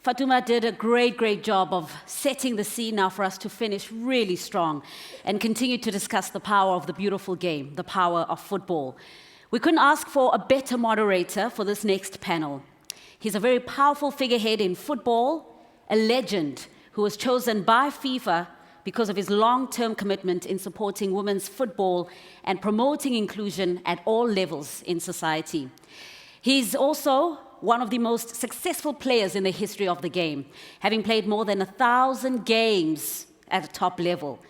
Fatuma did a great, great job of setting the scene now for us to finish really strong and continue to discuss the power of the beautiful game, the power of football. We couldn't ask for a better moderator for this next panel. He's a very powerful figurehead in football, a legend who was chosen by FIFA because of his long-term commitment in supporting women's football and promoting inclusion at all levels in society. He's also one of the most successful players in the history of the game, having played more than 1,000 games at a top level.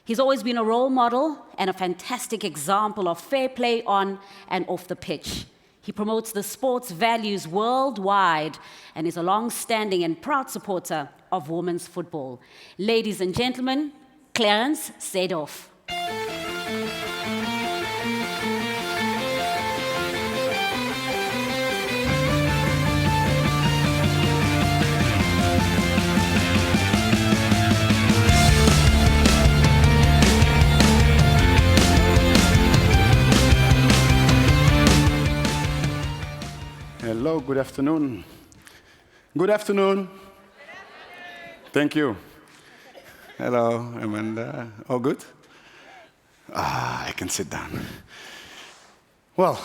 He's always been a role model and a fantastic example of fair play on and off the pitch. He promotes the sport's values worldwide and is a long-standing and proud supporter of women's football. Ladies and gentlemen, Clarence Seedorf. Hello, good afternoon. Good afternoon. Thank you. Hello, Amanda. All good? I can sit down. Well,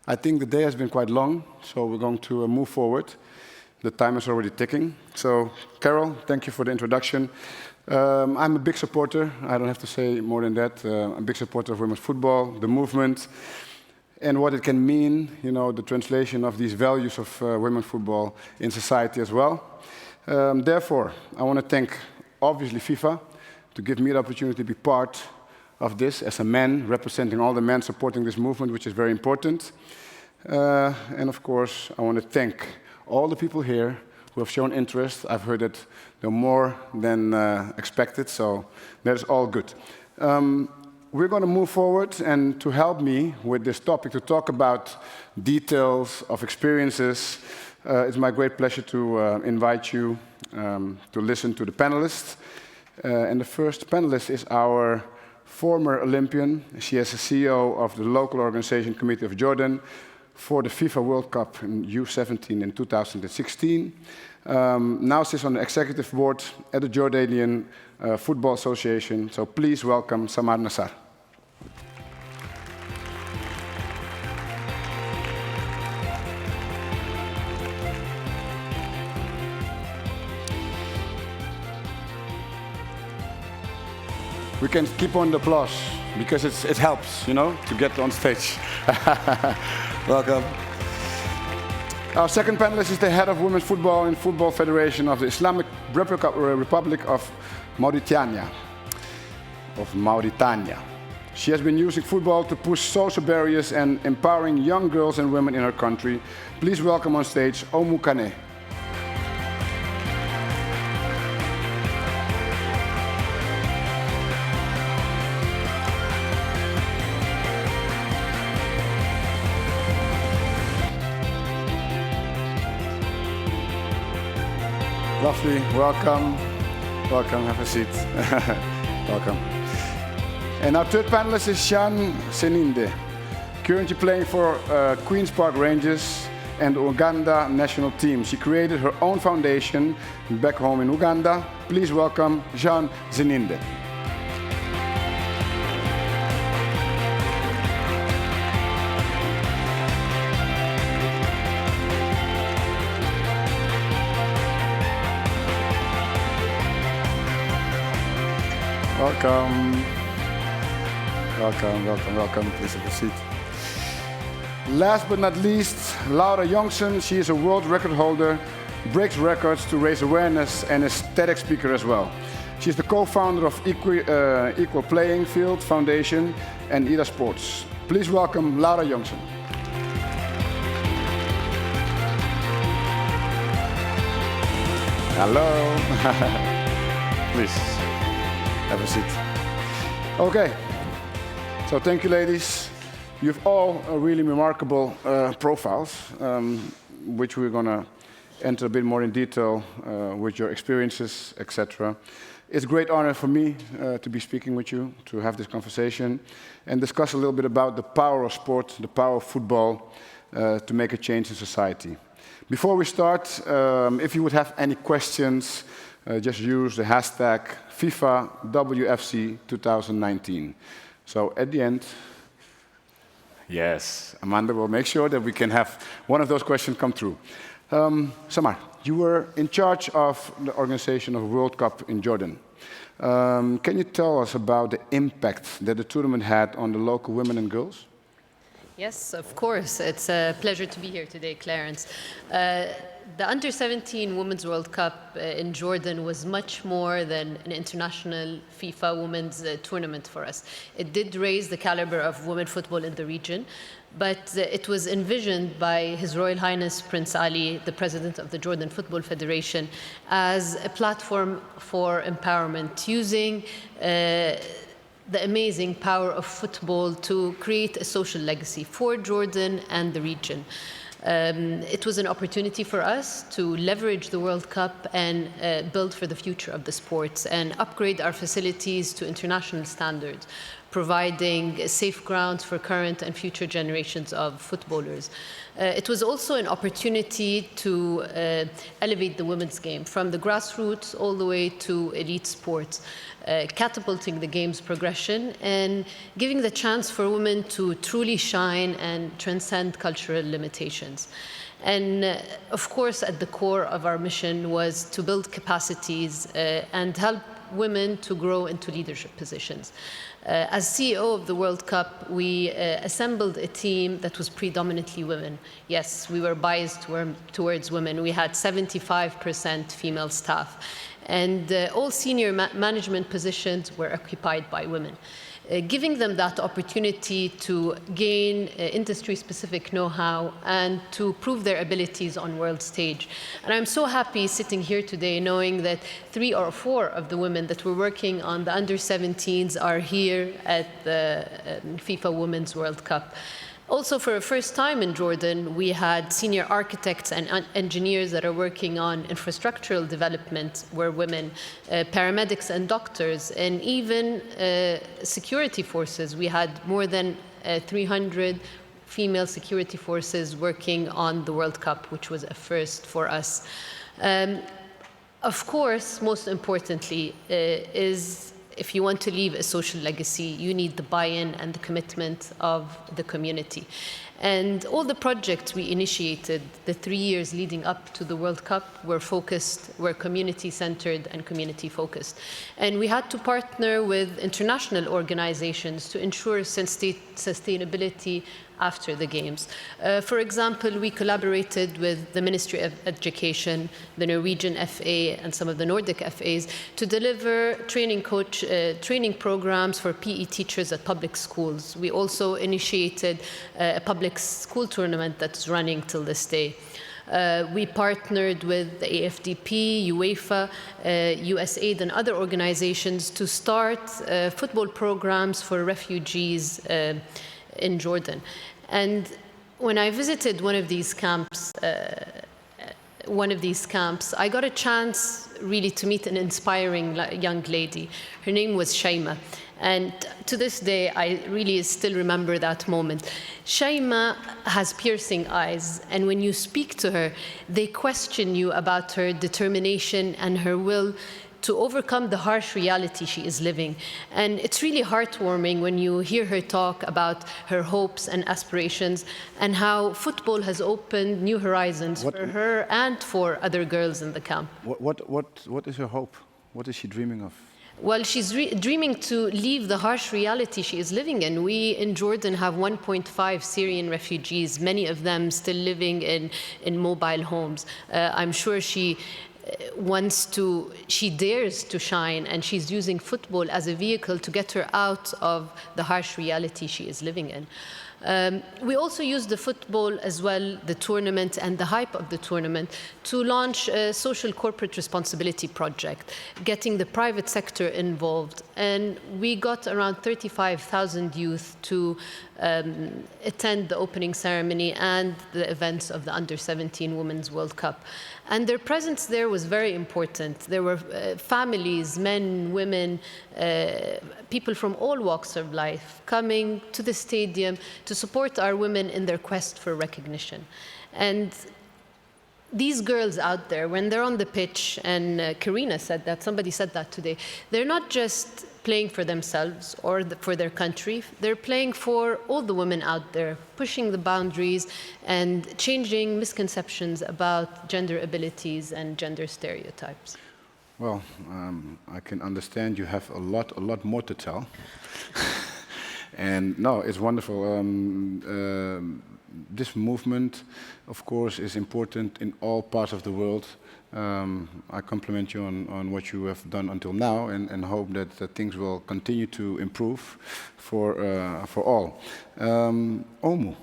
I think the day has been quite long, so we're going to move forward. The time is already ticking. So, Carol, thank you for the introduction. I'm a big supporter. I don't have to say more than that. I'm a big supporter of women's football, the movement, and what it can mean, the translation of these values of women's football in society as well. Therefore, I want to thank, obviously, FIFA to give me the opportunity to be part of this as a man, representing all the men supporting this movement, which is very important. And of course, I want to thank all the people here who have shown interest. I've heard that there are more than expected, so that's all good. We're going to move forward, and to help me with this topic, to talk about details of experiences, it's my great pleasure to invite you to listen to the panelists. And the first panelist is our former Olympian. She is the CEO of the local organization committee of Jordan for the FIFA World Cup in U17 in 2016. Now sits on the executive board at the Jordanian Football Association. So please welcome Samar Nassar. We can keep on the applause because it helps, you know, to get on stage. Welcome. Our second panelist is the head of women's football in Football Federation of the Islamic Republic of Mauritania. She has been using football to push social barriers and empowering young girls and women in her country. Please welcome on stage Oumou Kane. Lovely, welcome. Welcome, have a seat. Welcome. And our third panelist is Jean Zeninde, currently playing for Queen's Park Rangers and the Uganda national team. She created her own foundation back home in Uganda. Please welcome Jean Zeninde. Welcome. Welcome, welcome, welcome. Please have a seat. Last but not least, Laura Jongsen. She is a world record holder, breaks records to raise awareness, and is TEDx speaker as well. She is the co-founder of Equal Playing Field Foundation and IDA Sports. Please welcome Laura Jongsen. Hello. Please. Have a seat. Okay, so thank you, ladies. You've all really remarkable profiles, which we're going to enter a bit more in detail with your experiences, etc. It's a great honor for me to be speaking with you, to have this conversation, and discuss a little bit about the power of sport, the power of football, to make a change in society. Before we start, if you would have any questions, just use the hashtag FIFA WFC 2019. So at the end, yes, Amanda will make sure that we can have one of those questions come through. Samar, you were in charge of the organization of World Cup in Jordan. Can you tell us about the impact that the tournament had on the local women and girls? Yes, of course. It's a pleasure to be here today, Clarence. The Under-17 Women's World Cup in Jordan was much more than an international FIFA women's tournament for us. It did raise the caliber of women football in the region, but it was envisioned by His Royal Highness Prince Ali, the president of the Jordan Football Federation, as a platform for empowerment, using the amazing power of football to create a social legacy for Jordan and the region. It was an opportunity for us to leverage the World Cup and build for the future of the sports and upgrade our facilities to international standards, providing safe grounds for current and future generations of footballers. It was also an opportunity to elevate the women's game from the grassroots all the way to elite sports, catapulting the game's progression and giving the chance for women to truly shine and transcend cultural limitations. And of course, at the core of our mission was to build capacities and help women to grow into leadership positions. As CEO of the World Cup, we assembled a team that was predominantly women. Yes, we were biased towards women. We had 75% female staff. And all senior management positions were occupied by women. giving them that opportunity to gain industry-specific know-how and to prove their abilities on world stage. And I'm so happy sitting here today knowing that 3 or 4 of the women that were working on the under-17s are here at the FIFA Women's World Cup. Also, for the first time in Jordan, we had senior architects and engineers that are working on infrastructural development, were women, paramedics and doctors, and even security forces. We had more than 300 female security forces working on the World Cup, which was a first for us. Of course, most importantly, is if you want to leave a social legacy, you need the buy-in and the commitment of the community. And all the projects we initiated, the 3 years leading up to the World Cup, were community-centered and community-focused. And we had to partner with international organizations to ensure sustainability after the Games. For example, we collaborated with the Ministry of Education, the Norwegian FA, and some of the Nordic FAs to deliver training programs for PE teachers at public schools. We also initiated a public school tournament that's running till this day. We partnered with the AFDP, UEFA, USAID, and other organizations to start football programs for refugees in Jordan. And when I visited one of these camps, I got a chance really to meet an inspiring young lady. Her name was Shaima. And to this day, I really still remember that moment. Shaima has piercing eyes, and when you speak to her, they question you about her determination and her will to overcome the harsh reality she is living. And it's really heartwarming when you hear her talk about her hopes and aspirations and how football has opened new horizons for her and for other girls in the camp. What is her hope? What is she dreaming of? Well, she's dreaming to leave the harsh reality she is living in. We in Jordan have 1.5 Syrian refugees, many of them still living in mobile homes. I'm sure she dares to shine, and she's using football as a vehicle to get her out of the harsh reality she is living in. We also used the football as well, the tournament and the hype of the tournament, to launch a social corporate responsibility project, getting the private sector involved. And we got around 35,000 youth to attend the opening ceremony and the events of the Under-17 Women's World Cup. And their presence there was very important. There were families, men, women, people from all walks of life coming to the stadium to support our women in their quest for recognition. And these girls out there, when they're on the pitch, and Karina said that, somebody said that today, they're not just playing for themselves or for their country, they're playing for all the women out there, pushing the boundaries and changing misconceptions about gender abilities and gender stereotypes. Well, I can understand you have a lot more to tell. And no, it's wonderful. This movement, of course, is important in all parts of the world. I compliment you on what you have done until now, and hope that things will continue to improve for all. Omu,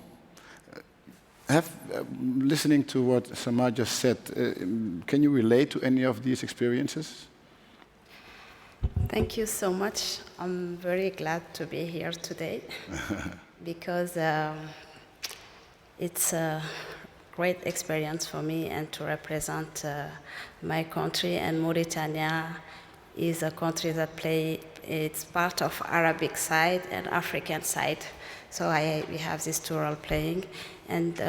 listening to what Samad just said, can you relate to any of these experiences? Thank you so much. I'm very glad to be here today because it's a great experience for me and to represent my country. And Mauritania is a country that it's part of Arabic side and African side. So we have this two role playing. And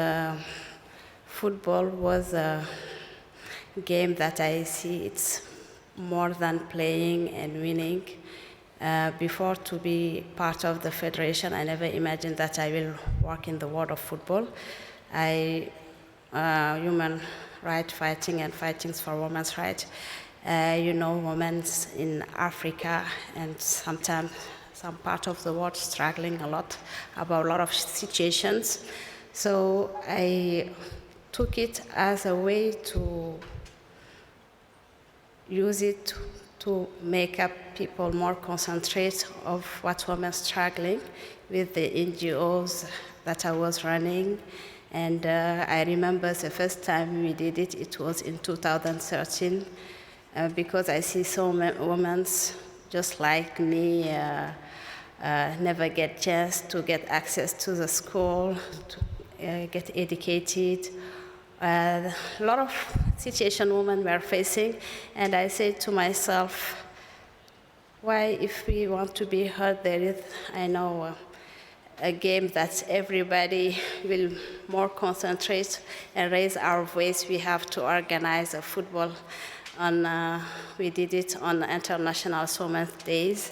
football was a game that I see it's more than playing and winning. Before to be part of the federation, I never imagined that I will work in the world of football. Human rights fighting and fighting for women's rights. Women in Africa and sometimes some part of the world struggling a lot about a lot of situations. So I took it as a way to use it to make up people more concentrate of what women struggling with the NGOs that I was running. And I remember the first time we did it, it was in 2013, because I see so many women just like me never get chance to get access to the school, to get educated. A lot of situation women were facing, and I said to myself, why, if we want to be heard, there is, I know, a game that everybody will more concentrate and raise our voice. We have to organize a football. We did it on International Women's Days,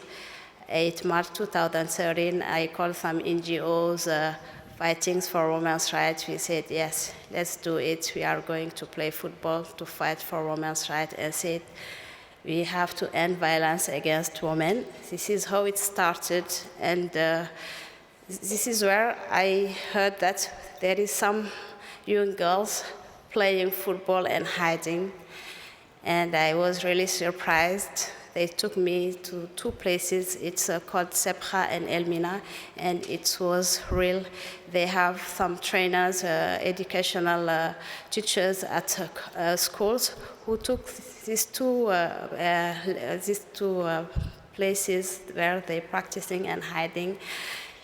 8 March 2013. I called some NGOs fighting for women's rights. We said, yes, let's do it. We are going to play football to fight for women's rights, and said, we have to end violence against women. This is how it started, and this is where I heard that there is some young girls playing football and hiding, and I was really surprised. They took me to 2 places. It's called Sepha and Elmina, and it was real. They have some trainers, educational teachers at schools who took these two places where they're practicing and hiding.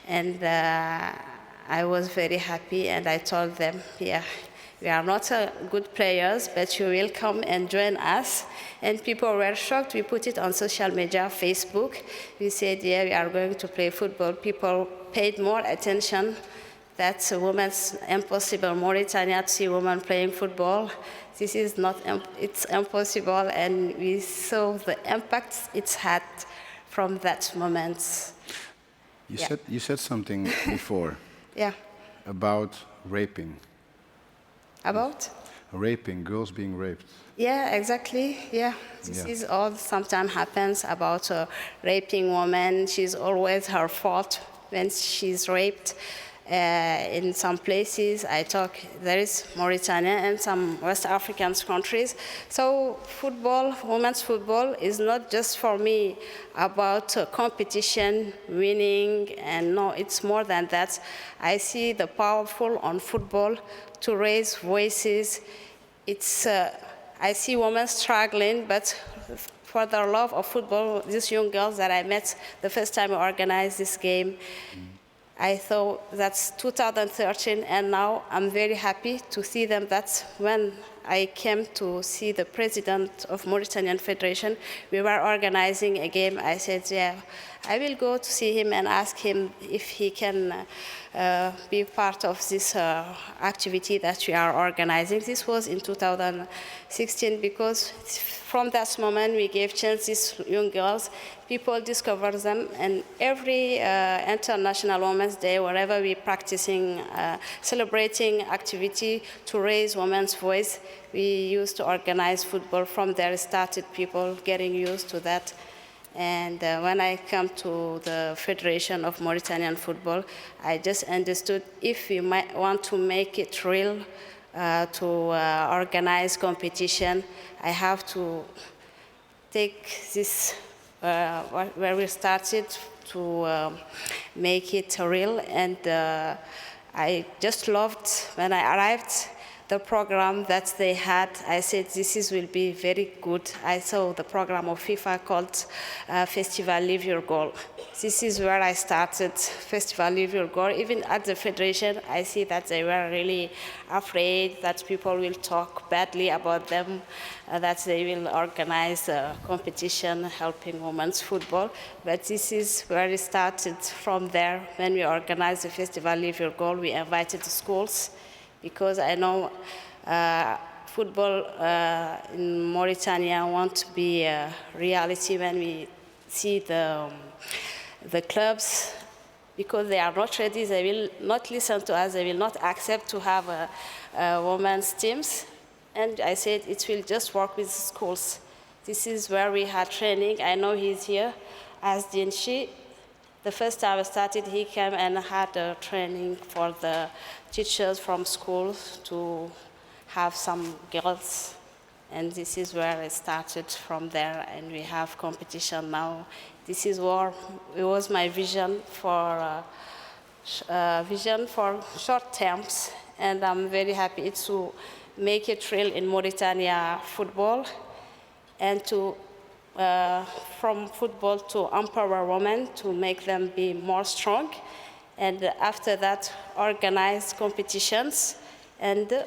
And I was very happy, and I told them, yeah, we are not good players, but you will come and join us. And people were shocked. We put it on social media, Facebook. We said, yeah, we are going to play football. People paid more attention. That's a woman's impossible. Mauritania to see women playing football. This is not, it's impossible. And we saw the impact it's had from that moment. You said something before. Yeah. About raping. About? Raping, girls being raped. Yeah, exactly. Yeah, this is all sometimes happens about raping women. She's always her fault when she's raped. In some places, I talk, there is Mauritania and some West African countries. So football, women's football, is not just for me about competition, winning, and no, it's more than that. I see the powerful on football to raise voices. It's, I see women struggling, but for their love of football, these young girls that I met the first time I organized this game, I thought that's 2013, and now I'm very happy to see them. That's when I came to see the president of Mauritanian Federation. We were organizing a game. I said, yeah, I will go to see him and ask him if he can be part of this activity that we are organizing. This was in 2016, because from that moment we gave chance these young girls. People discover them, and every International Women's Day, wherever we're practicing, celebrating activity to raise women's voice, we used to organize football. From there started people getting used to that. And when I come to the Federation of Mauritanian Football, I just understood if we might want to make it real, to organize competition, I have to take this where we started to make it real. And I just loved when I arrived the program that they had. I said, this will be very good. I saw the program of FIFA called Festival Live Your Goal. This is where I started, Festival Live Your Goal. Even at the Federation, I see that they were really afraid that people will talk badly about them, that they will organize a competition helping women's football. But this is where it started. From there, when we organized the Festival Live Your Goal, we invited the schools, because I know football in Mauritania won't be a reality when we see the clubs, because they are not ready. They will not listen to us. They will not accept to have a women's teams. And I said it will just work with schools. This is where we had training. I know he's here as Dinshi. The first time I started, he came and had a training for the teachers from schools to have some girls And this is where I started from there, and we have competition now. This is where it was my vision for short terms, and I'm very happy to make it real in Mauritania football, and to from football to empower women, to make them be more strong, and after that organize competitions and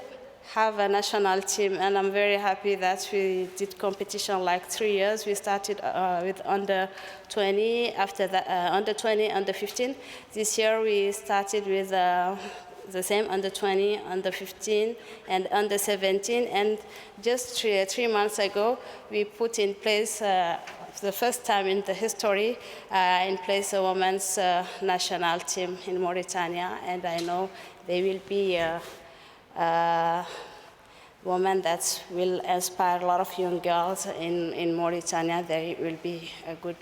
have a national team. And I'm very happy that we did competition like 3 years. We started with under 20, after that under 20, under 15. This year we started with the same under 20, under 15, and under 17. And just three months ago, we put in place, the first time in the history, in place a women's national team in Mauritania. And I know they will be women that will inspire a lot of young girls in Mauritania. They will be a good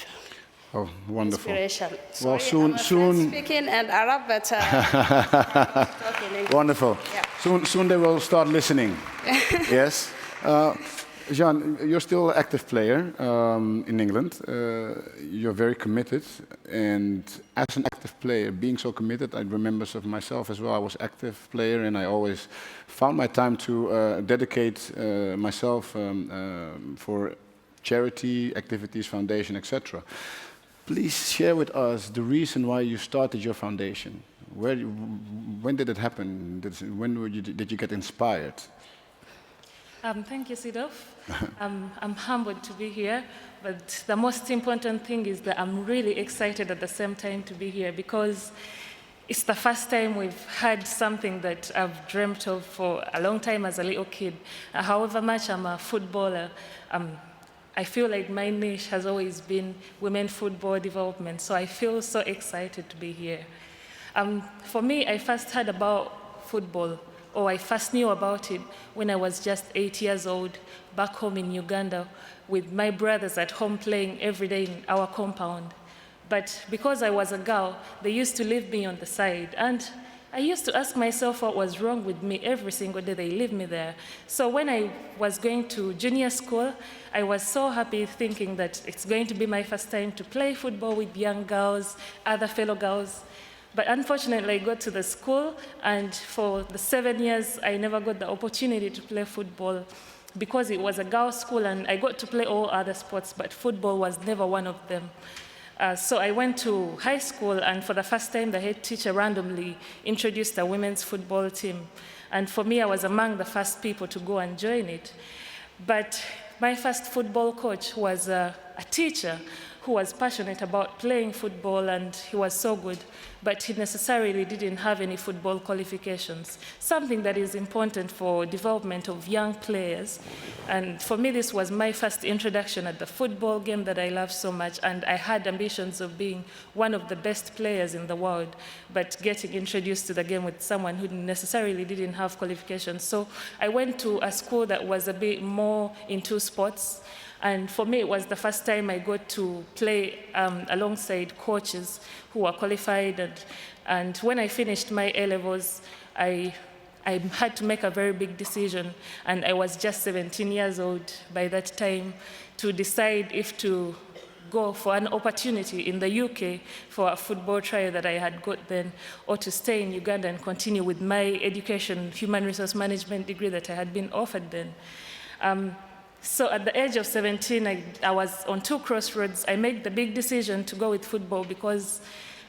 inspiration. Well, Sorry, soon. Speaking in Arab, but talking English. Wonderful. Yeah. Soon they will start listening. Yes. Jean, you're still an active player in England. You're very committed, and as an active player, being so committed, I remember of myself as well. I was an active player, and I always found my time to dedicate myself for charity activities, foundation, etc. Please share with us the reason why you started your foundation. When did it happen? When did you get inspired? Thank you, Sidof. I'm humbled to be here, but the most important thing is that I'm really excited at the same time to be here, because it's the first time we've had something that I've dreamt of for a long time as a little kid. However much I'm a footballer, I feel like my niche has always been women football development, so I feel so excited to be here. For me, I first heard about football, or I first knew about it when I was just 8 years old, back home in Uganda, with my brothers at home playing every day in our compound. But because I was a girl, they used to leave me on the side, and I used to ask myself what was wrong with me every single day they leave me there. So when I was going to junior school, I was so happy thinking that it's going to be my first time to play football with young girls, other fellow girls. But unfortunately, I got to the school, and for the 7 years, I never got the opportunity to play football because it was a girls' school, and I got to play all other sports, but football was never one of them. So I went to high school, and for the first time, the head teacher randomly introduced a women's football team. And for me, I was among the first people to go and join it. But my first football coach was a teacher who was passionate about playing football, and he was so good, but he necessarily didn't have any football qualifications, something that is important for development of young players. And for me, this was my first introduction at the football game that I love so much, and I had ambitions of being one of the best players in the world, but getting introduced to the game with someone who necessarily didn't have qualifications. So I went to a school that was a bit more into sports. And for me, it was the first time I got to play alongside coaches who were qualified. And when I finished my A-levels, I had to make a very big decision. And I was just 17 years old by that time to decide if to go for an opportunity in the UK for a football trial that I had got then, or to stay in Uganda and continue with my education, human resource management degree that I had been offered then. So at the age of 17, I was on two crossroads. I made the big decision to go with football because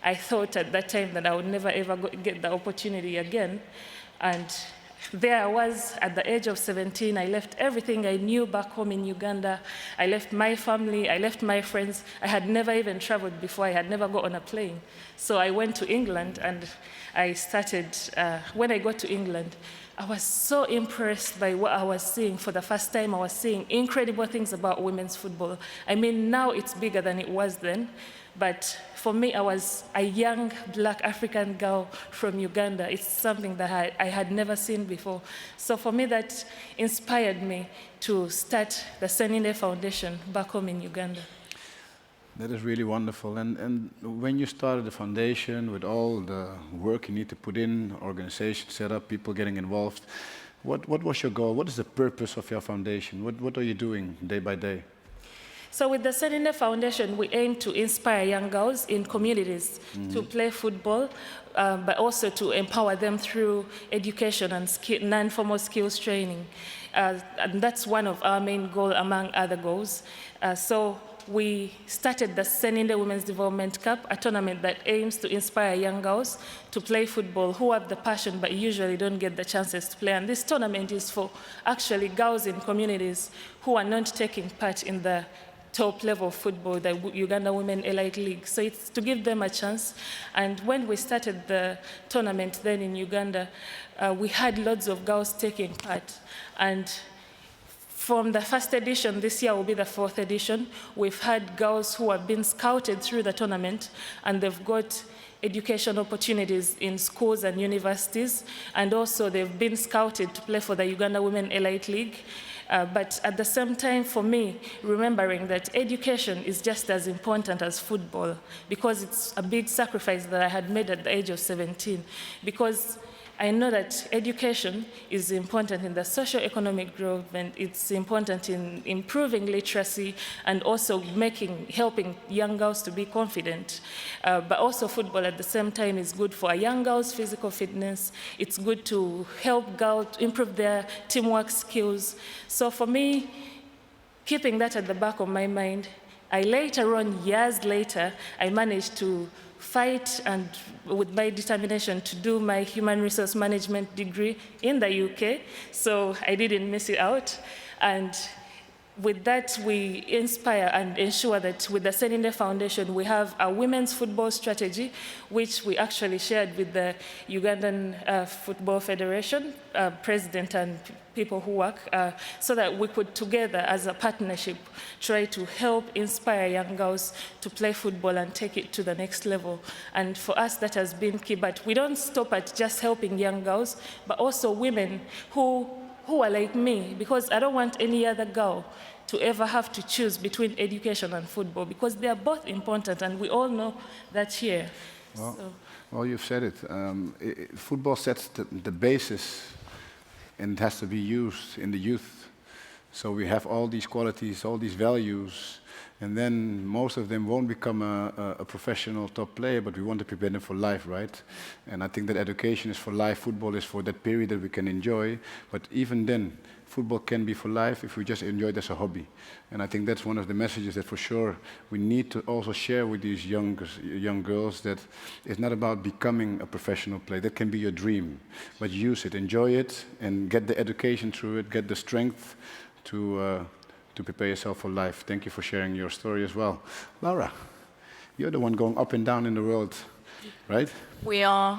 I thought at that time that I would never ever get the opportunity again. And there I was at the age of 17. I left everything I knew back home in Uganda. I left my family, I left my friends. I had never even traveled before. I had never got on a plane. So I went to England, and I started, when I got to England, I was so impressed by what I was seeing. For the first time, I was seeing incredible things about women's football. I mean, now it's bigger than it was then. But for me, I was a young black African girl from Uganda. It's something that I had never seen before. So for me, that inspired me to start the Seninde Foundation back home in Uganda. That is really wonderful. And when you started the foundation with all the work you need to put in, organization set up, people getting involved, What was your goal? What is the purpose of your foundation? What are you doing day by day? So with the Seninde Foundation, we aim to inspire young girls in communities to play football, but also to empower them through education and non-formal skills training. And that's one of our main goals, among other goals. So we started the Seninde Women's Development Cup, a tournament that aims to inspire young girls to play football who have the passion but usually don't get the chances to play. And this tournament is for actually girls in communities who are not taking part in the top level of football, the Uganda Women Elite League. So it's to give them a chance. And when we started the tournament then in Uganda, we had lots of girls taking part. And from the first edition, this year will be the fourth edition, we've had girls who have been scouted through the tournament, and they've got education opportunities in schools and universities, and also they've been scouted to play for the Uganda Women Elite League. But at the same time, for me, remembering that education is just as important as football, because it's a big sacrifice that I had made at the age of 17, because I know that education is important in the socio-economic growth, and it's important in improving literacy and also helping young girls to be confident. But also football at the same time is good for young girls' physical fitness. It's good to help girls improve their teamwork skills. So for me, keeping that at the back of my mind, I later on, years later, I managed to fight and with my determination to do my human resource management degree in the UK, so I didn't miss it out. And with that, we inspire and ensure that with the Seninde Foundation, we have a women's football strategy, which we actually shared with the Ugandan Football Federation, president and people who work, so that we could together as a partnership try to help inspire young girls to play football and take it to the next level. And for us, that has been key. But we don't stop at just helping young girls, but also women who are like me, because I don't want any other girl to ever have to choose between education and football, because they are both important, and we all know that here. Well, you've said it. Football sets the basis, and it has to be used in the youth. So we have all these qualities, all these values, and then most of them won't become a professional top player, but we want to prepare them for life, right? And I think that education is for life, football is for that period that we can enjoy, but even then, football can be for life if we just enjoy it as a hobby. And I think that's one of the messages that for sure we need to also share with these young girls, that it's not about becoming a professional player. That can be your dream, but use it, enjoy it, and get the education through it, get the strength to prepare yourself for life. Thank you for sharing your story as well. Laura, you're the one going up and down in the world, right? We are.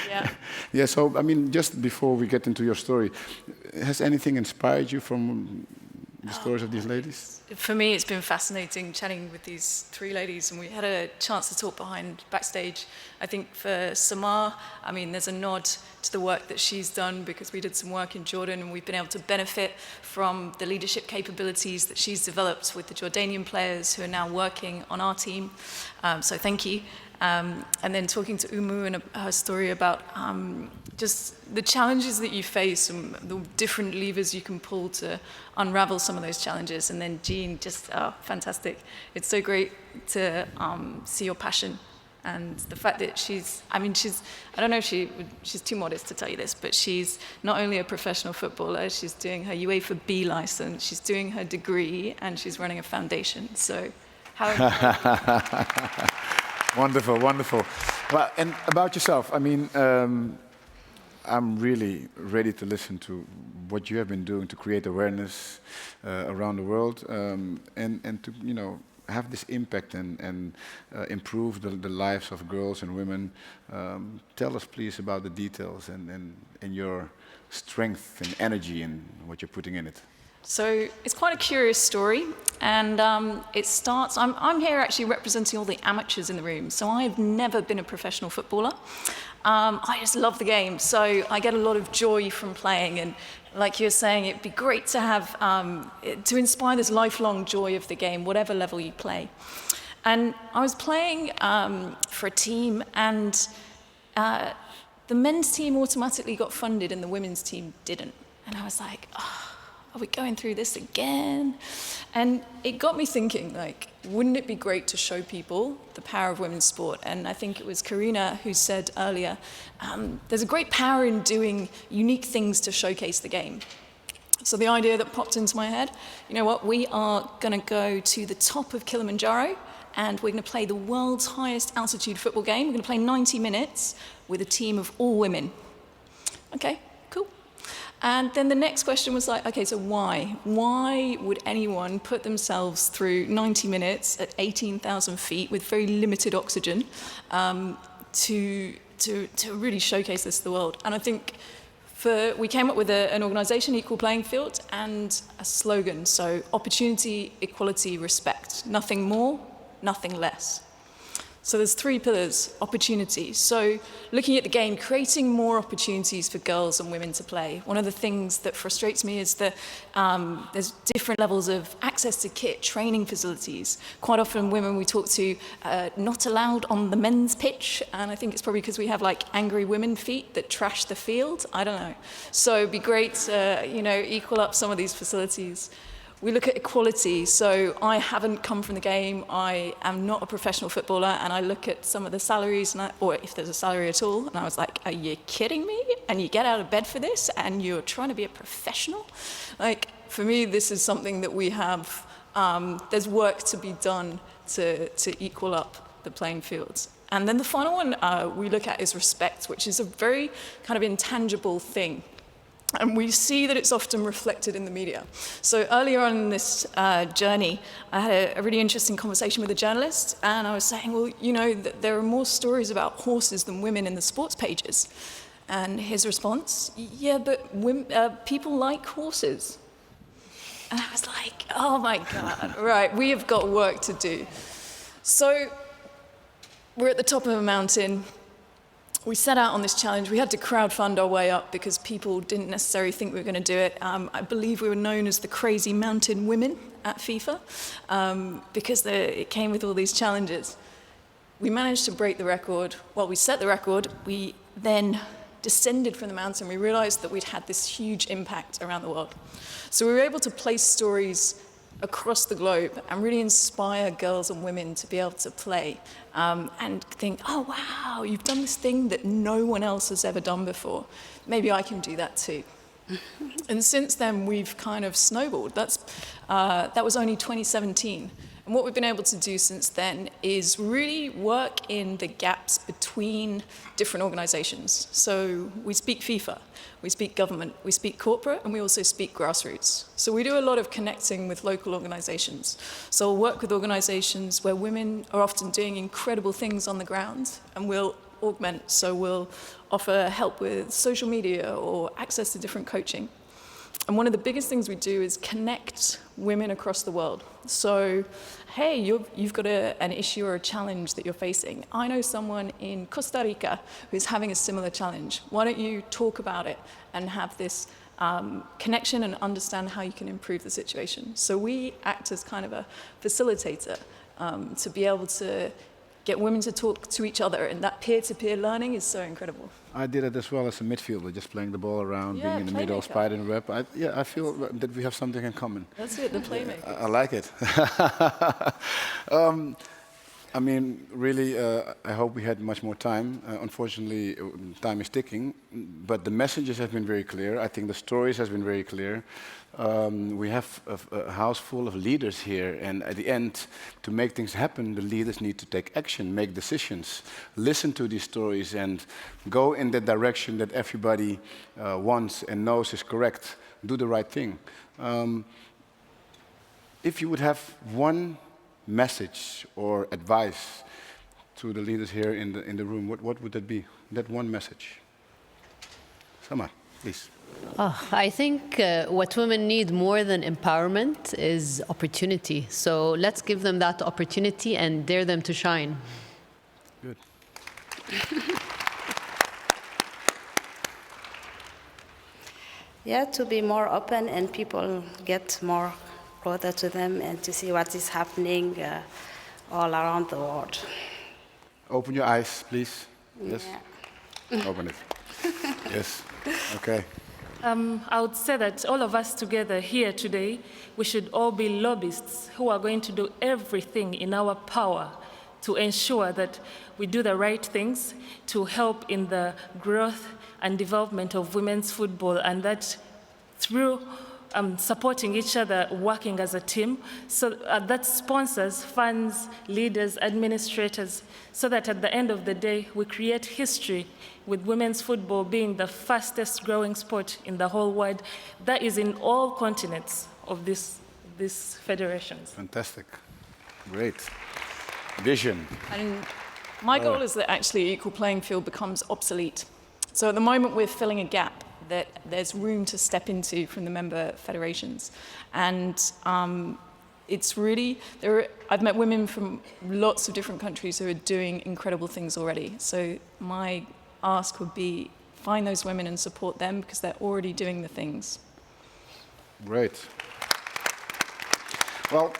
Yeah. Yeah, so, I mean, just before we get into your story, has anything inspired you from the stories of these ladies? For me, it's been fascinating chatting with these three ladies, and we had a chance to talk backstage. I think for Samar, I mean, there's a nod to the work that she's done, because we did some work in Jordan, and we've been able to benefit from the leadership capabilities that she's developed with the Jordanian players who are now working on our team. So thank you. And then talking to Umu and her story about just the challenges that you face and the different levers you can pull to unravel some of those challenges. And then Jean, just fantastic. It's so great to see your passion and the fact that I don't know if she's too modest to tell you this, but she's not only a professional footballer, she's doing her UEFA B license, she's doing her degree, and she's running a foundation. So how Wonderful, wonderful. Well, and about yourself, I mean, I'm really ready to listen to what you have been doing to create awareness around the world, and to, you know, have this impact and improve the lives of girls and women. Tell us, please, about the details and your strength and energy and what you're putting in it. So it's quite a curious story, and it starts, I'm here actually representing all the amateurs in the room, so I've never been a professional footballer. I just love the game, so I get a lot of joy from playing, and like you were saying, it'd be great to have, to inspire this lifelong joy of the game, whatever level you play. And I was playing for a team, and the men's team automatically got funded and the women's team didn't. And I was like, oh, are we going through this again? And it got me thinking, like, wouldn't it be great to show people the power of women's sport? And I think it was Karina who said earlier, there's a great power in doing unique things to showcase the game. So the idea that popped into my head, you know what, we are going to go to the top of Kilimanjaro and we're going to play the world's highest altitude football game. We're going to play 90 minutes with a team of all women. Okay, cool. And then the next question was like, okay, so why? Why would anyone put themselves through 90 minutes at 18,000 feet with very limited oxygen to really showcase this to the world? And I think we came up with an organisation, Equal Playing Field, and a slogan, so opportunity, equality, respect. Nothing more, nothing less. So there's 3 pillars, opportunity. So looking at the game, creating more opportunities for girls and women to play. One of the things that frustrates me is that there's different levels of access to kit, training facilities. Quite often women we talk to, not allowed on the men's pitch, and I think it's probably because we have like angry women feet that trash the field. I don't know. So it'd be great to, equal up some of these facilities. We look at equality, so I haven't come from the game, I am not a professional footballer, and I look at some of the salaries, or if there's a salary at all, and I was like, are you kidding me? And you get out of bed for this, and you're trying to be a professional? Like, for me, this is something that we have, there's work to be done to equal up the playing fields. And then the final one we look at is respect, which is a very kind of intangible thing. And we see that it's often reflected in the media. So earlier on in this journey, I had a really interesting conversation with a journalist, and I was saying, well, there are more stories about horses than women in the sports pages. And his response, yeah, but people like horses. And I was like, oh my God, right, we have got work to do. So we're at the top of a mountain. We set out on this challenge. We had to crowdfund our way up because people didn't necessarily think we were going to do it. I believe we were known as the crazy mountain women at FIFA because it came with all these challenges. We managed to break the record. Well, we set the record. We then descended from the mountain. We realized that we'd had this huge impact around the world. So we were able to place stories across the globe and really inspire girls and women to be able to play and think, oh, wow, you've done this thing that no one else has ever done before. Maybe I can do that too. And since then, we've kind of snowballed. That was only 2017. And what we've been able to do since then is really work in the gaps between different organizations. So we speak FIFA, we speak government, we speak corporate, and we also speak grassroots. So we do a lot of connecting with local organizations. So we'll work with organizations where women are often doing incredible things on the ground, and we'll augment. So we'll offer help with social media or access to different coaching. And one of the biggest things we do is connect women across the world. So, hey, you've got an issue or a challenge that you're facing. I know someone in Costa Rica who's having a similar challenge. Why don't you talk about it and have this connection and understand how you can improve the situation? So we act as kind of a facilitator to be able to get women to talk to each other, and that peer-to-peer learning is so incredible. I did it as well as a midfielder, just playing the ball around, being in the middle, spider and web. I feel that we have something in common. That's it, the playmaker. I like it. I mean, really, I hope we had much more time. Unfortunately, time is ticking, but the messages have been very clear. I think the stories have been very clear. We have a house full of leaders here, and at the end, to make things happen, the leaders need to take action, make decisions, listen to these stories, and go in the direction that everybody wants and knows is correct. Do the right thing. If you would have one message or advice to the leaders here in the room, what would that be? That one message. Sama, please. I think what women need more than empowerment is opportunity. So let's give them that opportunity and dare them to shine. Good. Yeah, to be more open and people get more closer to them and to see what is happening all around the world. Open your eyes, please. Yes. Yeah. Open it. Yes. Okay. I would say that all of us together here today, we should all be lobbyists who are going to do everything in our power to ensure that we do the right things to help in the growth and development of women's football, and that through supporting each other, working as a team, so that sponsors, funds, leaders, administrators, so that at the end of the day, we create history with women's football being the fastest growing sport in the whole world. That is in all continents of these federations. Fantastic. Great. Vision. And my goal is that actually equal playing field becomes obsolete. So at the moment, we're filling a gap that there's room to step into from the member federations. And it's really, I've met women from lots of different countries who are doing incredible things already. So my ask would be, find those women and support them because they're already doing the things. Great. Well,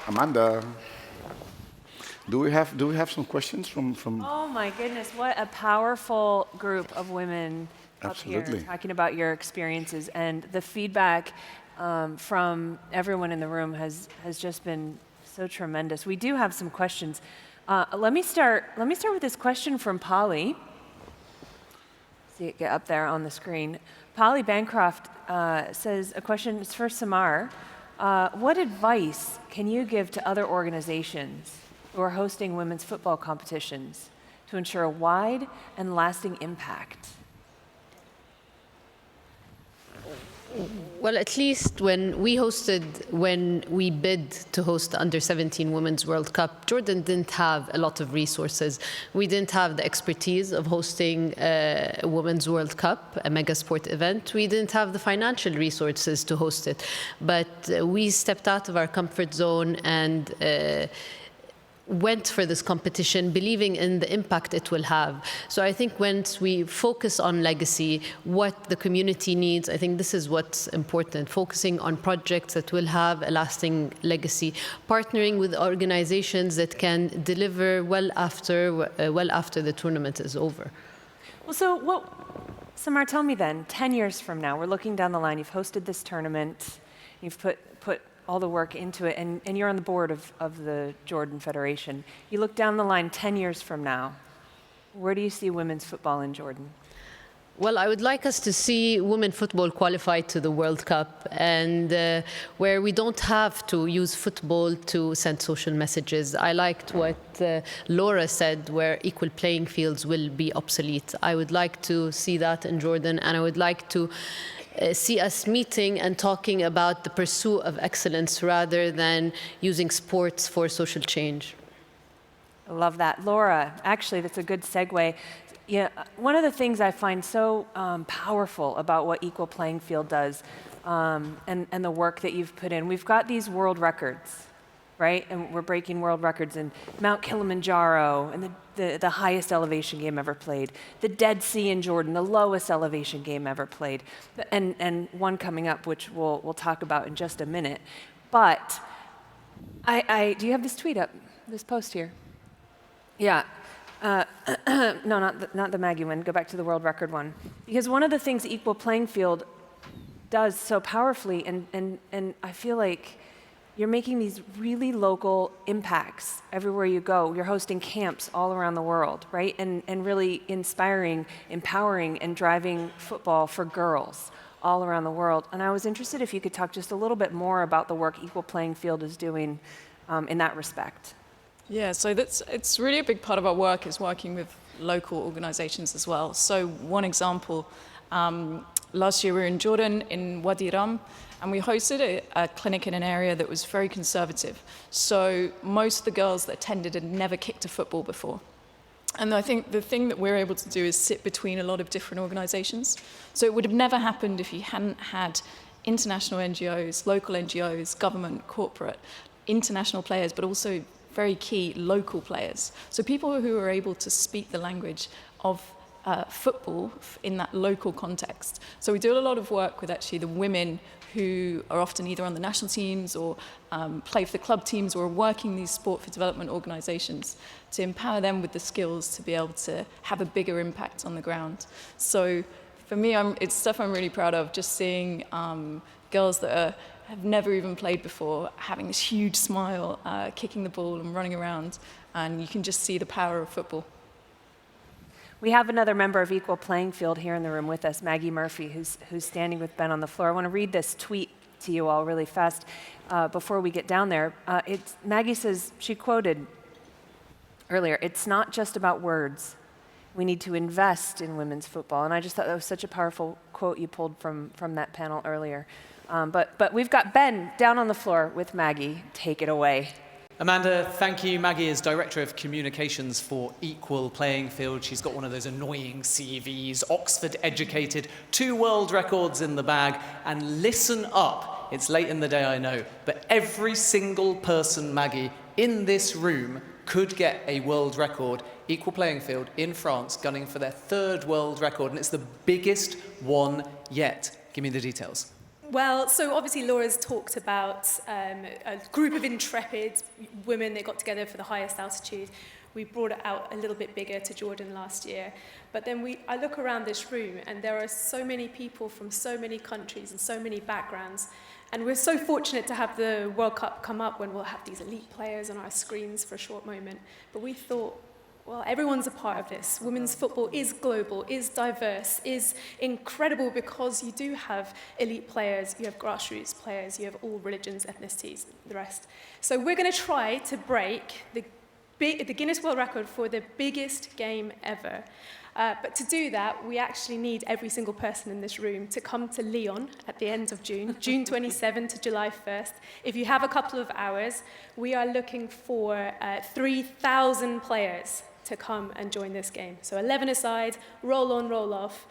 Amanda, do we have some questions from? Oh my goodness, what a powerful group of women. Absolutely. Up here talking about your experiences, and the feedback from everyone in the room has just been so tremendous. We do have some questions. Let me start with this question from Polly. See it get up there on the screen. Polly Bancroft says a question is for Samar. What advice can you give to other organizations who are hosting women's football competitions to ensure a wide and lasting impact? Well, at least when we bid to host the Under-17 Women's World Cup, Jordan didn't have a lot of resources. We didn't have the expertise of hosting a Women's World Cup, a mega sport event. We didn't have the financial resources to host it. But we stepped out of our comfort zone and went for this competition, believing in the impact it will have. So I think once we focus on legacy, what the community needs, I think this is what's important, focusing on projects that will have a lasting legacy, partnering with organizations that can deliver well after the tournament is over. Well, so Samar, tell me then, 10 years from now, we're looking down the line, you've hosted this tournament, you've put all the work into it, and you're on the board of the Jordan Federation. You look down the line 10 years from now, where do you see women's football in Jordan? Well, I would like us to see women football qualified to the World Cup, and where we don't have to use football to send social messages. I liked what Laura said, where equal playing fields will be obsolete. I would like to see that in Jordan, and I would like to see us meeting and talking about the pursuit of excellence rather than using sports for social change. I love that. Laura, actually, that's a good segue. Yeah, one of the things I find so powerful about what Equal Playing Field does and the work that you've put in, we've got these world records, right? And we're breaking world records in Mount Kilimanjaro and the highest elevation game ever played, the Dead Sea in Jordan, the lowest elevation game ever played, and one coming up, which we'll talk about in just a minute. But do you have this tweet up, this post here? Yeah. No, not the Maggie one. Go back to the world record one. Because one of the things Equal Playing Field does so powerfully, and I feel like you're making these really local impacts everywhere you go. You're hosting camps all around the world, right? And really inspiring, empowering, and driving football for girls all around the world. And I was interested if you could talk just a little bit more about the work Equal Playing Field is doing in that respect. Yeah, so it's really a big part of our work is working with local organizations as well. So one example, last year we were in Jordan, in Wadi Rum, and we hosted a clinic in an area that was very conservative. So most of the girls that attended had never kicked a football before. And I think the thing that we're able to do is sit between a lot of different organizations. So it would have never happened if you hadn't had international NGOs, local NGOs, government, corporate, international players, but also very key local players. So people who are able to speak the language of football in that local context. So we do a lot of work with actually the women who are often either on the national teams or play for the club teams or are working these sport for development organisations to empower them with the skills to be able to have a bigger impact on the ground. So for me, it's stuff I'm really proud of, just seeing girls that have never even played before having this huge smile, kicking the ball and running around, and you can just see the power of football. We have another member of Equal Playing Field here in the room with us, Maggie Murphy, who's standing with Ben on the floor. I want to read this tweet to you all really fast before we get down there. Maggie says, she quoted earlier, "It's not just about words. We need to invest in women's football." And I just thought that was such a powerful quote you pulled from that panel earlier. But we've got Ben down on the floor with Maggie. Take it away. Amanda, thank you. Maggie is Director of Communications for Equal Playing Field. She's got one of those annoying CVs, Oxford educated, 2 world records in the bag, and listen up. It's late in the day, I know, but every single person, Maggie, in this room could get a world record, Equal Playing Field in France, gunning for their 3rd world record, and it's the biggest one yet. Give me the details. Well, so obviously Laura's talked about a group of intrepid women that got together for the highest altitude. We brought it out a little bit bigger to Jordan last year. But then I look around this room and there are so many people from so many countries and so many backgrounds. And we're so fortunate to have the World Cup come up when we'll have these elite players on our screens for a short moment. But we thought, well, everyone's a part of this. Women's football is global, is diverse, is incredible because you do have elite players, you have grassroots players, you have all religions, ethnicities, the rest. So we're going to try to break the Guinness World Record for the biggest game ever. But to do that, we actually need every single person in this room to come to Lyon at the end of June, June 27 to July 1st. If you have a couple of hours, we are looking for 3,000 players to come and join this game. So 11 aside, roll on, roll off.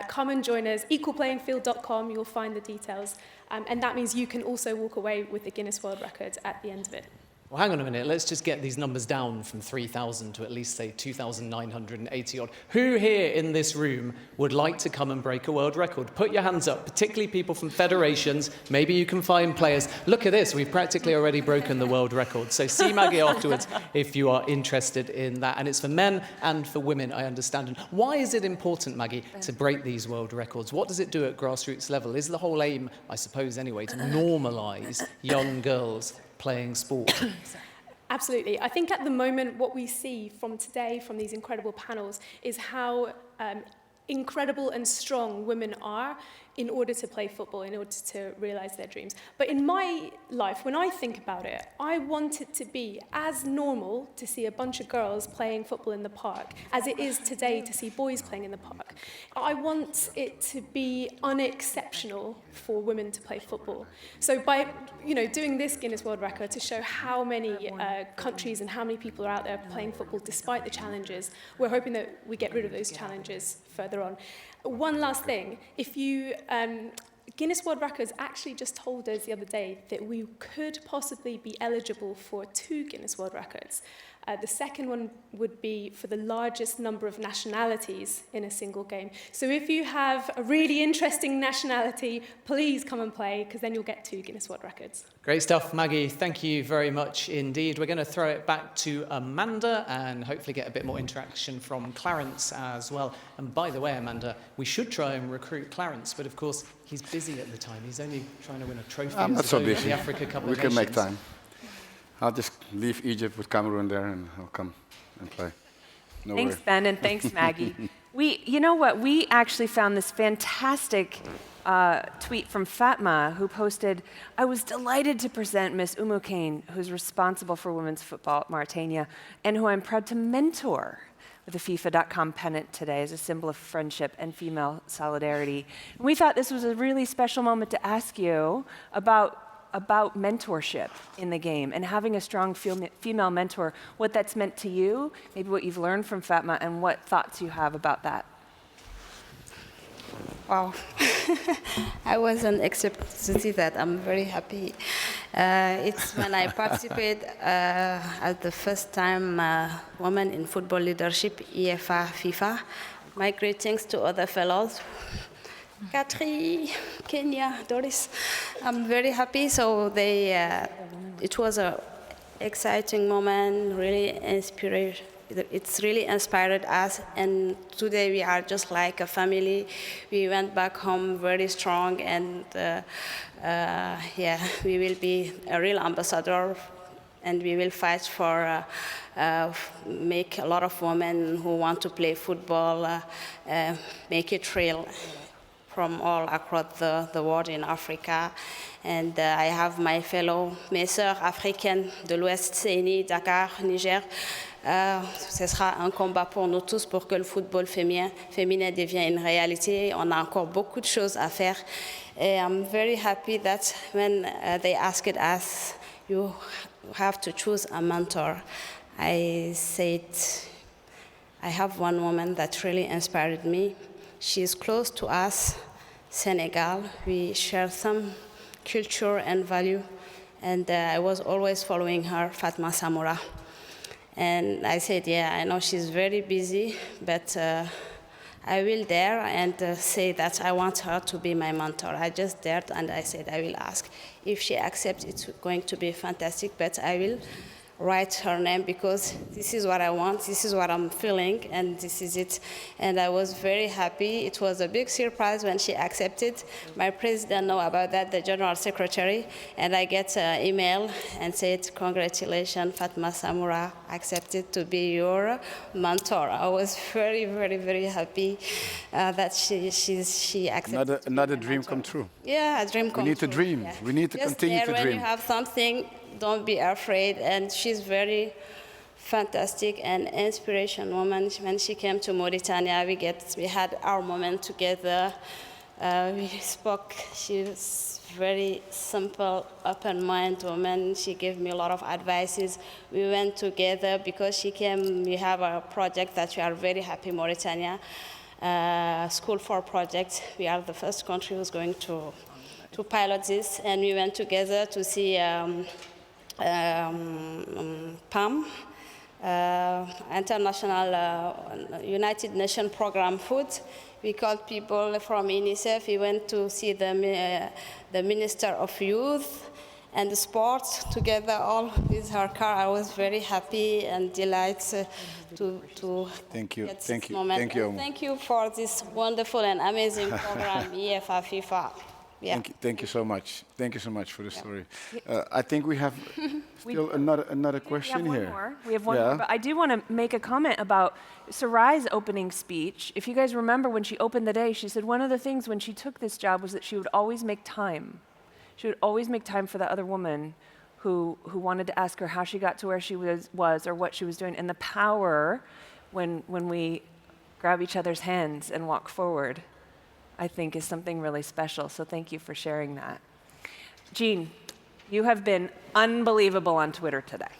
Come and join us. equalplayingfield.com, you'll find the details. And that means you can also walk away with the Guinness World Record at the end of it. Well, hang on a minute. Let's just get these numbers down from 3,000 to at least, say, 2,980 odd. Who here in this room would like to come and break a world record? Put your hands up, particularly people from federations. Maybe you can find players. Look at this. We've practically already broken the world record. So see Maggie afterwards if you are interested in that. And it's for men and for women, I understand. And why is it important, Maggie, to break these world records? What does it do at grassroots level? Is the whole aim, I suppose anyway, to normalise young girls playing sport? Absolutely. I think at the moment what we see from today, from these incredible panels, is how incredible and strong women are in order to play football, in order to realise their dreams. But in my life, when I think about it, I want it to be as normal to see a bunch of girls playing football in the park as it is today to see boys playing in the park. I want it to be unexceptional for women to play football. So by doing this Guinness World Record to show how many countries and how many people are out there playing football despite the challenges, we're hoping that we get rid of those challenges further on. One last thing, if you, Guinness World Records actually just told us the other day that we could possibly be eligible for 2 Guinness World Records. The second one would be for the largest number of nationalities in a single game. So if you have a really interesting nationality, please come and play, because then you'll get 2 Guinness World Records. Great stuff, Maggie. Thank you very much indeed. We're going to throw it back to Amanda and hopefully get a bit more interaction from Clarence as well. And by the way, Amanda, we should try and recruit Clarence, but of course, he's busy at the time. He's only trying to win a trophy. I'm not so busy. At the Africa Cup of We can make Nations. time. I'll just leave Egypt with Cameroon there and I'll come and play. No Thanks, worry. Ben, and thanks, Maggie. You know what? We actually found this fantastic tweet from Fatma, who posted, "I was delighted to present Miss Umu Kane, who's responsible for women's football at Mauritania, and who I'm proud to mentor with the FIFA.com pennant today as a symbol of friendship and female solidarity." And we thought this was a really special moment to ask you about mentorship in the game and having a strong female mentor, what that's meant to you, maybe what you've learned from Fatma, and what thoughts you have about that. Wow. I wasn't expecting to see that. I'm very happy. It's when I participate as the first time woman in football leadership, EFA, FIFA. My greetings to other fellows. Katri, Kenya, Doris. I'm very happy. So it was an exciting moment, really inspiration. It's really inspired us, and today we are just like a family. We went back home very strong, and we will be a real ambassador, and we will fight for make a lot of women who want to play football make it real from all across the world in Africa. And I have my fellow mes sœurs africaines de l'Ouest, CENI, Dakar, Niger. Ce sera un combat pour nous tous pour que le football féminin devienne une réalité. On a encore beaucoup de choses à faire. And I'm very happy that when they asked us, you have to choose a mentor, I said, I have one woman that really inspired me. She's close to us, Senegal. We share some culture and value, and I was always following her, Fatma Samoura. And I said, yeah, I know she's very busy, but I will dare and say that I want her to be my mentor. I just dared, and I said I will ask. If she accepts, it's going to be fantastic, but I will write her name because this is what I want, this is what I'm feeling, and this is it. And I was very happy. It was a big surprise when she accepted. My president know about that, the general secretary, and I get an email and said, congratulations, Fatma Samoura accepted to be your mentor. I was very, very, very happy that she accepted. Another dream come true. Yeah, a dream come true. We need to dream. Yeah. We need to continue to dream. When you have something, don't be afraid. And she's very fantastic and inspiration woman. When she came to Mauritania, we had our moment together. We spoke. She was very simple, open-minded woman. She gave me a lot of advices. We went together because she came. We have a project that we are very happy, Mauritania, School for Project. We are the first country who's going to pilot this, and we went together to see PAM, International United Nations Program Food. We called people from UNICEF. We went to see the Minister of Youth and Sports together, all with her car. I was very happy and delighted to thank you. Get Thank this you. moment. Thank you. And thank you for this wonderful and amazing program, EFA FIFA. Yeah. Thank you so much. Thank you so much for the story. I think we have still another question here. We have one more, but I do want to make a comment about Sarai's opening speech. If you guys remember when she opened the day, she said one of the things when she took this job was that she would always make time. She would always make time for the other woman who wanted to ask her how she got to where she was or what she was doing. And the power when we grab each other's hands and walk forward, I think, is something really special. So thank you for sharing that. Jean, you have been unbelievable on Twitter today.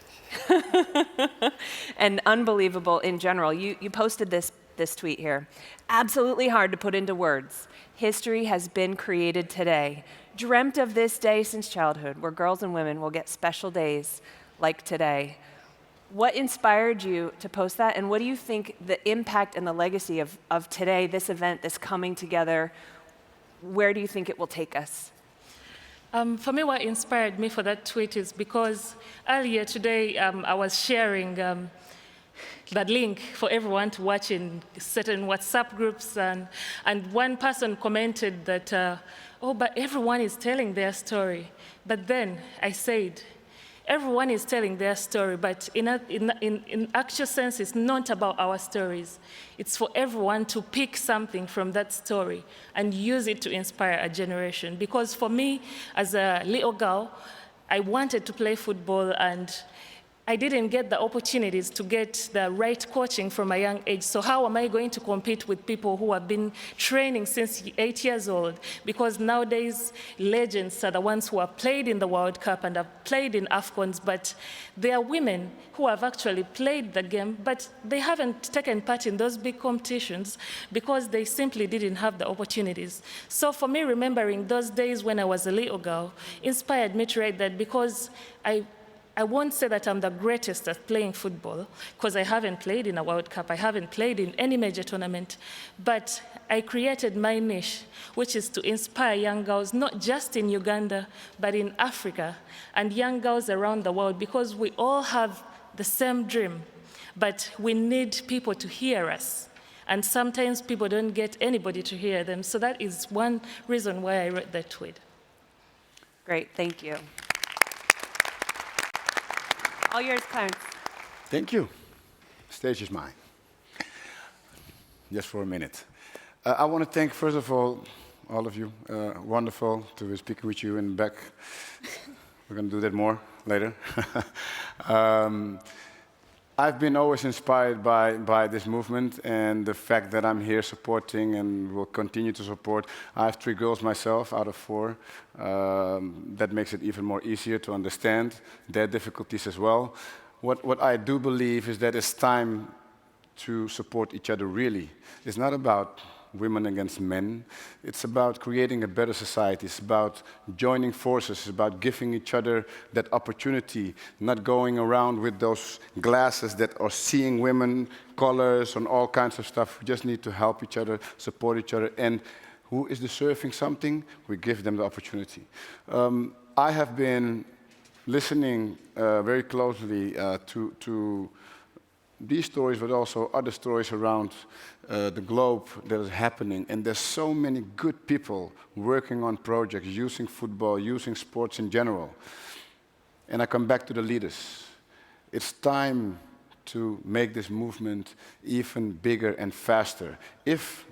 And unbelievable in general. You posted this tweet here. Absolutely hard to put into words. History has been created today. Dreamt of this day since childhood, where girls and women will get special days like today. What inspired you to post that, and what do you think the impact and the legacy of today, this event, this coming together, where do you think it will take us? For me, what inspired me for that tweet is because earlier today I was sharing that link for everyone to watch in certain WhatsApp groups, and one person commented that, oh, but everyone is telling their story. But then I said, everyone is telling their story, but in actual sense, it's not about our stories. It's for everyone to pick something from that story and use it to inspire a generation. Because for me, as a little girl, I wanted to play football, and I didn't get the opportunities to get the right coaching from a young age. So how am I going to compete with people who have been training since 8 years old? Because nowadays, legends are the ones who have played in the World Cup and have played in AFCONs, but there are women who have actually played the game, but they haven't taken part in those big competitions because they simply didn't have the opportunities. So for me, remembering those days when I was a little girl inspired me to write that, because I won't say that I'm the greatest at playing football, because I haven't played in a World Cup, I haven't played in any major tournament, but I created my niche, which is to inspire young girls, not just in Uganda, but in Africa, and young girls around the world, because we all have the same dream, but we need people to hear us. And sometimes people don't get anybody to hear them, so that is one reason why I wrote that tweet. Great, thank you. All yours, Clarence. Thank you. Stage is mine. Just for a minute. I want to thank, first of all of you. Wonderful to be speaking with you in the back. We're going to do that more later. I've been always inspired by this movement and the fact that I'm here supporting and will continue to support. I have 3 girls myself out of 4. That makes it even more easier to understand their difficulties as well. What I do believe is that it's time to support each other really. It's not about women against men. It's about creating a better society. It's about joining forces. It's about giving each other that opportunity, not going around with those glasses that are seeing women, colors, and all kinds of stuff. We just need to help each other, support each other, and who is deserving something, we give them the opportunity. I have been listening very closely to these stories, but also other stories around the globe that is happening. And there's so many good people working on projects, using football, using sports in general. And I come back to the leaders. It's time to make this movement even bigger and faster,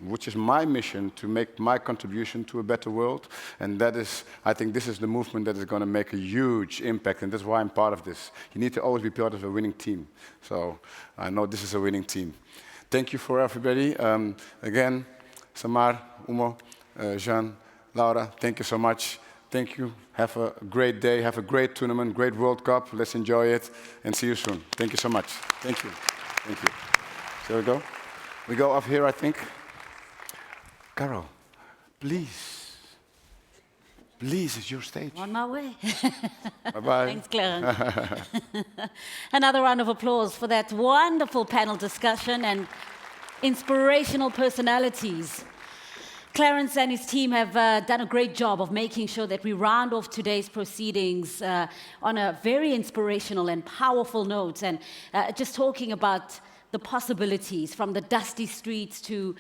which is my mission, to make my contribution to a better world. And that is, I think this is the movement that is going to make a huge impact, and that's why I'm part of this. You need to always be part of a winning team. So I know this is a winning team. Thank you for everybody. Again, Samar, Umo, Jean, Laura, thank you so much. Thank you. Have a great day. Have a great tournament, great World Cup. Let's enjoy it and see you soon. Thank you so much. Thank you. Thank you. Shall we go? We go up here, I think. Carol, please. Please, it's your stage. On my way. Bye-bye. Thanks, Clarence. Another round of applause for that wonderful panel discussion and inspirational personalities. Clarence and his team have done a great job of making sure that we round off today's proceedings on a very inspirational and powerful note, and just talking about the possibilities from the dusty streets to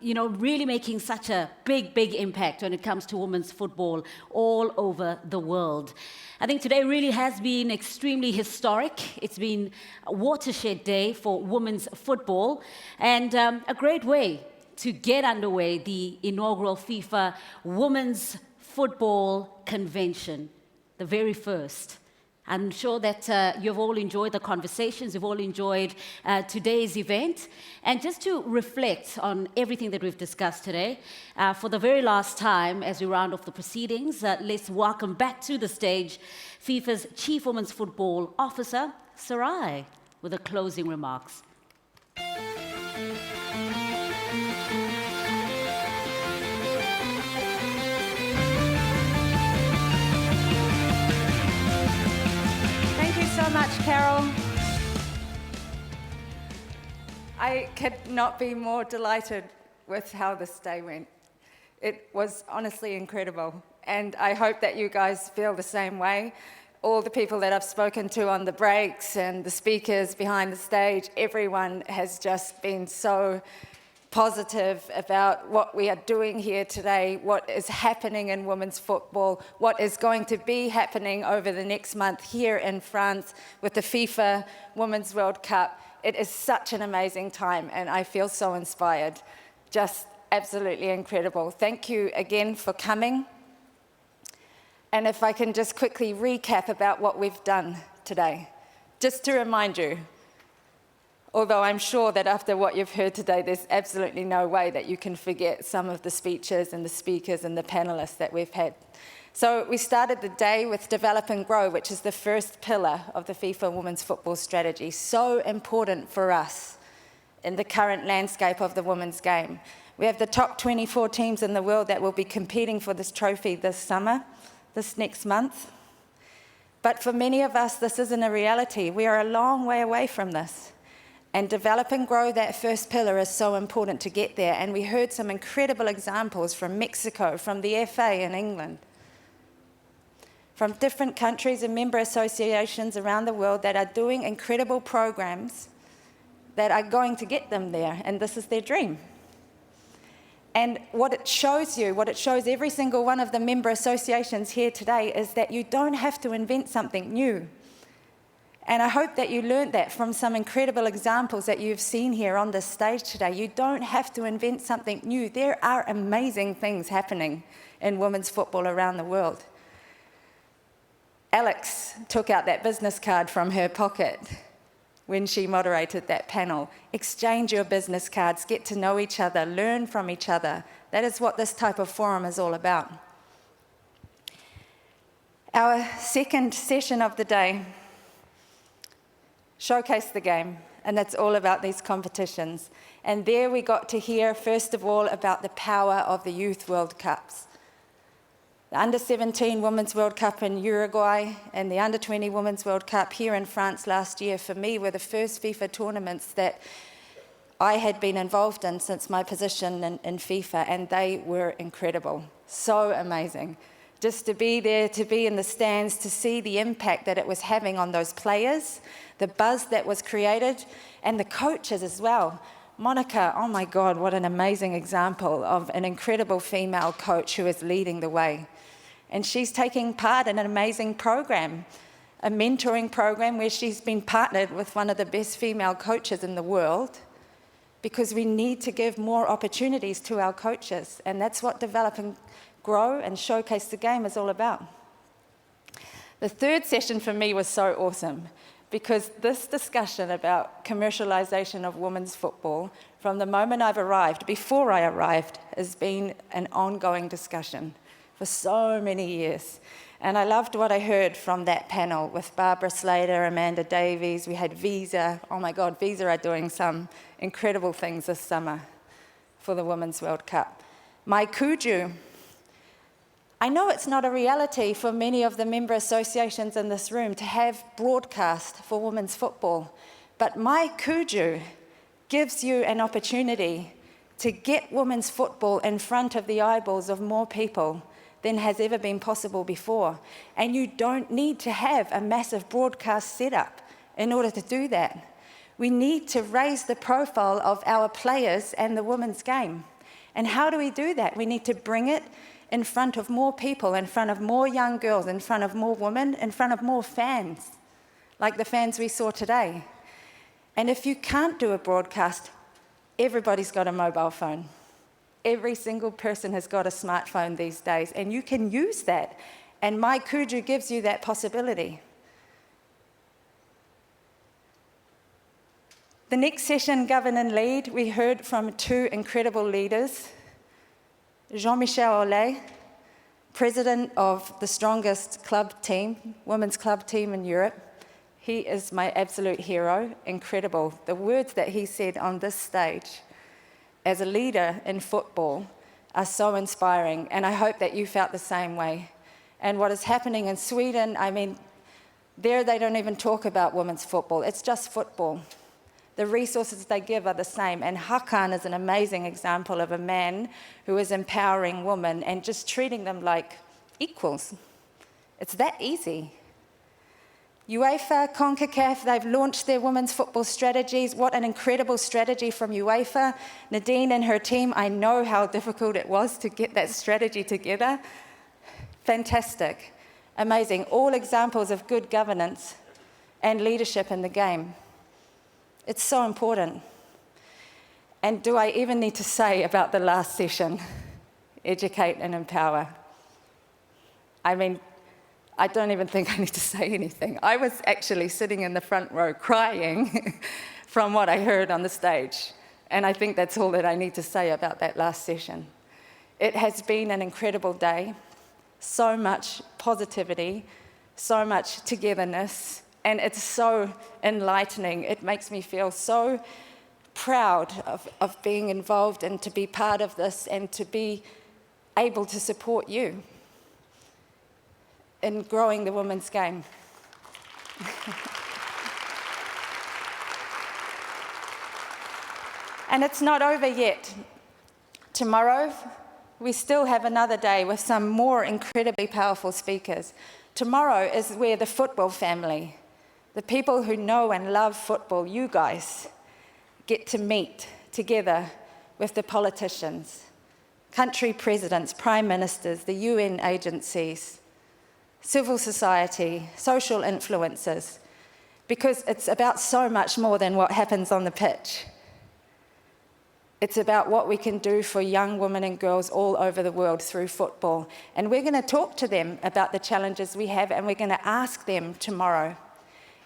really making such a big, big impact when it comes to women's football all over the world. I think today really has been extremely historic. It's been a watershed day for women's football, and a great way to get underway the inaugural FIFA Women's Football Convention, the very first. I'm sure that you've all enjoyed the conversations, you've all enjoyed today's event. And just to reflect on everything that we've discussed today, for the very last time, as we round off the proceedings, let's welcome back to the stage FIFA's Chief Women's Football Officer, Sarai, with the closing remarks. So much, Carol. I could not be more delighted with how this day went. It was honestly incredible, and I hope that you guys feel the same way. All the people that I've spoken to on the breaks and the speakers behind the stage, everyone has just been so positive about what we are doing here today, what is happening in women's football, what is going to be happening over the next month here in France with the FIFA Women's World Cup. It is such an amazing time, and I feel so inspired. Just absolutely incredible. Thank you again for coming. And if I can just quickly recap about what we've done today, just to remind you, although I'm sure that after what you've heard today, there's absolutely no way that you can forget some of the speeches and the speakers and the panelists that we've had. So we started the day with Develop and Grow, which is the first pillar of the FIFA Women's Football Strategy. So important for us in the current landscape of the women's game. We have the top 24 teams in the world that will be competing for this trophy this summer, this next month. But for many of us, this isn't a reality. We are a long way away from this. And develop and grow that first pillar is so important to get there. And we heard some incredible examples from Mexico, from the FA in England, from different countries and member associations around the world that are doing incredible programs that are going to get them there. And this is their dream. And what it shows you, what it shows every single one of the member associations here today, is that you don't have to invent something new. And I hope that you learned that from some incredible examples that you've seen here on this stage today. You don't have to invent something new. There are amazing things happening in women's football around the world. Alex took out that business card from her pocket when she moderated that panel. Exchange your business cards, get to know each other, learn from each other. That is what this type of forum is all about. Our second session of the day, Showcase the Game, and that's all about these competitions. And there we got to hear, first of all, about the power of the Youth World Cups. The Under-17 Women's World Cup in Uruguay and the Under-20 Women's World Cup here in France last year, for me, were the first FIFA tournaments that I had been involved in since my position in FIFA, and they were incredible, so amazing. Just to be there, to be in the stands, to see the impact that it was having on those players, the buzz that was created, and the coaches as well. Monica, oh my God, what an amazing example of an incredible female coach who is leading the way. And she's taking part in an amazing program, a mentoring program where she's been partnered with one of the best female coaches in the world, because we need to give more opportunities to our coaches. And that's what Develop and Grow and Showcase the Game is all about. The third session for me was so awesome, because this discussion about commercialisation of women's football, from the moment I've arrived, before I arrived, has been an ongoing discussion for so many years. And I loved what I heard from that panel with Barbara Slater, Amanda Davies. We had Visa. Oh my God, Visa are doing some incredible things this summer for the Women's World Cup. MyCujoo. I know it's not a reality for many of the member associations in this room to have broadcast for women's football, but MyCujoo gives you an opportunity to get women's football in front of the eyeballs of more people than has ever been possible before. And you don't need to have a massive broadcast setup in order to do that. We need to raise the profile of our players and the women's game. And how do we do that? We need to bring it in front of more people, in front of more young girls, in front of more women, in front of more fans, like the fans we saw today. And if you can't do a broadcast, everybody's got a mobile phone. Every single person has got a smartphone these days, and you can use that. And MyCujoo gives you that possibility. The next session, Govern and Lead, we heard from two incredible leaders. Jean-Michel Ollet, president of the strongest club team, women's club team in Europe. He is my absolute hero, incredible. The words that he said on this stage as a leader in football are so inspiring, and I hope that you felt the same way. And what is happening in Sweden, I mean, there they don't even talk about women's football, it's just football. The resources they give are the same, and Håkan is an amazing example of a man who is empowering women and just treating them like equals. It's that easy. UEFA, Concacaf, they've launched their women's football strategies. What an incredible strategy from UEFA. Nadine and her team, I know how difficult it was to get that strategy together. Fantastic, amazing. All examples of good governance and leadership in the game. It's so important. And do I even need to say about the last session, educate and empower? I mean, I don't even think I need to say anything. I was actually sitting in the front row crying from what I heard on the stage. And I think that's all that I need to say about that last session. It has been an incredible day. So much positivity, so much togetherness, and it's so enlightening. It makes me feel so proud of being involved and to be part of this and to be able to support you in growing the women's game. And it's not over yet. Tomorrow, we still have another day with some more incredibly powerful speakers. Tomorrow is where the football family, the people who know and love football, you guys, get to meet together with the politicians, country presidents, prime ministers, the UN agencies, civil society, social influencers, because it's about so much more than what happens on the pitch. It's about what we can do for young women and girls all over the world through football. And we're going to talk to them about the challenges we have, and we're going to ask them tomorrow,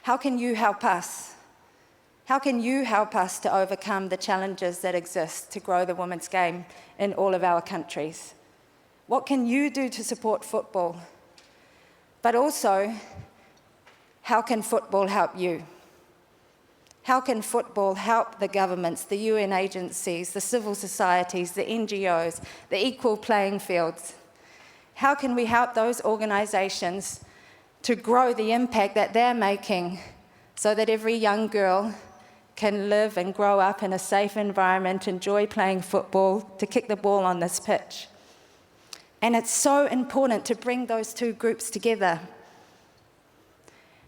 how can you help us? How can you help us to overcome the challenges that exist to grow the women's game in all of our countries? What can you do to support football? But also, how can football help you? How can football help the governments, the UN agencies, the civil societies, the NGOs, the equal playing fields? How can we help those organisations to grow the impact that they're making so that every young girl can live and grow up in a safe environment, enjoy playing football, to kick the ball on this pitch? And it's so important to bring those two groups together.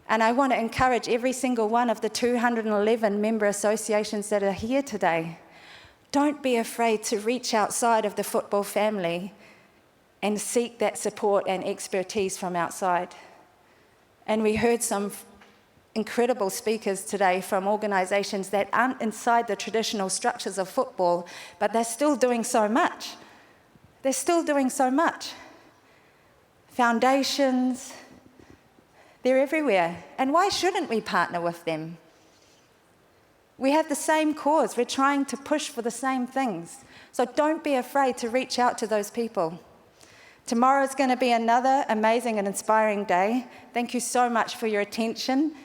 And I want to encourage every single one of the 211 member associations that are here today, don't be afraid to reach outside of the football family and seek that support and expertise from outside. And we heard some incredible speakers today from organisations that aren't inside the traditional structures of football, but they're still doing so much. They're still doing so much. Foundations, they're everywhere. And why shouldn't we partner with them? We have the same cause. We're trying to push for the same things. So don't be afraid to reach out to those people. Tomorrow is going to be another amazing and inspiring day. Thank you so much for your attention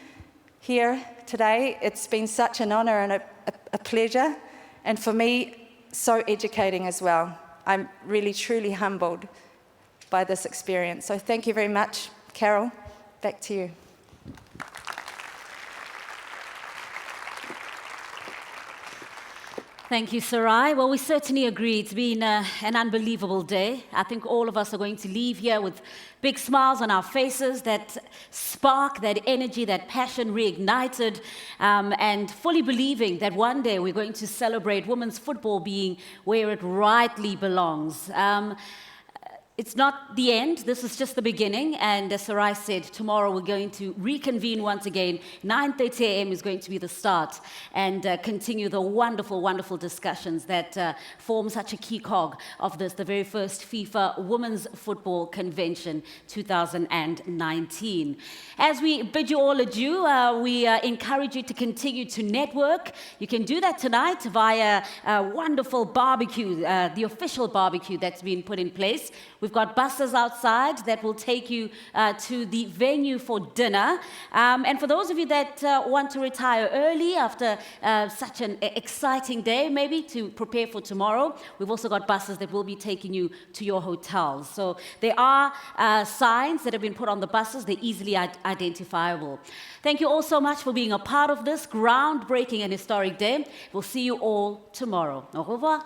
here today. It's been such an honour and a pleasure. And for me, so educating as well. I'm really, truly humbled by this experience. So thank you very much. Carol, back to you. Thank you, Sarai. Well, we certainly agree. It's been an unbelievable day. I think all of us are going to leave here with big smiles on our faces, that spark, that energy, that passion reignited, and fully believing that one day we're going to celebrate women's football being where it rightly belongs. It's not the end, this is just the beginning, and as Sarai said, tomorrow we're going to reconvene once again. 9:30 a.m. is going to be the start, and continue the wonderful, wonderful discussions that form such a key cog of this, the very first FIFA Women's Football Convention 2019. As we bid you all adieu, we encourage you to continue to network. You can do that tonight via a wonderful barbecue, the official barbecue that's been put in place. We've got buses outside that will take you to the venue for dinner. And for those of you that want to retire early after such an exciting day, maybe to prepare for tomorrow, we've also got buses that will be taking you to your hotels. So there are signs that have been put on the buses. They're easily identifiable. Thank you all so much for being a part of this groundbreaking and historic day. We'll see you all tomorrow. Au revoir.